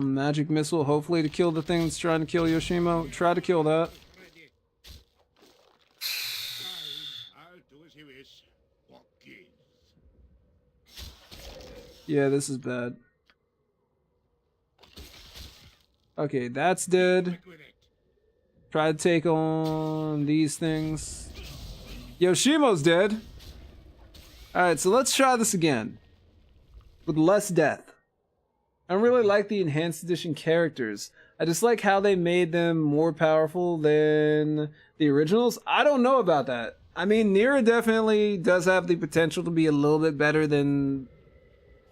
Speaker 1: Magic Missile, hopefully to kill the thing that's trying to kill Yoshima. Try to kill that.
Speaker 3: do as you wish. What gives?
Speaker 1: Yeah, this is bad. Okay, that's dead.
Speaker 3: Quick with it.
Speaker 1: Try to take on these things. Yoshimo's dead. Alright, so let's try this again. With less death. I really like the enhanced edition characters. I just like how they made them more powerful than the originals. I don't know about that. I mean, Nira definitely does have the potential to be a little bit better than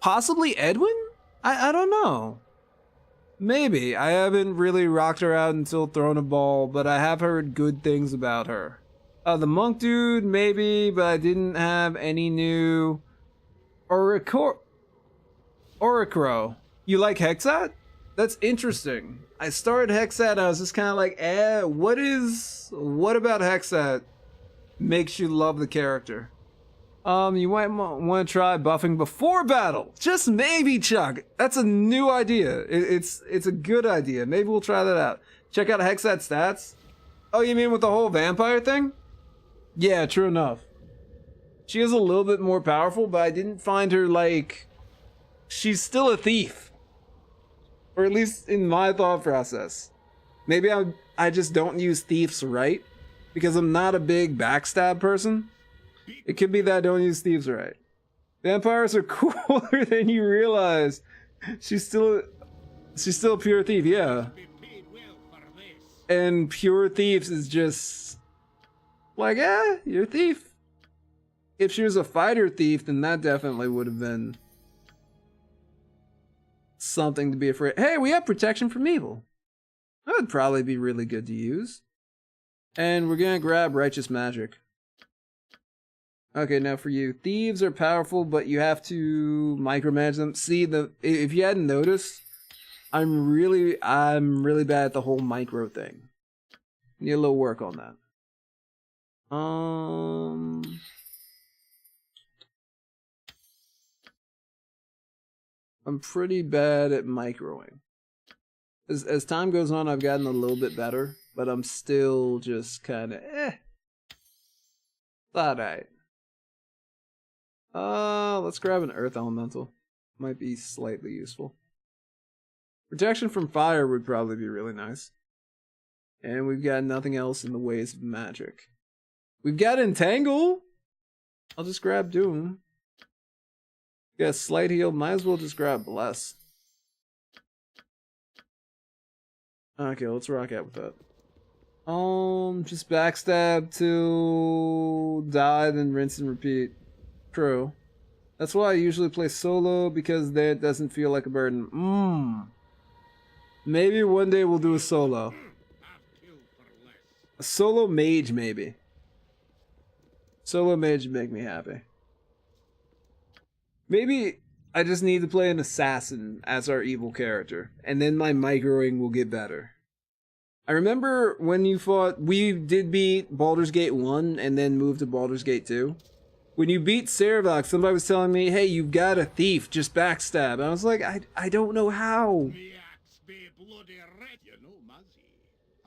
Speaker 1: possibly Edwin? I don't know. Maybe. I haven't really rocked her out until Throne of Ball, but I have heard good things about her. The monk dude, maybe, but I didn't have any new Oricro. You like Hexat? That's interesting. I started Hexat, I was just kind of like, what about Hexat makes you love the character? You might want to try buffing before battle. Just maybe, Chuck. That's a new idea. It's a good idea. Maybe we'll try that out. Check out Hexat stats. Oh, you mean with the whole vampire thing? Yeah, true enough. She is a little bit more powerful, but I didn't find her like... She's still a thief. Or at least in my thought process. Maybe I just don't use thieves right. Because I'm not a big backstab person. It could be that I don't use thieves right. Vampires are cooler than you realize. She's still a pure thief, yeah.
Speaker 3: Be paid well for this.
Speaker 1: And pure thieves is just like, you're a thief. If she was a fighter thief, then that definitely would have been something to be afraid. Hey, we have protection from evil. That would probably be really good to use. And we're gonna grab righteous magic. Okay, now for you, thieves are powerful, but you have to micromanage them. See, if you hadn't noticed, I'm really bad at the whole micro thing. Need a little work on that. I'm pretty bad at microing. As time goes on, I've gotten a little bit better, but I'm still just kind of alright. Let's grab an earth elemental. Might be slightly useful. Protection from fire would probably be really nice. And we've got nothing else in the ways of magic. We've got Entangle! I'll just grab Doom. Got Slight Heal, might as well just grab Bless. Okay, let's rock out with that. Just backstab till die, then rinse and repeat. True. That's why I usually play solo, because then it doesn't feel like a burden. Maybe one day we'll do a solo. A solo mage, maybe. Solo mage would make me happy. Maybe I just need to play an assassin as our evil character, and then my microing will get better. I remember when we did beat Baldur's Gate 1 and then moved to Baldur's Gate 2. When you beat Sarevok, somebody was telling me, hey, you've got a thief, just backstab. And I was like, I don't know how.
Speaker 3: The axe be bloody red. You know, Mazzy,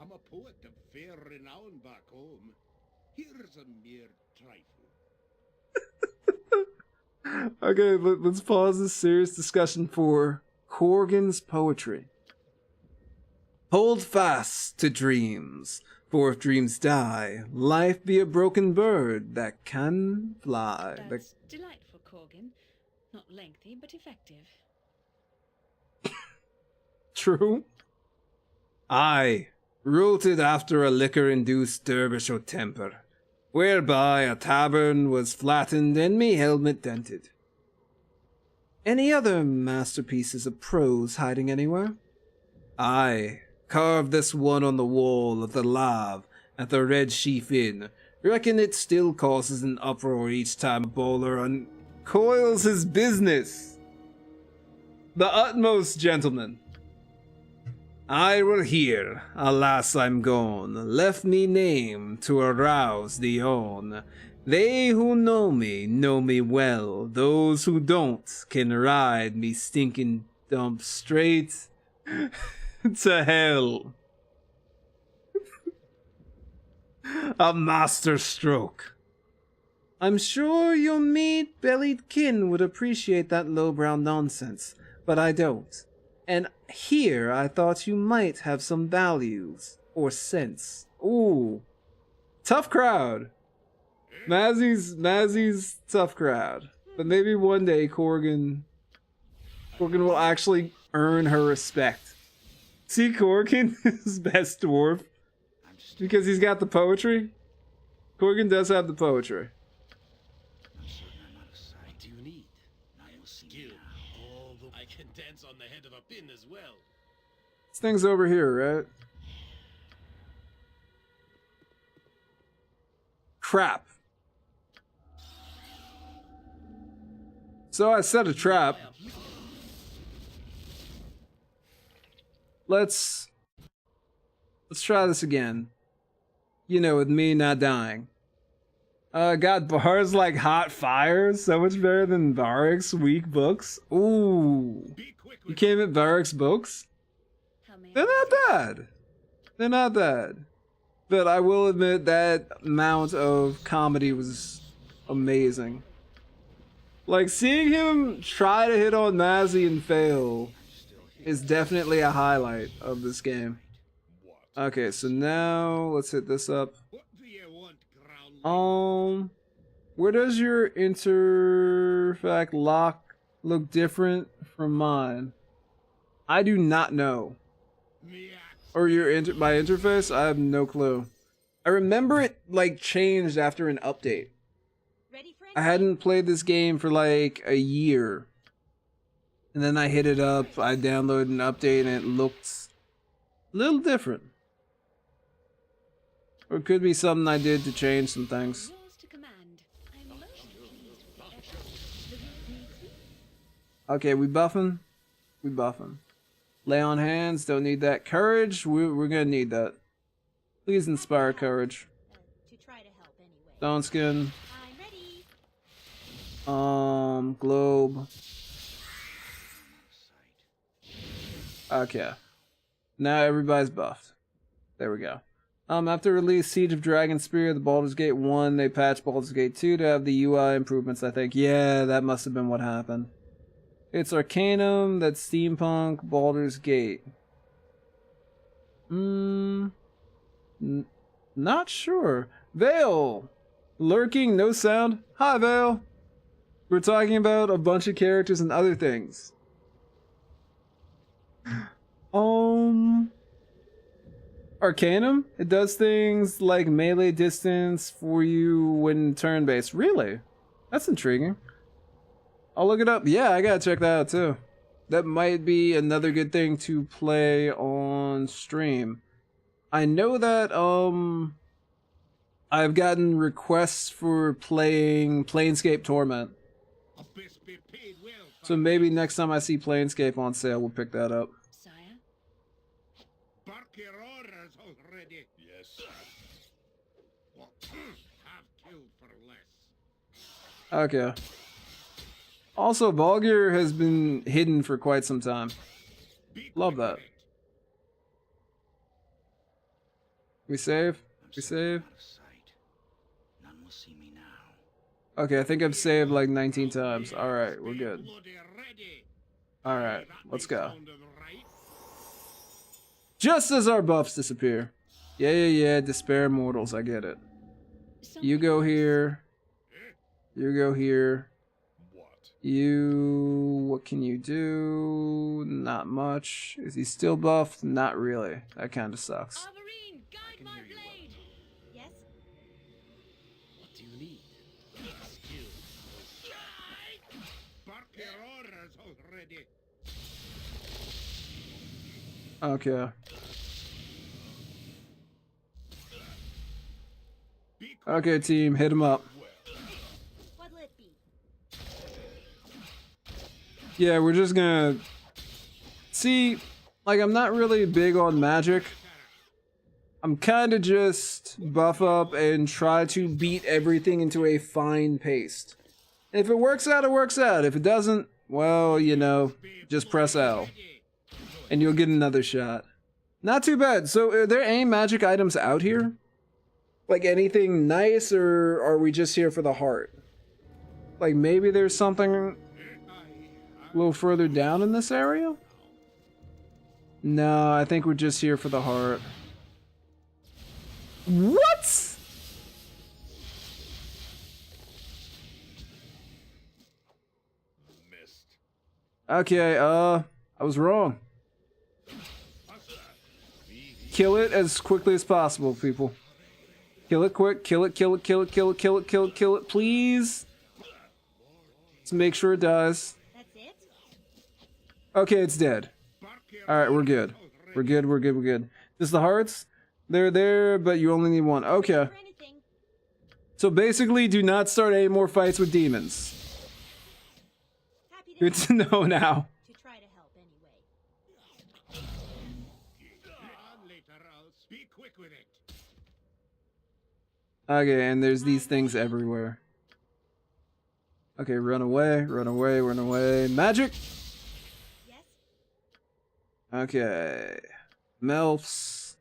Speaker 3: I'm a poet of fair renown back home. Here's a mere trifle.
Speaker 1: Okay, let's pause this serious discussion for Corgan's poetry. Hold fast to dreams, for if dreams die, life be a broken bird that can fly.
Speaker 5: That's delightful, Corgan. Not lengthy, but effective.
Speaker 1: True. I, rooted after a liquor-induced dervish o' temper, whereby a tavern was flattened and me helmet dented. Any other masterpieces of prose hiding anywhere? I carved this one on the wall of the lave at the Red Sheaf Inn. Reckon it still causes an uproar each time a bowler uncoils his business. The utmost, gentlemen. I were here, alas I'm gone, left me name to arouse thee on. They who know me well, those who don't can ride me stinking dump straight to hell. A master stroke. I'm sure your meat-bellied kin would appreciate that lowbrow nonsense, but I don't. And here I thought you might have some values or sense. Ooh. Tough crowd. Mazzy's tough crowd. But maybe one day Corgan will actually earn her respect. See Corgan is best dwarf because he's got the poetry. Corgan does have the poetry.
Speaker 6: What do you need? Skill. Although I can dance on the head of a pin as well.
Speaker 1: This thing's over here, right? Crap. So I set a trap. Let's try this again. You know, with me not dying. Got bars like hot fire, so much better than Varric's weak books. Ooh. You came at Varric's books? They're not bad. They're not bad. But I will admit that amount of comedy was amazing. Like, seeing him try to hit on Mazzy and fail is definitely a highlight of this game. Okay, so now let's hit this up.
Speaker 3: What do you want, ground?
Speaker 1: Where does your interfact lock look different from mine? I do not know. Or your my interface? I have no clue. I remember it like changed after an update.
Speaker 7: Ready for
Speaker 1: I hadn't played this game for like a year. And then I hit it up, I downloaded an update, and it looked a little different. Or it could be something I did to change some things.
Speaker 5: Yours to command. I'm most pleased with your efforts. The group needs me.
Speaker 1: Okay, we buffing? We buffing. Lay on hands, don't need that. Courage, we're gonna need that. Please inspire courage.
Speaker 7: to try to help anyway.
Speaker 1: Stone skin.
Speaker 7: I'm ready.
Speaker 1: Globe. Okay. Now everybody's buffed. There we go. After release Siege of Dragon Spear, the Baldur's Gate 1, they patched Baldur's Gate 2 to have the UI improvements, I think. Yeah, that must have been what happened. It's Arcanum, that's Steampunk, Baldur's Gate. Not sure. Vale! Lurking, no sound. Hi, Vale! We're talking about a bunch of characters and other things. Arcanum? It does things like melee distance for you when turn-based. Really? That's intriguing. I'll look it up. Yeah, I gotta check that out too. That might be another good thing to play on stream. I know that, I've gotten requests for playing Planescape Torment. So maybe next time I see Planescape on sale, we'll pick that up.
Speaker 5: Sire?
Speaker 3: Bark your orders already.
Speaker 6: Yes, sir.
Speaker 3: What? Have killed for less.
Speaker 1: Okay. Also, Baldur has been hidden for quite some time. Love that. We save? We save?
Speaker 2: None will see me now.
Speaker 1: Okay, I think I've saved like 19 times. Alright, we're good. Alright, let's go. Just as our buffs disappear. Yeah, Despair Mortals, I get it. You go here. You go here. What can you do? Not much. Is he still buffed? Not really. That kind of sucks.
Speaker 5: Arborine, guide my blade!
Speaker 7: Yes?
Speaker 6: What do you need? Skill.
Speaker 3: Bark your orders already.
Speaker 1: Okay. Okay, team, hit him up.
Speaker 7: What'll it be?
Speaker 1: Yeah, we're just gonna... See, like, I'm not really big on magic. I'm kinda just buff up and try to beat everything into a fine paste. If it works out, it works out. If it doesn't, well, you know, just press L. And you'll get another shot. Not too bad. So, are there any magic items out here? Like anything nice, or are we just here for the heart? Like maybe there's something a little further down in this area? No, I think we're just here for the heart. What?
Speaker 6: Missed.
Speaker 1: Okay, I was wrong. Kill it as quickly as possible, people. Kill it quick, kill it, kill it, kill it, kill it, kill it, kill it, kill it, please. Let's make sure it dies.
Speaker 7: That's it?
Speaker 1: Okay, it's dead. Alright, we're good. We're good, we're good, we're good. Just the hearts? They're there, but you only need one. Okay.
Speaker 7: For anything.
Speaker 1: So basically, do not start any more fights with demons.
Speaker 7: Happy to
Speaker 1: Good
Speaker 7: help.
Speaker 1: to know now.
Speaker 7: To try to help anyway.
Speaker 3: Later, I'll be quick with it.
Speaker 1: Okay, and there's these things everywhere. Okay, run away, run away, run away. Magic!
Speaker 7: Yes?
Speaker 1: Okay. Melfs.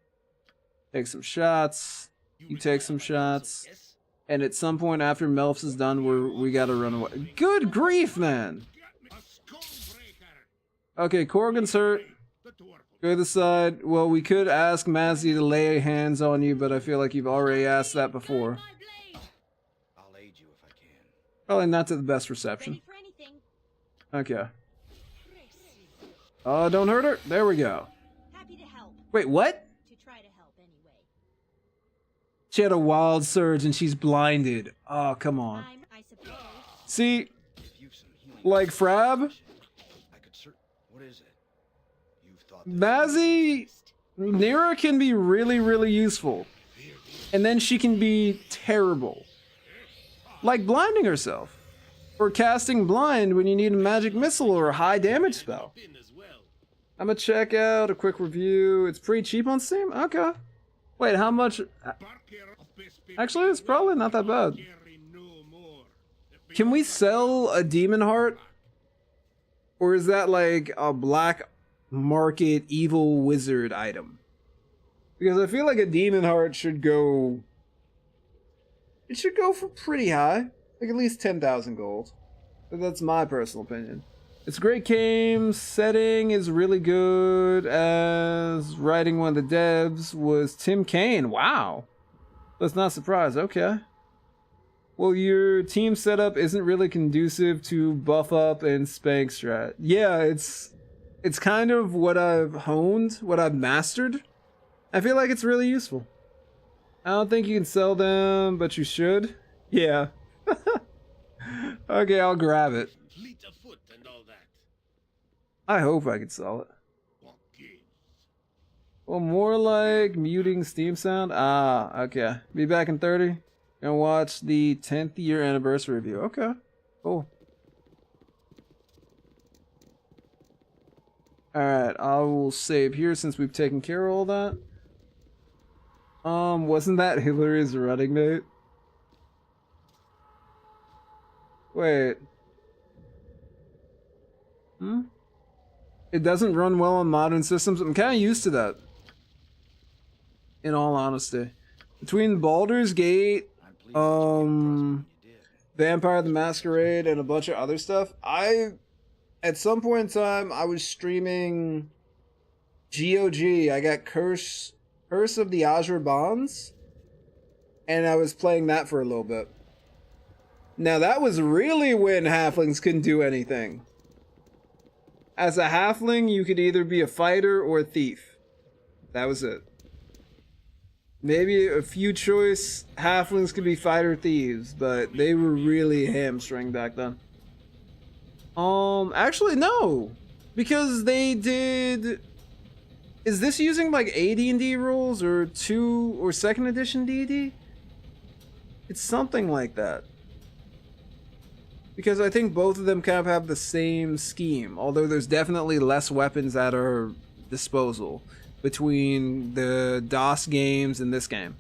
Speaker 1: Take some shots. You take some shots.
Speaker 6: Yes?
Speaker 1: And at some point after Melfs is done, we gotta run away. Good grief, man!
Speaker 3: A skull breaker.
Speaker 1: Okay, Corrigan's hurt.
Speaker 3: The dwarf.
Speaker 1: Go to the side. Well, we could ask Mazzy to lay hands on you, but I feel like you've already asked that before.
Speaker 5: My blade!
Speaker 2: I'll aid you if I can.
Speaker 1: Probably not to the best reception.
Speaker 7: Ready for anything.
Speaker 1: Okay. Oh, don't hurt her. There we go.
Speaker 7: Happy to help.
Speaker 1: Wait, what?
Speaker 7: To try to help anyway.
Speaker 1: She had a wild surge and she's blinded. Oh, come on.
Speaker 7: I suppose.
Speaker 1: See,
Speaker 2: If you've some healing
Speaker 1: like Frab,
Speaker 2: I could what is it? You've thought this
Speaker 1: Mazzy, Nira can be really, really useful. And then she can be terrible. Like blinding herself. Or casting blind when you need a magic missile or a high damage spell.
Speaker 6: In as well.
Speaker 1: I'm gonna check out a quick review. It's pretty cheap on Steam? Okay. Wait, how much? Actually, it's probably not that bad. Can we sell a demon heart? Or is that like a black market evil wizard item? Because I feel like a demon heart should go... It should go for pretty high. Like at least 10,000 gold. But that's my personal opinion. It's a great game. Setting is really good. As writing one of the devs was Tim Kaine. Wow. That's not surprised. Okay. Well, your team setup isn't really conducive to buff up and spank strat. Yeah, it's kind of what I've honed, what I've mastered. I feel like it's really useful. I don't think you can sell them, but you should. Yeah. Okay, I'll grab it.
Speaker 6: Fleet of foot and all that.
Speaker 1: I hope I can sell it.
Speaker 6: What gives?
Speaker 1: Well, more like muting Steam sound. Ah, okay. Be back in 30. Gonna watch the 10th year anniversary review. Okay, cool. Alright, I will save here since we've taken care of all that. Wasn't that Hillary's running mate? Wait. It doesn't run well on modern systems. I'm kind of used to that. In all honesty. Between Baldur's Gate,
Speaker 2: I'm pleased that you came across what you did.
Speaker 1: Vampire the Masquerade, and a bunch of other stuff, at some point in time, I was streaming GOG. I got Curse of the Azure Bonds, and I was playing that for a little bit. Now that was really when halflings couldn't do anything. As a halfling, you could either be a fighter or a thief. That was it. Maybe a few choice halflings could be fighter thieves, but they were really hamstring back then. Actually no, because they did. Is this using like AD&D rules or 2 or 2nd edition D&D? It's something like that. Because I think both of them kind of have the same scheme, although there's definitely less weapons at our disposal between the DOS games and this game.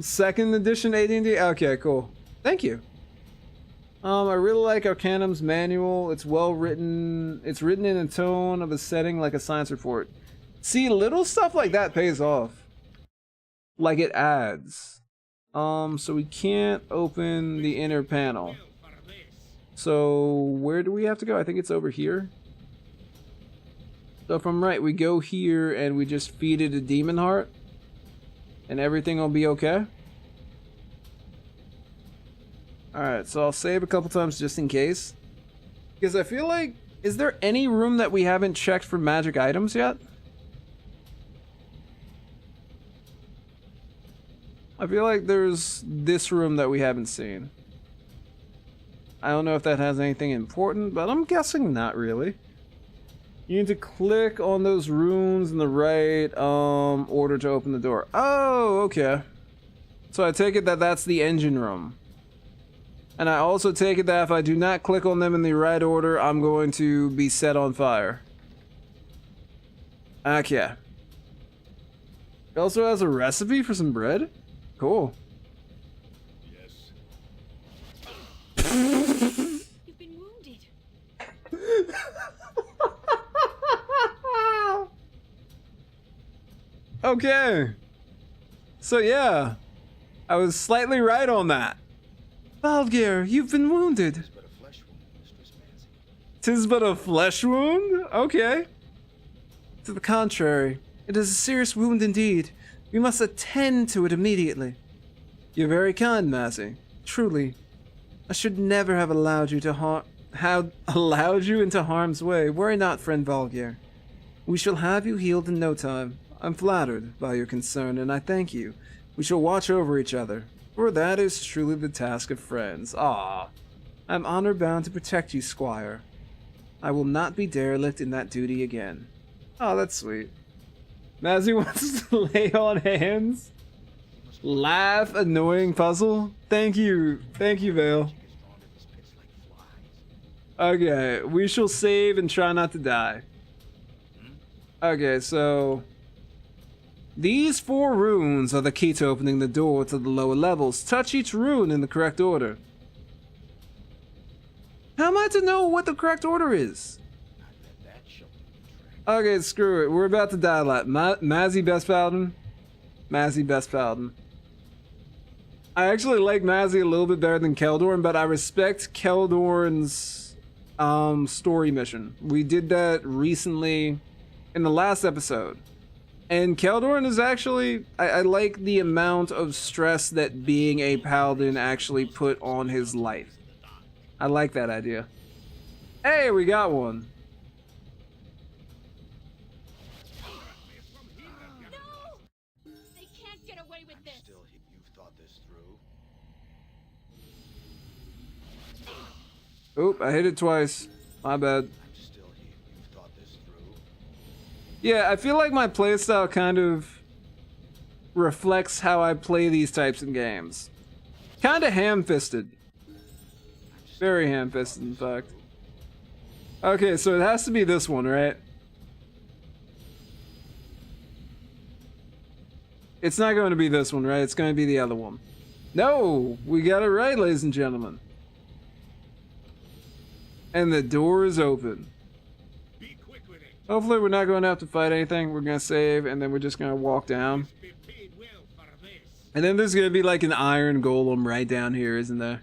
Speaker 1: Second edition AD&D? Okay, cool. Thank you. I really like Arcanum's manual. It's well written. It's written in a tone of a setting like a science report. See, little stuff like that pays off. Like it adds. So we can't open the inner panel. So where do we have to go? I think it's over here. So if I'm right, we go here and we just feed it a demon heart. And everything will be okay. Alright, so I'll save a couple times just in case. Because I feel like... Is there any room that we haven't checked for magic items yet? I feel like there's this room that we haven't seen. I don't know if that has anything important, but I'm guessing not really. You need to click on those runes in the right order to open the door. Oh, okay. So I take it that that's the engine room. And I also take it that if I do not click on them in the right order, I'm going to be set on fire. Okay. It also has a recipe for some bread? Cool.
Speaker 6: Yes.
Speaker 5: You've been wounded.
Speaker 1: Okay. So yeah, I was slightly right on that. Baldur, you've been wounded.
Speaker 2: But a flesh wound, Mistress Mancy.
Speaker 1: 'Tis but a flesh wound? Okay. To the contrary, it is a serious wound indeed. We must attend to it immediately. You're very kind, Massey. Truly, I should never have allowed you to allowed you into harm's way. Worry not, friend Baldur. We shall have you healed in no time. I'm flattered by your concern, and I thank you. We shall watch over each other, for that is truly the task of friends. Ah, I'm honor bound to protect you, Squire. I will not be derelict in that duty again. Oh, that's sweet. Mazzy wants to lay on hands. Laugh, annoying puzzle. Thank you, Vale. Okay, we shall save and try not to die. Okay, so these 4 runes are the key to opening the door to the lower levels. Touch each rune in the correct order. How am I to know what the correct order is? Okay, screw it. We're about to die a lot. Mazzy best paladin. Mazzy best paladin. I actually like Mazzy a little bit better than Keldorn, but I respect Keldorn's story mission. We did that recently in the last episode. And Keldorn is actually... I like the amount of stress that being a paladin actually put on his life. I like that idea. Hey, we got one.
Speaker 5: No! They can't get away with this.
Speaker 2: Still, you've thought this through.
Speaker 1: Oop, I hit it twice. My bad.
Speaker 2: Still, you've thought this through.
Speaker 1: Yeah, I feel like my playstyle kind of reflects how I play these types of games. Kinda ham-fisted. Very ham-fisted, in fact. Okay, so it has to be this one, right? It's not going to be this one, right? It's going to be the other one. No! We got it right, ladies and gentlemen. And the door is open.
Speaker 3: Be quick with it.
Speaker 1: Hopefully we're not going to have to fight anything. We're going to save, and then we're just going to walk down.
Speaker 3: Be paid well for this.
Speaker 1: And then there's going to be like an iron golem right down here, isn't there?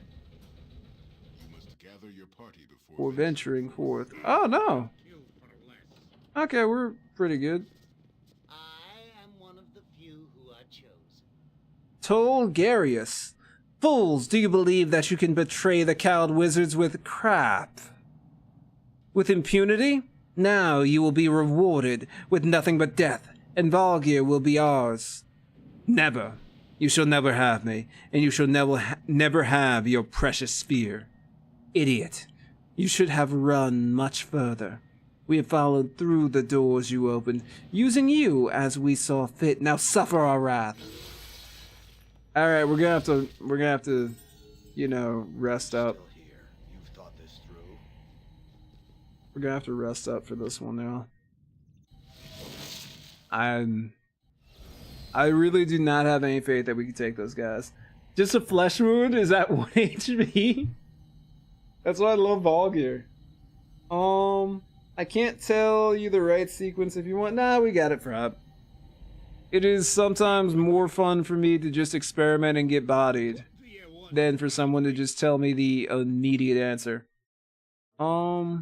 Speaker 8: You must gather your party before
Speaker 1: We're venturing forth. Oh, no.
Speaker 3: Kill for less.
Speaker 1: Okay, we're pretty good.
Speaker 9: I am one of the few who are chosen.
Speaker 1: Tolgarius. Fools, do you believe that you can betray the cowed wizards with crap? With impunity? Now you will be rewarded with nothing but death, and Valgir will be ours. Never. You shall never have me, and you shall never have your precious spear. Idiot. You should have run much further. We have followed through the doors you opened, using you as we saw fit. Now suffer our wrath. Alright, we're gonna have to, you know, rest up.
Speaker 2: Still here. You've thought this through.
Speaker 1: We're gonna have to rest up for this one now. I really do not have any faith that we can take those guys. Just a flesh wound? Is that 1 HP? That's why I love ball gear. I can't tell you the right sequence if you want. Nah, we got it, Frab. It is sometimes more fun for me to just experiment and get bodied than for someone to just tell me the immediate answer. Okay.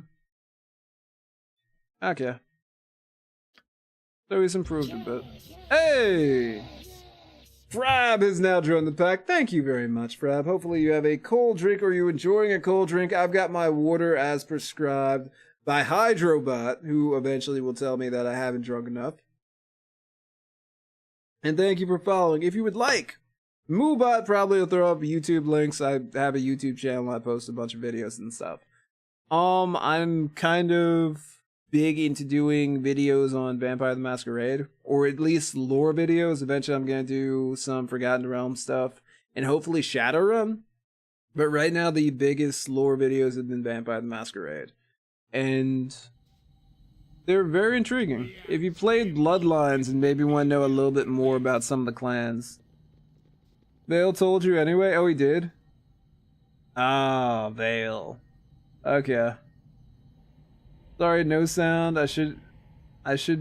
Speaker 1: So he's improved a bit. Hey! Frab has now joined the pack. Thank you very much, Frab. Hopefully you have a cold drink or you're enjoying a cold drink. I've got my water as prescribed by Hydrobot, who eventually will tell me that I haven't drunk enough. And thank you for following. If you would like, Moobot probably will throw up YouTube links. I have a YouTube channel. I post a bunch of videos and stuff. I'm kind of big into doing videos on Vampire the Masquerade, or at least lore videos. Eventually I'm going to do some Forgotten Realms stuff, and hopefully Shadowrun. But right now the biggest lore videos have been Vampire the Masquerade. And they're very intriguing. If you played Bloodlines and maybe want to know a little bit more about some of the clans. Vale told you anyway? Oh, he did? Ah, Vale. Okay. Sorry, no sound. I should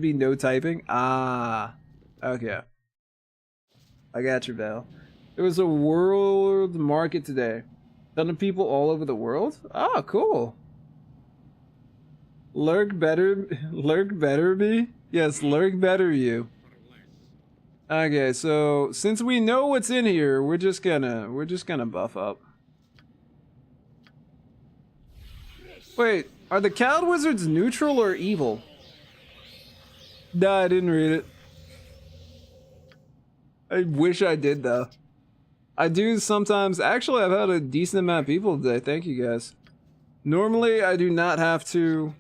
Speaker 1: be no typing. Ah. Okay. I got you, Vale. There was a world market today. Ton of people all over the world? Ah, cool. Lurk better be? Yes, lurk better you. Okay, so since we know what's in here, we're just gonna buff up. Wait, are the Cowed Wizards neutral or evil? Nah, I didn't read it. I wish I did though. I do sometimes. Actually, I've had a decent amount of people today. Thank you guys. Normally, I do not have to.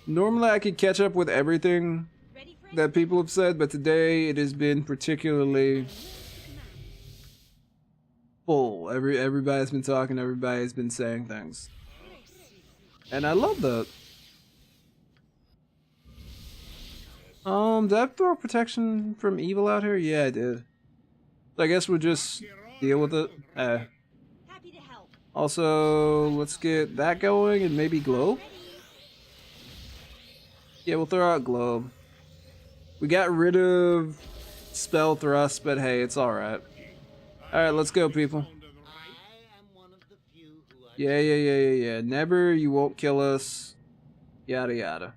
Speaker 1: Normally I could catch up with everything that people have said, but today it has been particularly full. Everybody's been talking, everybody's been saying things. And I love that. Did I throw protection from evil out here? Yeah, I did. So I guess we'll just deal with it.
Speaker 7: Happy to help.
Speaker 1: Also, let's get that going and maybe globe. Yeah, we'll throw out globe. We got rid of spell thrust, but hey, it's alright. Alright, let's go, people. Yeah. Never, you won't kill us. Yada yada.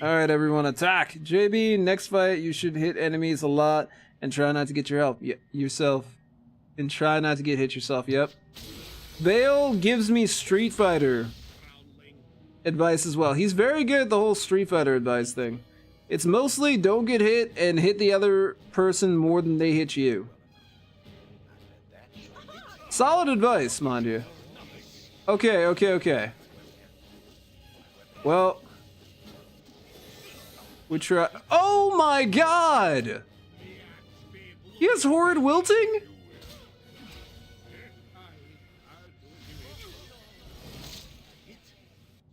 Speaker 1: Alright, everyone, attack! JB, next fight, you should hit enemies a lot and try not to get yourself. And try not to get hit yourself, yep. Vale gives me Street Fighter advice as well. He's very good at the whole Street Fighter advice thing. It's mostly don't get hit and hit the other person more than they hit you. Solid advice, mind you. Okay. Well, we try. Oh my god! He has horrid wilting?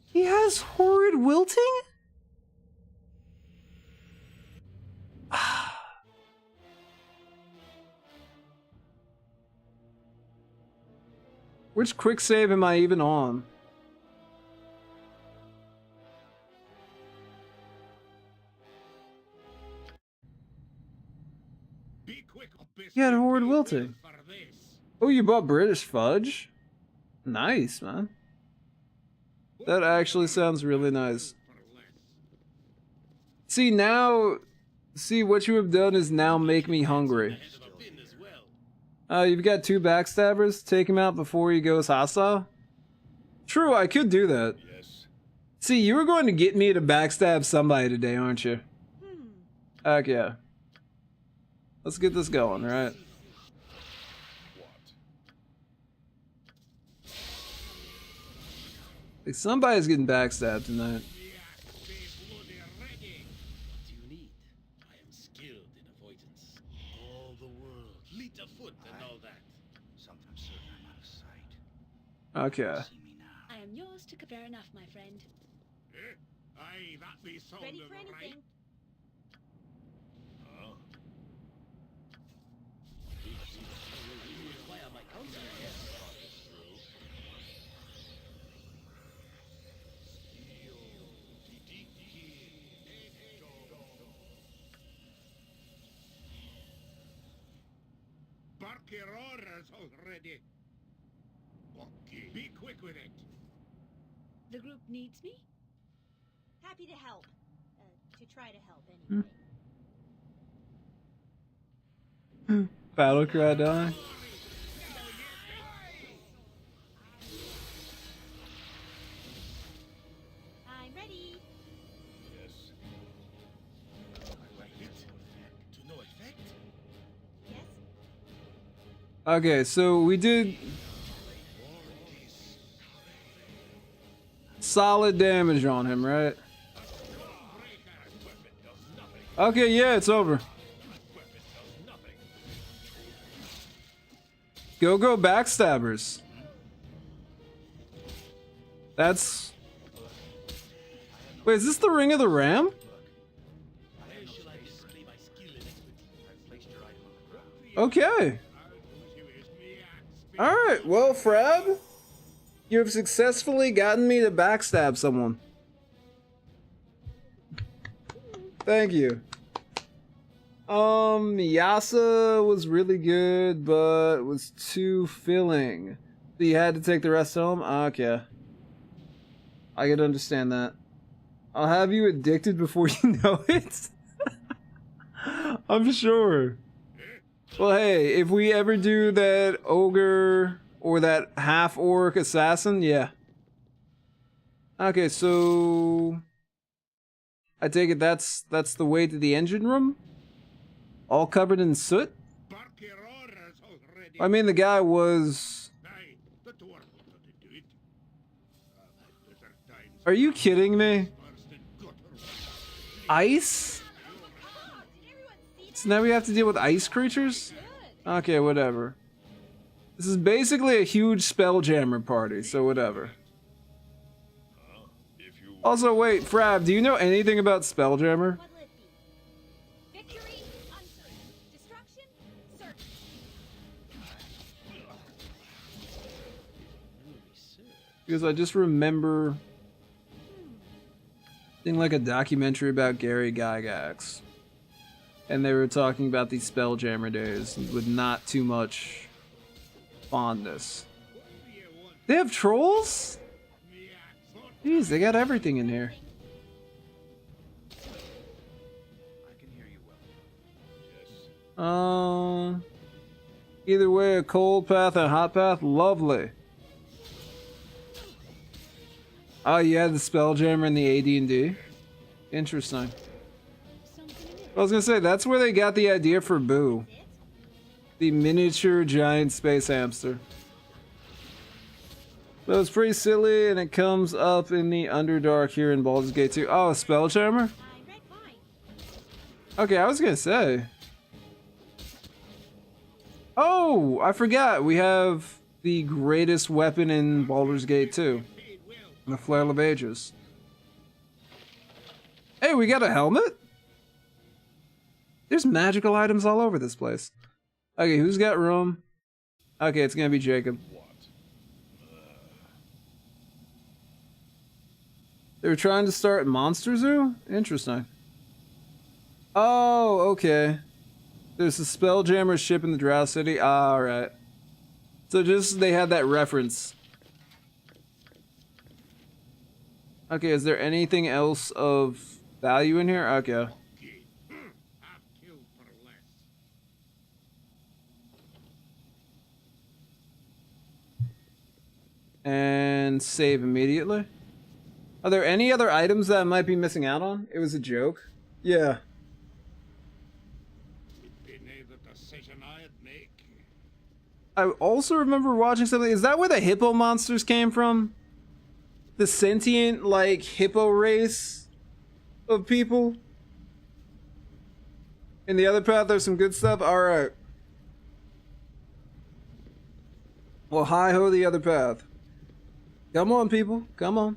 Speaker 1: He has horrid wilting? Which quick save am I even on? He had horrid wilting. Oh, you bought British fudge? Nice, man. That actually sounds really nice. See, what you have done is now make me hungry. You've got 2 backstabbers. Take him out before he goes hostile. True, I could do that. See, you were going to get me to backstab somebody today, aren't you? Okay. Let's get this going, right? Like somebody's getting backstabbed tonight. Okay.
Speaker 5: I am yours to fair enough, my friend.
Speaker 3: Aye, that be so
Speaker 7: Ready for anything.
Speaker 3: your orders already. Okay, be quick with it.
Speaker 5: The group needs me?
Speaker 7: Happy to help. To try to help anyway.
Speaker 1: Battle cry die.
Speaker 7: I'm ready.
Speaker 6: Yes. I like it. To no effect?
Speaker 7: Yes.
Speaker 1: Okay, so we did solid damage on him, right? Okay, yeah, it's over. Go backstabbers. That's... Wait, is this the Ring of the Ram? Okay. Alright, well, Frab, you have successfully gotten me to backstab someone. Thank you. Yasa was really good, but was too filling. So you had to take the rest home? Okay. I could understand that. I'll have you addicted before you know it. I'm sure. Well, hey, if we ever do that ogre or that half-orc assassin, yeah. Okay, so... I take it that's the way to the engine room? All covered in soot?
Speaker 3: Bark your orders already.
Speaker 1: I mean, the guy was...
Speaker 3: Aye, the dwarf will not do it. Desert times
Speaker 1: Are you kidding me?
Speaker 3: burst in gutter.
Speaker 1: Ice? So now we have to deal with ice creatures? Okay, whatever. This is basically a huge Spelljammer party, so whatever. Also, wait, Frab, do you know anything about Spelljammer?
Speaker 7: What'll it be? Victory? Uncertain. Destruction? Certain.
Speaker 1: Because I just remember seeing like a documentary about Gary Gygax. And they were talking about these Spelljammer days with not too much fondness. They have trolls? Jeez, they got everything in here.
Speaker 2: I can hear you well.
Speaker 1: Either way, a cold path and a hot path, lovely. Oh, you had the Spelljammer in the AD&D? Interesting. I was gonna say, that's where they got the idea for Boo. The miniature giant space hamster. So it's pretty silly, and it comes up in the Underdark here in Baldur's Gate 2. Oh, a Spelljammer?
Speaker 7: I read mine.
Speaker 1: Okay, I was gonna say. Oh, I forgot. We have the greatest weapon in Baldur's Gate 2. The Flail of Ages. Hey, we got a helmet? There's magical items all over this place. Okay, who's got room? Okay, it's gonna be Jacob. They were trying to start Monster Zoo? Interesting. Oh, okay. There's a Spelljammer ship in the Drow City. Ah, alright. So just, they had that reference. Okay, is there anything else of value in here? Okay.
Speaker 3: Half killed for less.
Speaker 1: And save immediately. Are there any other items that I might be missing out on? It was a joke. Yeah.
Speaker 3: It ain't the decision I'd make.
Speaker 1: I also remember watching something. Is that where the hippo monsters came from? The sentient, like, hippo race of people? In the other path, there's some good stuff? Alright. Well, hi-ho the other path. Come on, people. Come on.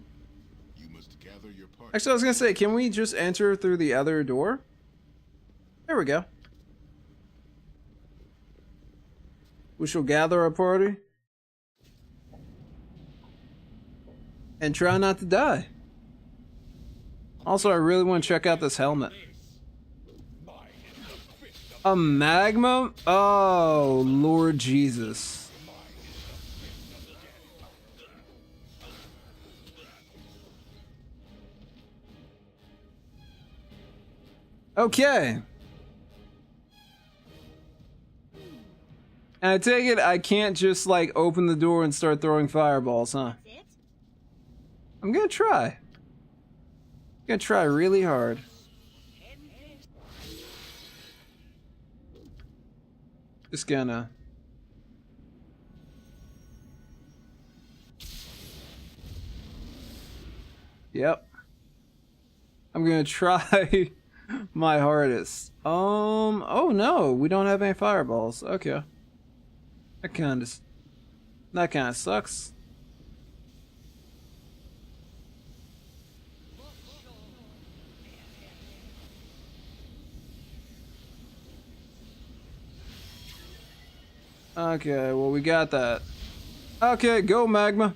Speaker 8: You must gather your party.
Speaker 1: Actually, I was gonna say, can we just enter through the other door? There we go. We shall gather our party. And try not to die. Also, I really want to check out this helmet.
Speaker 6: Mine is the fist
Speaker 1: A magma? Oh, Lord Jesus. Okay. And I take it I can't just like open the door and start throwing fireballs, huh?
Speaker 7: That's it?
Speaker 1: I'm gonna try. I'm gonna try really hard. Just gonna. Yep. I'm gonna try my hardest. Oh no, we don't have any fireballs. Okay. That kinda sucks. Okay, well we got that. Okay, go magma.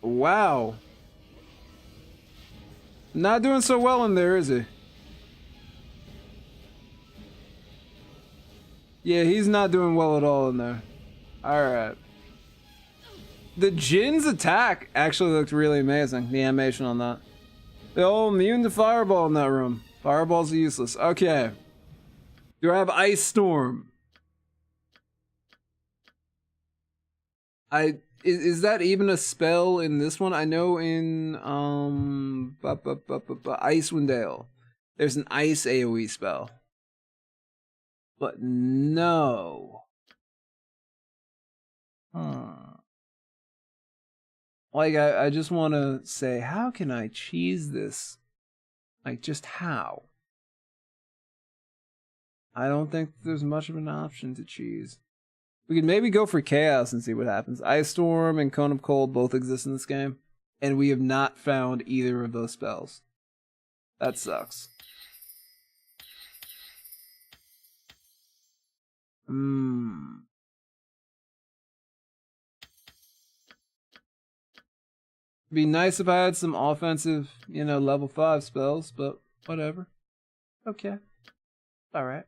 Speaker 1: Wow. Not doing so well in there, is he? Yeah, he's not doing well at all in there. Alright. The Jin's attack actually looked really amazing. The animation on that. They're all immune to fireball in that room. Fireballs are useless. Okay. Do I have Ice Storm? Is that even a spell in this one? I know in Icewind Dale, there's an ice AoE spell. But no. Like I just want to say, how can I cheese this? Like just how? I don't think there's much of an option to cheese. We could maybe go for Chaos and see what happens. Ice Storm and Cone of Cold both exist in this game, and we have not found either of those spells. That sucks. Be nice if I had some offensive, level 5 spells, but whatever. Okay. Alright.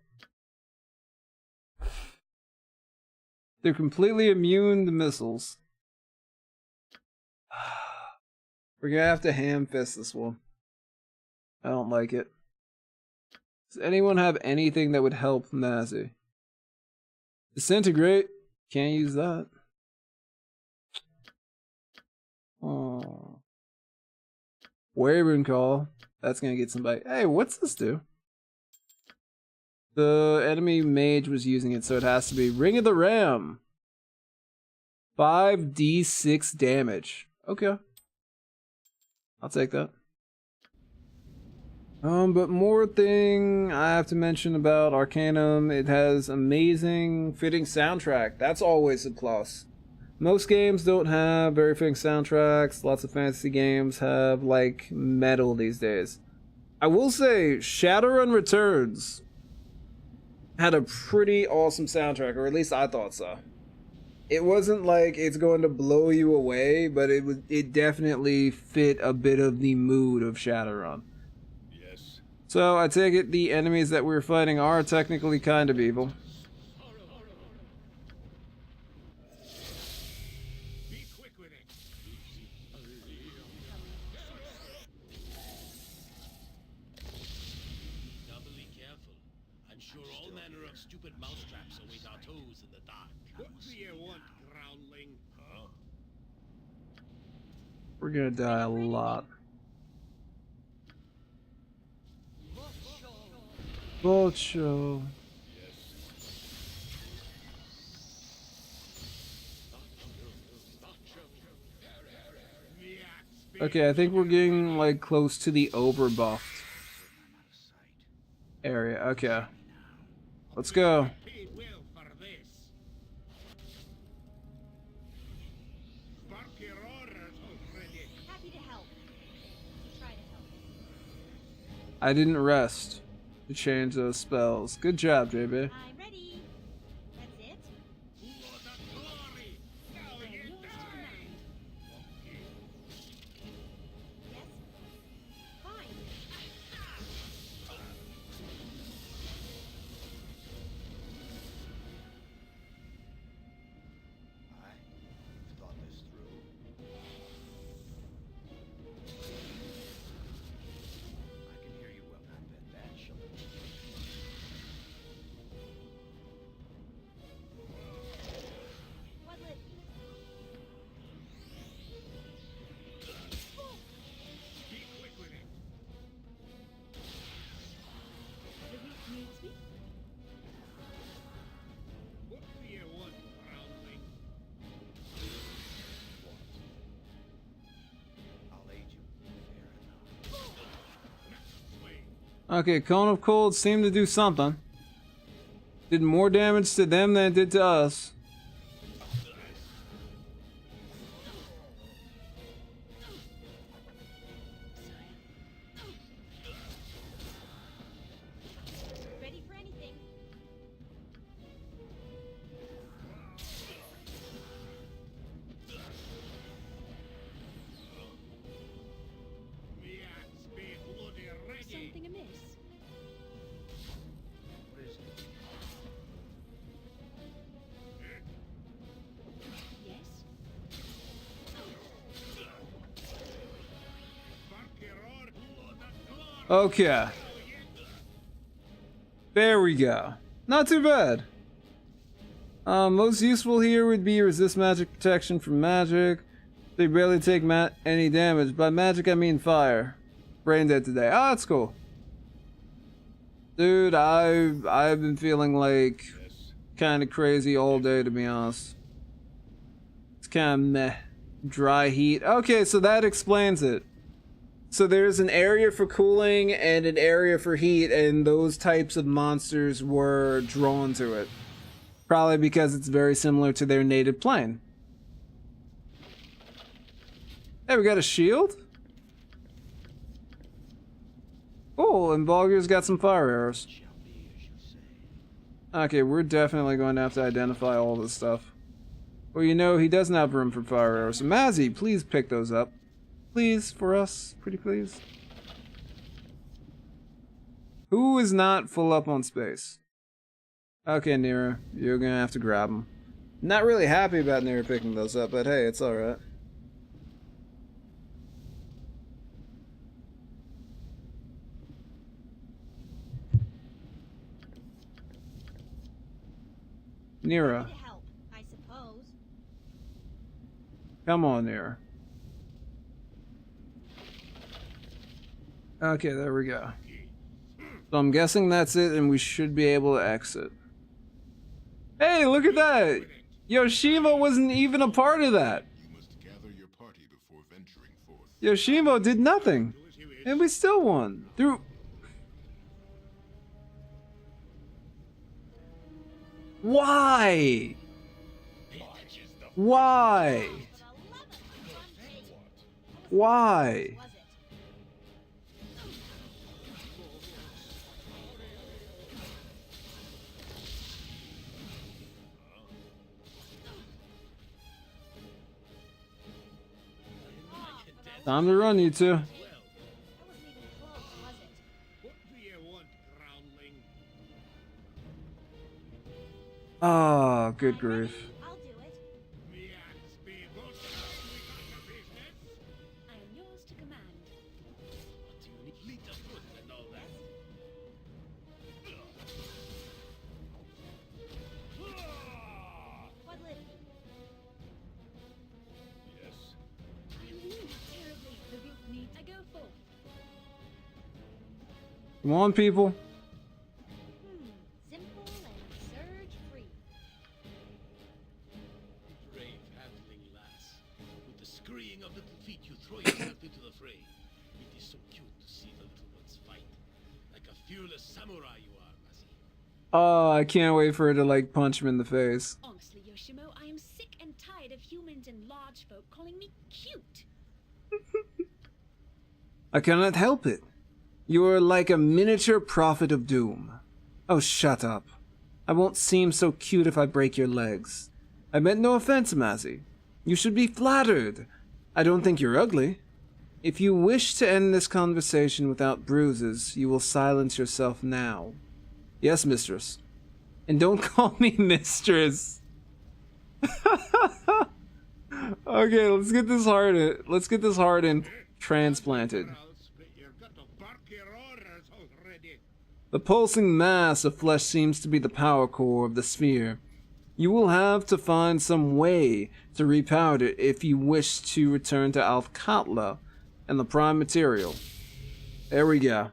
Speaker 1: They're completely immune to missiles. We're gonna have to ham fist this one. I don't like it. Does anyone have anything that would help Nazi? Disintegrate. Can't use that. Oh. Wyvern Call. That's gonna get somebody. Hey, what's this do? The enemy mage was using it, so it has to be Ring of the Ram. 5d6 damage. Okay. I'll take that. But more thing I have to mention about Arcanum, it has amazing fitting soundtrack. That's always a plus. Most games don't have very fitting soundtracks. Lots of fantasy games have like metal these days. I will say Shadowrun Returns had a pretty awesome soundtrack, or at least I thought so. It wasn't like it's going to blow you away, but it definitely fit a bit of the mood of Shadowrun.
Speaker 8: Yes.
Speaker 1: So I take it the enemies that we're fighting are technically kind of evil.
Speaker 3: Be quick with it.
Speaker 6: Doubly careful. I'm sure all manner of stupid mousetraps await our toes in the dark.
Speaker 3: What do you want, groundling? Huh?
Speaker 1: We're gonna die a lot. Vulture. Okay, I think we're getting like close to the overbuffed area. Okay. Let's go.
Speaker 3: Paid well for this. Spark your orders already.
Speaker 7: Happy to help. Try to help.
Speaker 1: I didn't rest to change those spells. Good job, JB.
Speaker 7: I'm ready. That's it?
Speaker 3: For the glory. Now
Speaker 7: Then
Speaker 3: you
Speaker 7: yours to
Speaker 3: die.
Speaker 7: command. Yes? Fine.
Speaker 1: Okay, Cone of Cold seemed to do something. Did more damage to them than it did to us.
Speaker 7: Ready for anything.
Speaker 3: Me axe be bloody ready.
Speaker 5: Something amiss?
Speaker 2: What is it?
Speaker 5: Yes?
Speaker 1: Okay. There we go. Not too bad. Most useful here would be resist magic protection from magic. They barely take any damage. By magic, I mean fire. Brain dead today. Oh, that's cool. Dude, I've been feeling like kind of crazy all day, to be honest. It's kind of meh. Dry heat. Okay, so that explains it. So there's an area for cooling and an area for heat, and those types of monsters were drawn to it. Probably because it's very similar to their native plane. Hey, we got a shield? Oh, and Baldur's got some fire arrows. Okay, we're definitely going to have to identify all this stuff. Well, you know, he doesn't have room for fire arrows. So Mazzy, please pick those up. Please, for us. Pretty please. Who is not full up on space? Okay, Nira, you're gonna have to grab them. Not really happy about Nira picking those up, but hey, it's alright. Nira,
Speaker 7: To help, I suppose.
Speaker 1: come on, Nira. Okay, there we go. So I'm guessing that's it, and we should be able to exit. Hey, look at that! Yoshimo wasn't even a part of that!
Speaker 8: You must gather your party before venturing forth.
Speaker 1: Yoshimo did nothing! And we still won! Through... Why? Why? Why?
Speaker 7: Was it?
Speaker 1: Time to run, you two.
Speaker 7: That wasn't even close, was it?
Speaker 3: What do you want, groundling?
Speaker 1: Oh, good grief.
Speaker 7: I'll do it.
Speaker 3: Me axe be bloody. We got the business.
Speaker 5: I am yours to command.
Speaker 6: What do you need? Lead the foot and all that.
Speaker 7: What lit?
Speaker 6: Yes.
Speaker 5: I am wounded terribly. The group needs. I go forth.
Speaker 1: Come on, people.
Speaker 7: Simple and surge free.
Speaker 6: Brave handling, lass. With the scurrying of little feet, you throw yourself into the fray. It is so cute to see the little ones fight. Like a fearless samurai you are, Mazzy.
Speaker 1: Oh, I can't wait for her to, like, punch him in the face.
Speaker 5: Honestly, Yoshimo, I am sick and tired of humans and large folk calling me cute.
Speaker 1: I cannot help it. You are like a miniature prophet of doom. Oh, shut up. I won't seem so cute if I break your legs. I meant no offense, Mazzy. You should be flattered. I don't think you're ugly. If you wish to end this conversation without bruises, you will silence yourself now. Yes, mistress. And don't call me mistress. Okay, let's get this heart in transplanted.
Speaker 3: You've got to bark your orders already.
Speaker 1: The pulsing mass of flesh seems to be the power core of the sphere. You will have to find some way to repower it if you wish to return to Alfkatla and the prime material. There we go.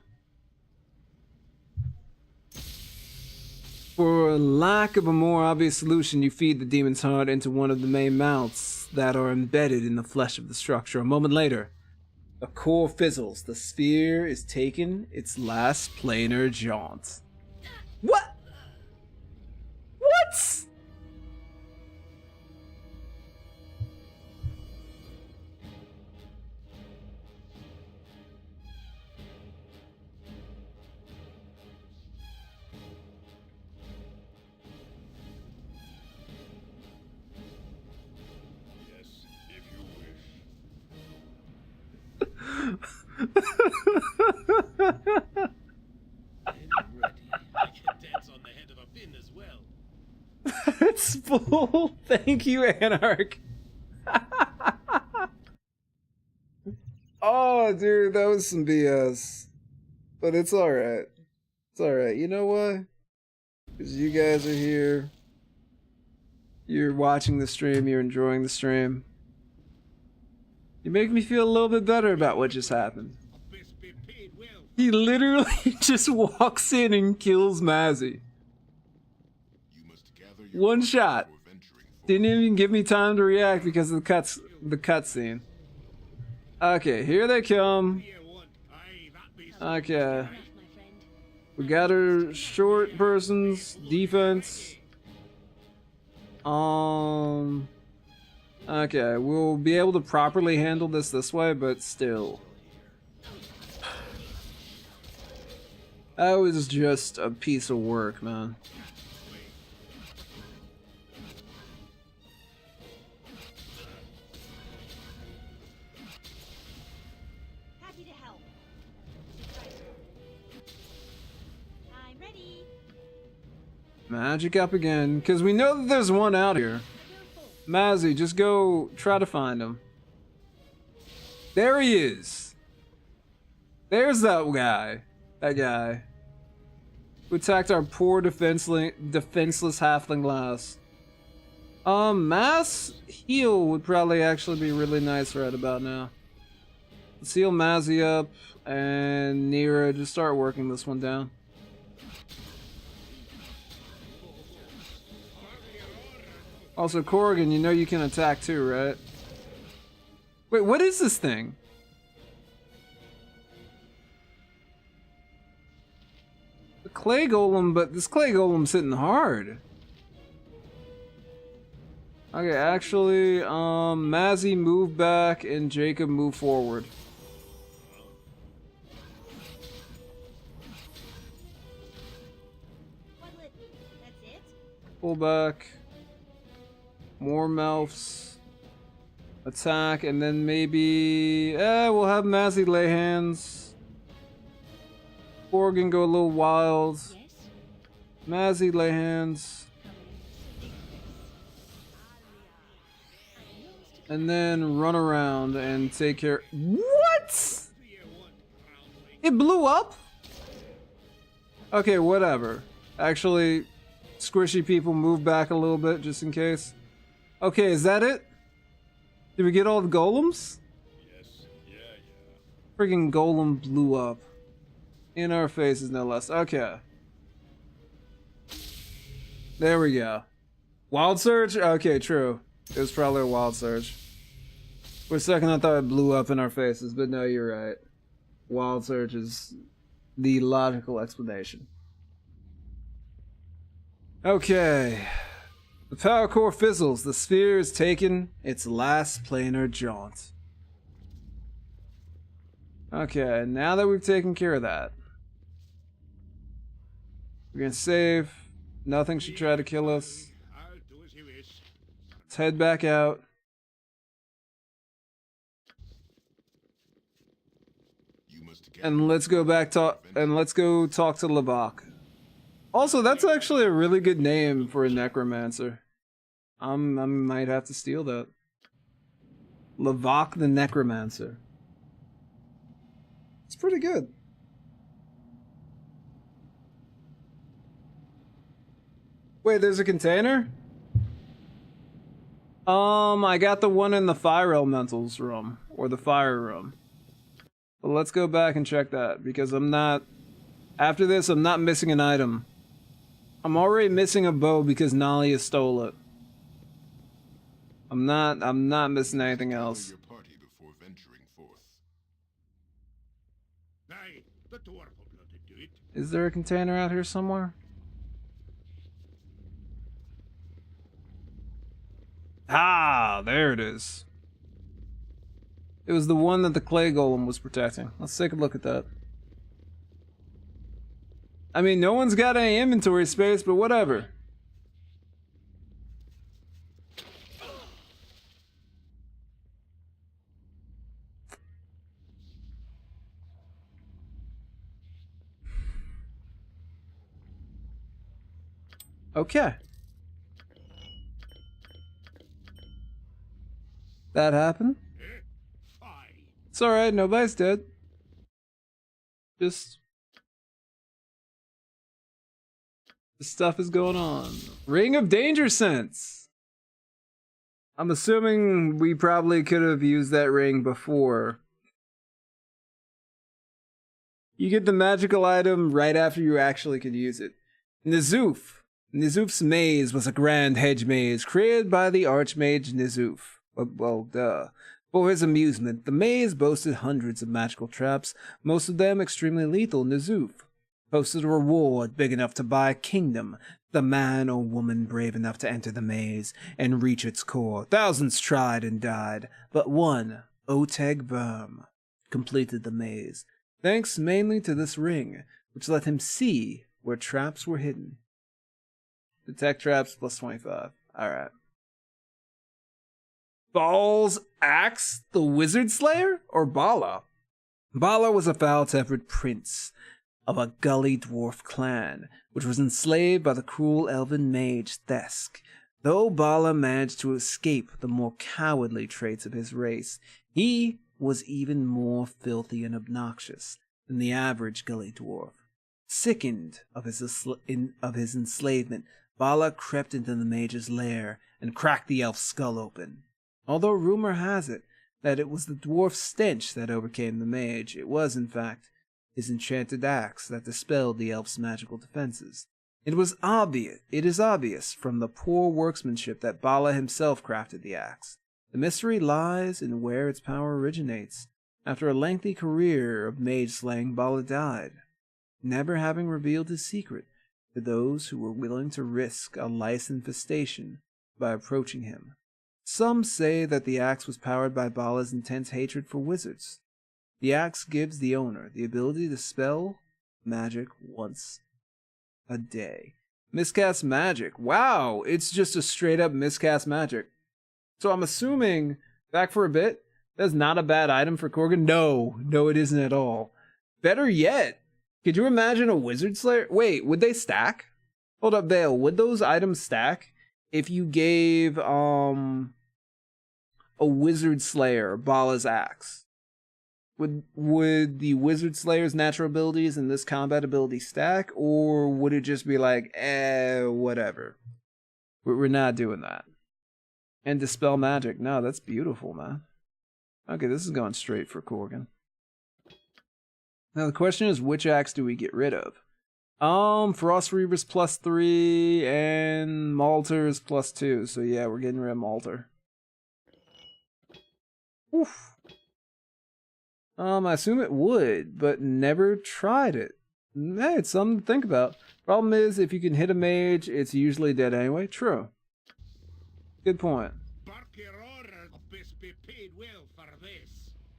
Speaker 1: For lack of a more obvious solution, you feed the demon's heart into one of the main mounts that are embedded in the flesh of the structure. A moment later, A core fizzles. The sphere is taking its last planar jaunt. What? What?
Speaker 8: Yes, if you wish.
Speaker 6: I'm ready. I can dance on the head of a pin as well.
Speaker 1: It's full. Thank you, Anarch. Oh, dude, that was some BS. But it's alright. It's alright. You know why? Because you guys are here. You're watching the stream. You're enjoying the stream. You make me feel a little bit better about what just happened.
Speaker 3: Best be paid well.
Speaker 1: He literally just walks in and kills Mazzy.
Speaker 8: You must gather your
Speaker 1: One
Speaker 8: party
Speaker 1: shot.
Speaker 8: before venturing forth.
Speaker 1: Didn't even give me time to react because of the cutscene. Okay, here they come.
Speaker 3: You want? Aye, that be
Speaker 1: Okay.
Speaker 5: Enough, my friend.
Speaker 1: We got our short person's defense. Okay, we'll be able to properly handle this way, but still. That was just a piece of work, man.
Speaker 7: Happy to help. I'm ready.
Speaker 1: Magic up again, because we know that there's one out here. Mazzy, just go try to find him. There he is. There's that guy. That guy. Who attacked our poor defenseless halfling lass. Mass heal would probably actually be really nice right about now. Let's heal Mazzy up, and Nira, just start working this one down. Also, Corrigan, you know you can attack too, right? Wait, what is this thing? The clay golem, but this clay golem's hitting hard. Okay, actually, Mazzy move back and Jacob move forward.
Speaker 7: What'll it be? That's it?
Speaker 1: Pull back. More mouths. Attack, and then maybe... we'll have Mazzy lay hands. Corrigan go a little wild.
Speaker 5: Yes?
Speaker 1: Mazzy lay hands. And then run around and take care... What?! It blew up?! Okay, whatever. Actually, squishy people move back a little bit just in case. Okay, is that it? Did we get all the golems?
Speaker 8: Yes, yeah.
Speaker 1: Freaking golem blew up. In our faces, no less. Okay. There we go. Wild surge? Okay, true. It was probably a wild surge. For a second I thought it blew up in our faces, but no, you're right. Wild surge is the logical explanation. Okay. The power core fizzles. The sphere is taking its last planar jaunt. Okay, now that we've taken care of that, we're gonna save. Nothing should try to kill us.
Speaker 3: I'll do as you wish.
Speaker 1: Let's head back out.
Speaker 8: You must gather
Speaker 1: And let's go back talk and let's go talk to Lavok. Also, that's actually a really good name for a necromancer. I might have to steal that. Lavok the Necromancer. It's pretty good. Wait, there's a container? I got the one in the fire elementals room, or the fire room. But let's go back and check that, because I'm not... After this, I'm not missing an item. I'm already missing a bow because Nalia stole it. I'm not missing anything
Speaker 8: gather
Speaker 1: else.
Speaker 8: your party before venturing forth.
Speaker 3: Aye, the dwarf will bloody do it.
Speaker 1: Is there a container out here somewhere? Ah, there it is. It was the one that the clay golem was protecting. Let's take a look at that. I mean, no one's got any inventory space, but whatever. Okay. That happened.
Speaker 3: Fine.
Speaker 1: It's alright, nobody's dead. Just stuff is going on. Ring of Danger Sense. I'm assuming we probably could have used that ring before. You get the magical item right after you actually could use it. Nizoof. Nizoof's maze was a grand hedge maze created by the Archmage Nizoof. Well, duh. For his amusement, the maze boasted hundreds of magical traps, most of them extremely lethal. Nizoof posted a reward big enough to buy a kingdom. The man or woman brave enough to enter the maze and reach its core. Thousands tried and died, but one, Oteg Burm, completed the maze, thanks mainly to this ring, which let him see where traps were hidden. Detect traps plus 25. Alright. Baal's axe, the Wizard Slayer, or Bala? Bala was a foul-tempered prince of a gully dwarf clan, which was enslaved by the cruel elven mage Thesk. Though Bala managed to escape the more cowardly traits of his race, he was even more filthy and obnoxious than the average gully dwarf. Sickened of his enslavement, Bala crept into the mage's lair and cracked the elf's skull open. Although rumor has it that it was the dwarf's stench that overcame the mage, it was, in fact, his enchanted axe that dispelled the elf's magical defenses. It is obvious from the poor workmanship that Bala himself crafted the axe. The mystery lies in where its power originates. After a lengthy career of mage slaying, Bala died, never having revealed his secret to those who were willing to risk a lice infestation by approaching him. Some say that the axe was powered by Bala's intense hatred for wizards. The axe gives the owner the ability to spell magic once a day. Miscast magic. Wow, it's just a straight up miscast magic. So I'm assuming, back for a bit, that's not a bad item for Korgan. No, it isn't at all. Better yet, could you imagine a Wizard Slayer? Wait, would they stack? Hold up, Vale, would those items stack if you gave a Wizard Slayer Bala's axe? Would the Wizard Slayer's natural abilities and this combat ability stack, or would it just be like, whatever? We're not doing that. And dispel magic. No, that's beautiful, man. Okay, this is going straight for Korgan. Now the question is, which axe do we get rid of? Frost Reaver's +3 and Malter's +2. So yeah, we're getting rid of Malter. Oof. I assume it would, but never tried it. Hey, it's something to think about. Problem is, if you can hit a mage, it's usually dead anyway. True. Good point.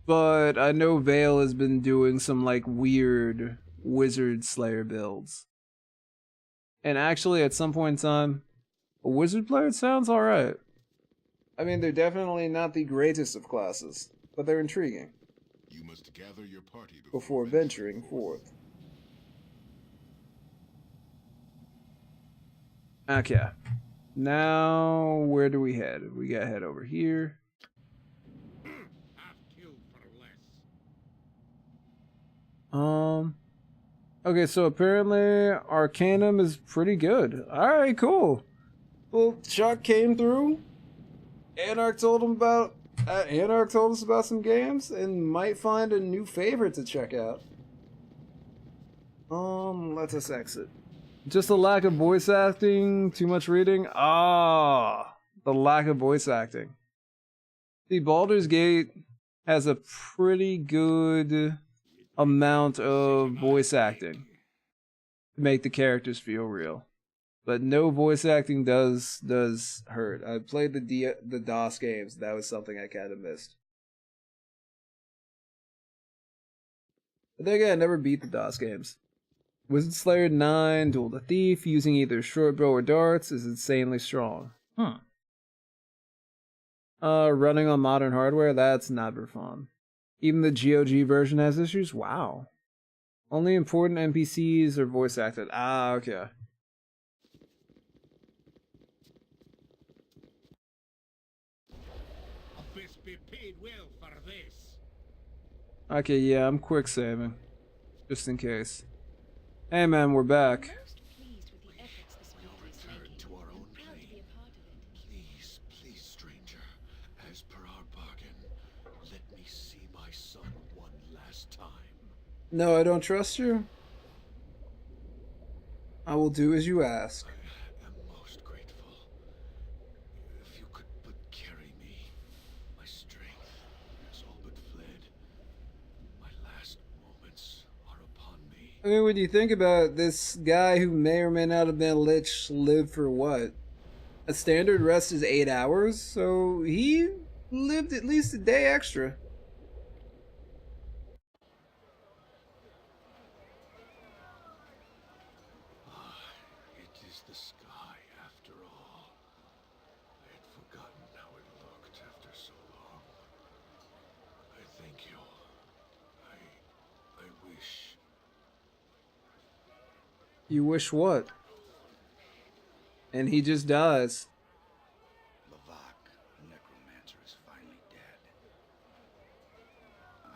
Speaker 1: But I know Vale has been doing some like weird Wizard Slayer builds. And actually, at some point in time, a Wizard player sounds alright. I mean, they're definitely not the greatest of classes, but they're intriguing.
Speaker 8: You must gather your party
Speaker 1: before venturing forth. Okay. Now, where do we head? We gotta head over here. Okay, so apparently Arcanum is pretty good. Alright, cool. Well, Chuck came through. Anarch told us about some games and might find a new favorite to check out. Let us exit. Just a lack of voice acting, too much reading. The lack of voice acting. See, Baldur's Gate has a pretty good amount of voice acting to make the characters feel real. But no voice acting does hurt. I played the DOS games. That was something I kind of missed. But then again, I never beat the DOS games. Wizard Slayer 9, Duel the Thief, using either short bow or darts is insanely strong. Running on modern hardware, that's never fun. Even the GOG version has issues? Wow. Only important NPCs are voice acted. Ah, okay. Okay, yeah, I'm quick saving. Just in case. Hey man, we're back.
Speaker 8: To our own plane. Please, please, stranger. As per our bargain, let me see my son one last time.
Speaker 1: No, I don't trust you. I will do as you ask.
Speaker 8: I am most grateful. If you could but carry me. My strength has all but fled. My last moments are upon me.
Speaker 1: I mean, when you think about it, this guy who may or may not have been a lich lived for what? A standard rest is 8 hours, so he lived at least a day extra.
Speaker 8: It is the sky after all. I had forgotten how it looked after so long. I thank you. I wish.
Speaker 1: You wish what? And he just dies.
Speaker 2: Lavak, the necromancer, is finally dead.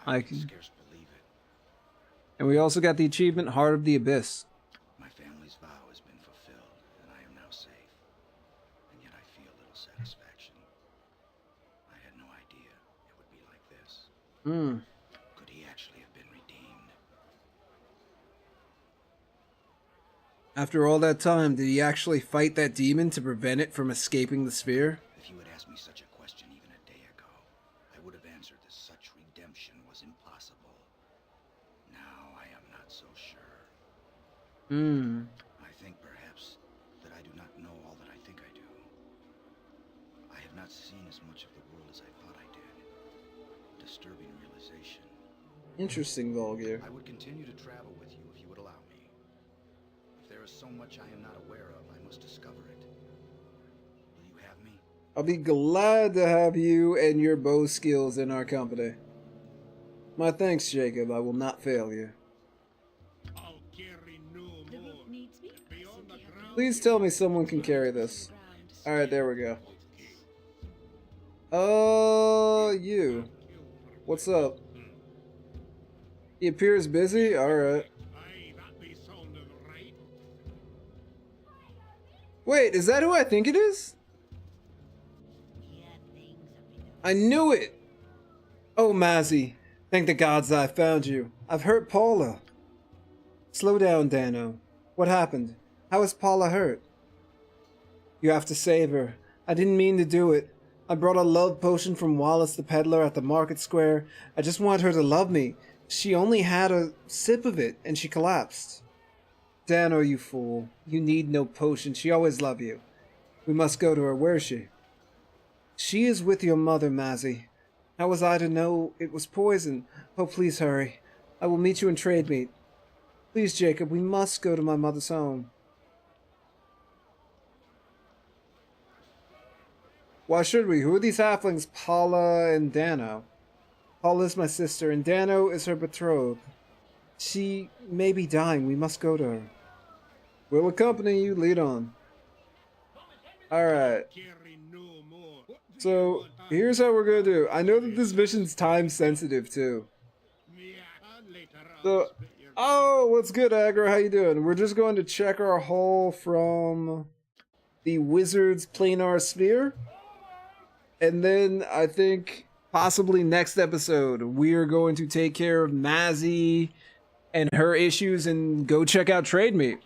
Speaker 1: I
Speaker 2: I
Speaker 1: can-
Speaker 2: can scarce believe it.
Speaker 1: And we also got the achievement Heart of the Abyss.
Speaker 2: My family's vow has been fulfilled, and I am now safe. And yet I feel little satisfaction. I had no idea it would be like this. Could he actually have been redeemed?
Speaker 1: After all that time, did he actually fight that demon to prevent it from escaping the sphere?
Speaker 2: If you had asked me such a question even a day ago, I would have answered that such redemption was impossible. Now I am not so sure. I think perhaps that I do not know all that I think I do. I have not seen as much of the world as I thought I did. Disturbing realization.
Speaker 1: Interesting, Volgear.
Speaker 2: I would continue to travel with you if you would allow me. If there is so much I am not aware of, I must discover it. Will you have me?
Speaker 1: I'll be glad to have you and your bow skills in our company. My thanks, Jacob. I will not fail you.
Speaker 3: I'll carry no
Speaker 5: The
Speaker 3: more.
Speaker 5: rope needs me.
Speaker 3: Beyond the ground.
Speaker 1: Please tell me someone can carry this. Alright, there we go. You. What's up? He appears busy? Alright.
Speaker 3: Aye, that be sounded right.
Speaker 1: Wait, is that who I think it is? I knew it! Oh, Mazzy. Thank the gods I found you. I've hurt Paula. Slow down, Dano. What happened? How is Paula hurt? You have to save her. I didn't mean to do it. I brought a love potion from Wallace the peddler at the market square. I just want her to love me. She only had a sip of it, and she collapsed. Dano, you fool. You need no potion. She always loved you. We must go to her. Where is she? She is with your mother, Mazzy. How was I to know it was poison? Oh, please hurry. I will meet you in trade meet. Please, Jacob, we must go to my mother's home. Why should we? Who are these halflings, Paula and Dano? Paula is my sister, and Dano is her betrothed. She may be dying. We must go to her. We'll accompany you. Lead on. Alright.
Speaker 3: Carry no more. What do you
Speaker 1: So,
Speaker 3: want?
Speaker 1: here's how we're gonna do. I know that this mission's time sensitive, too.
Speaker 3: Yeah, and later on,
Speaker 1: So,
Speaker 3: spit your-
Speaker 1: oh, what's good, Aggro? How you doing? We're just going to check our haul from the Wizard's Planar Sphere. And then I think possibly next episode, we are going to take care of Mazzy and her issues and go check out Trade Meet.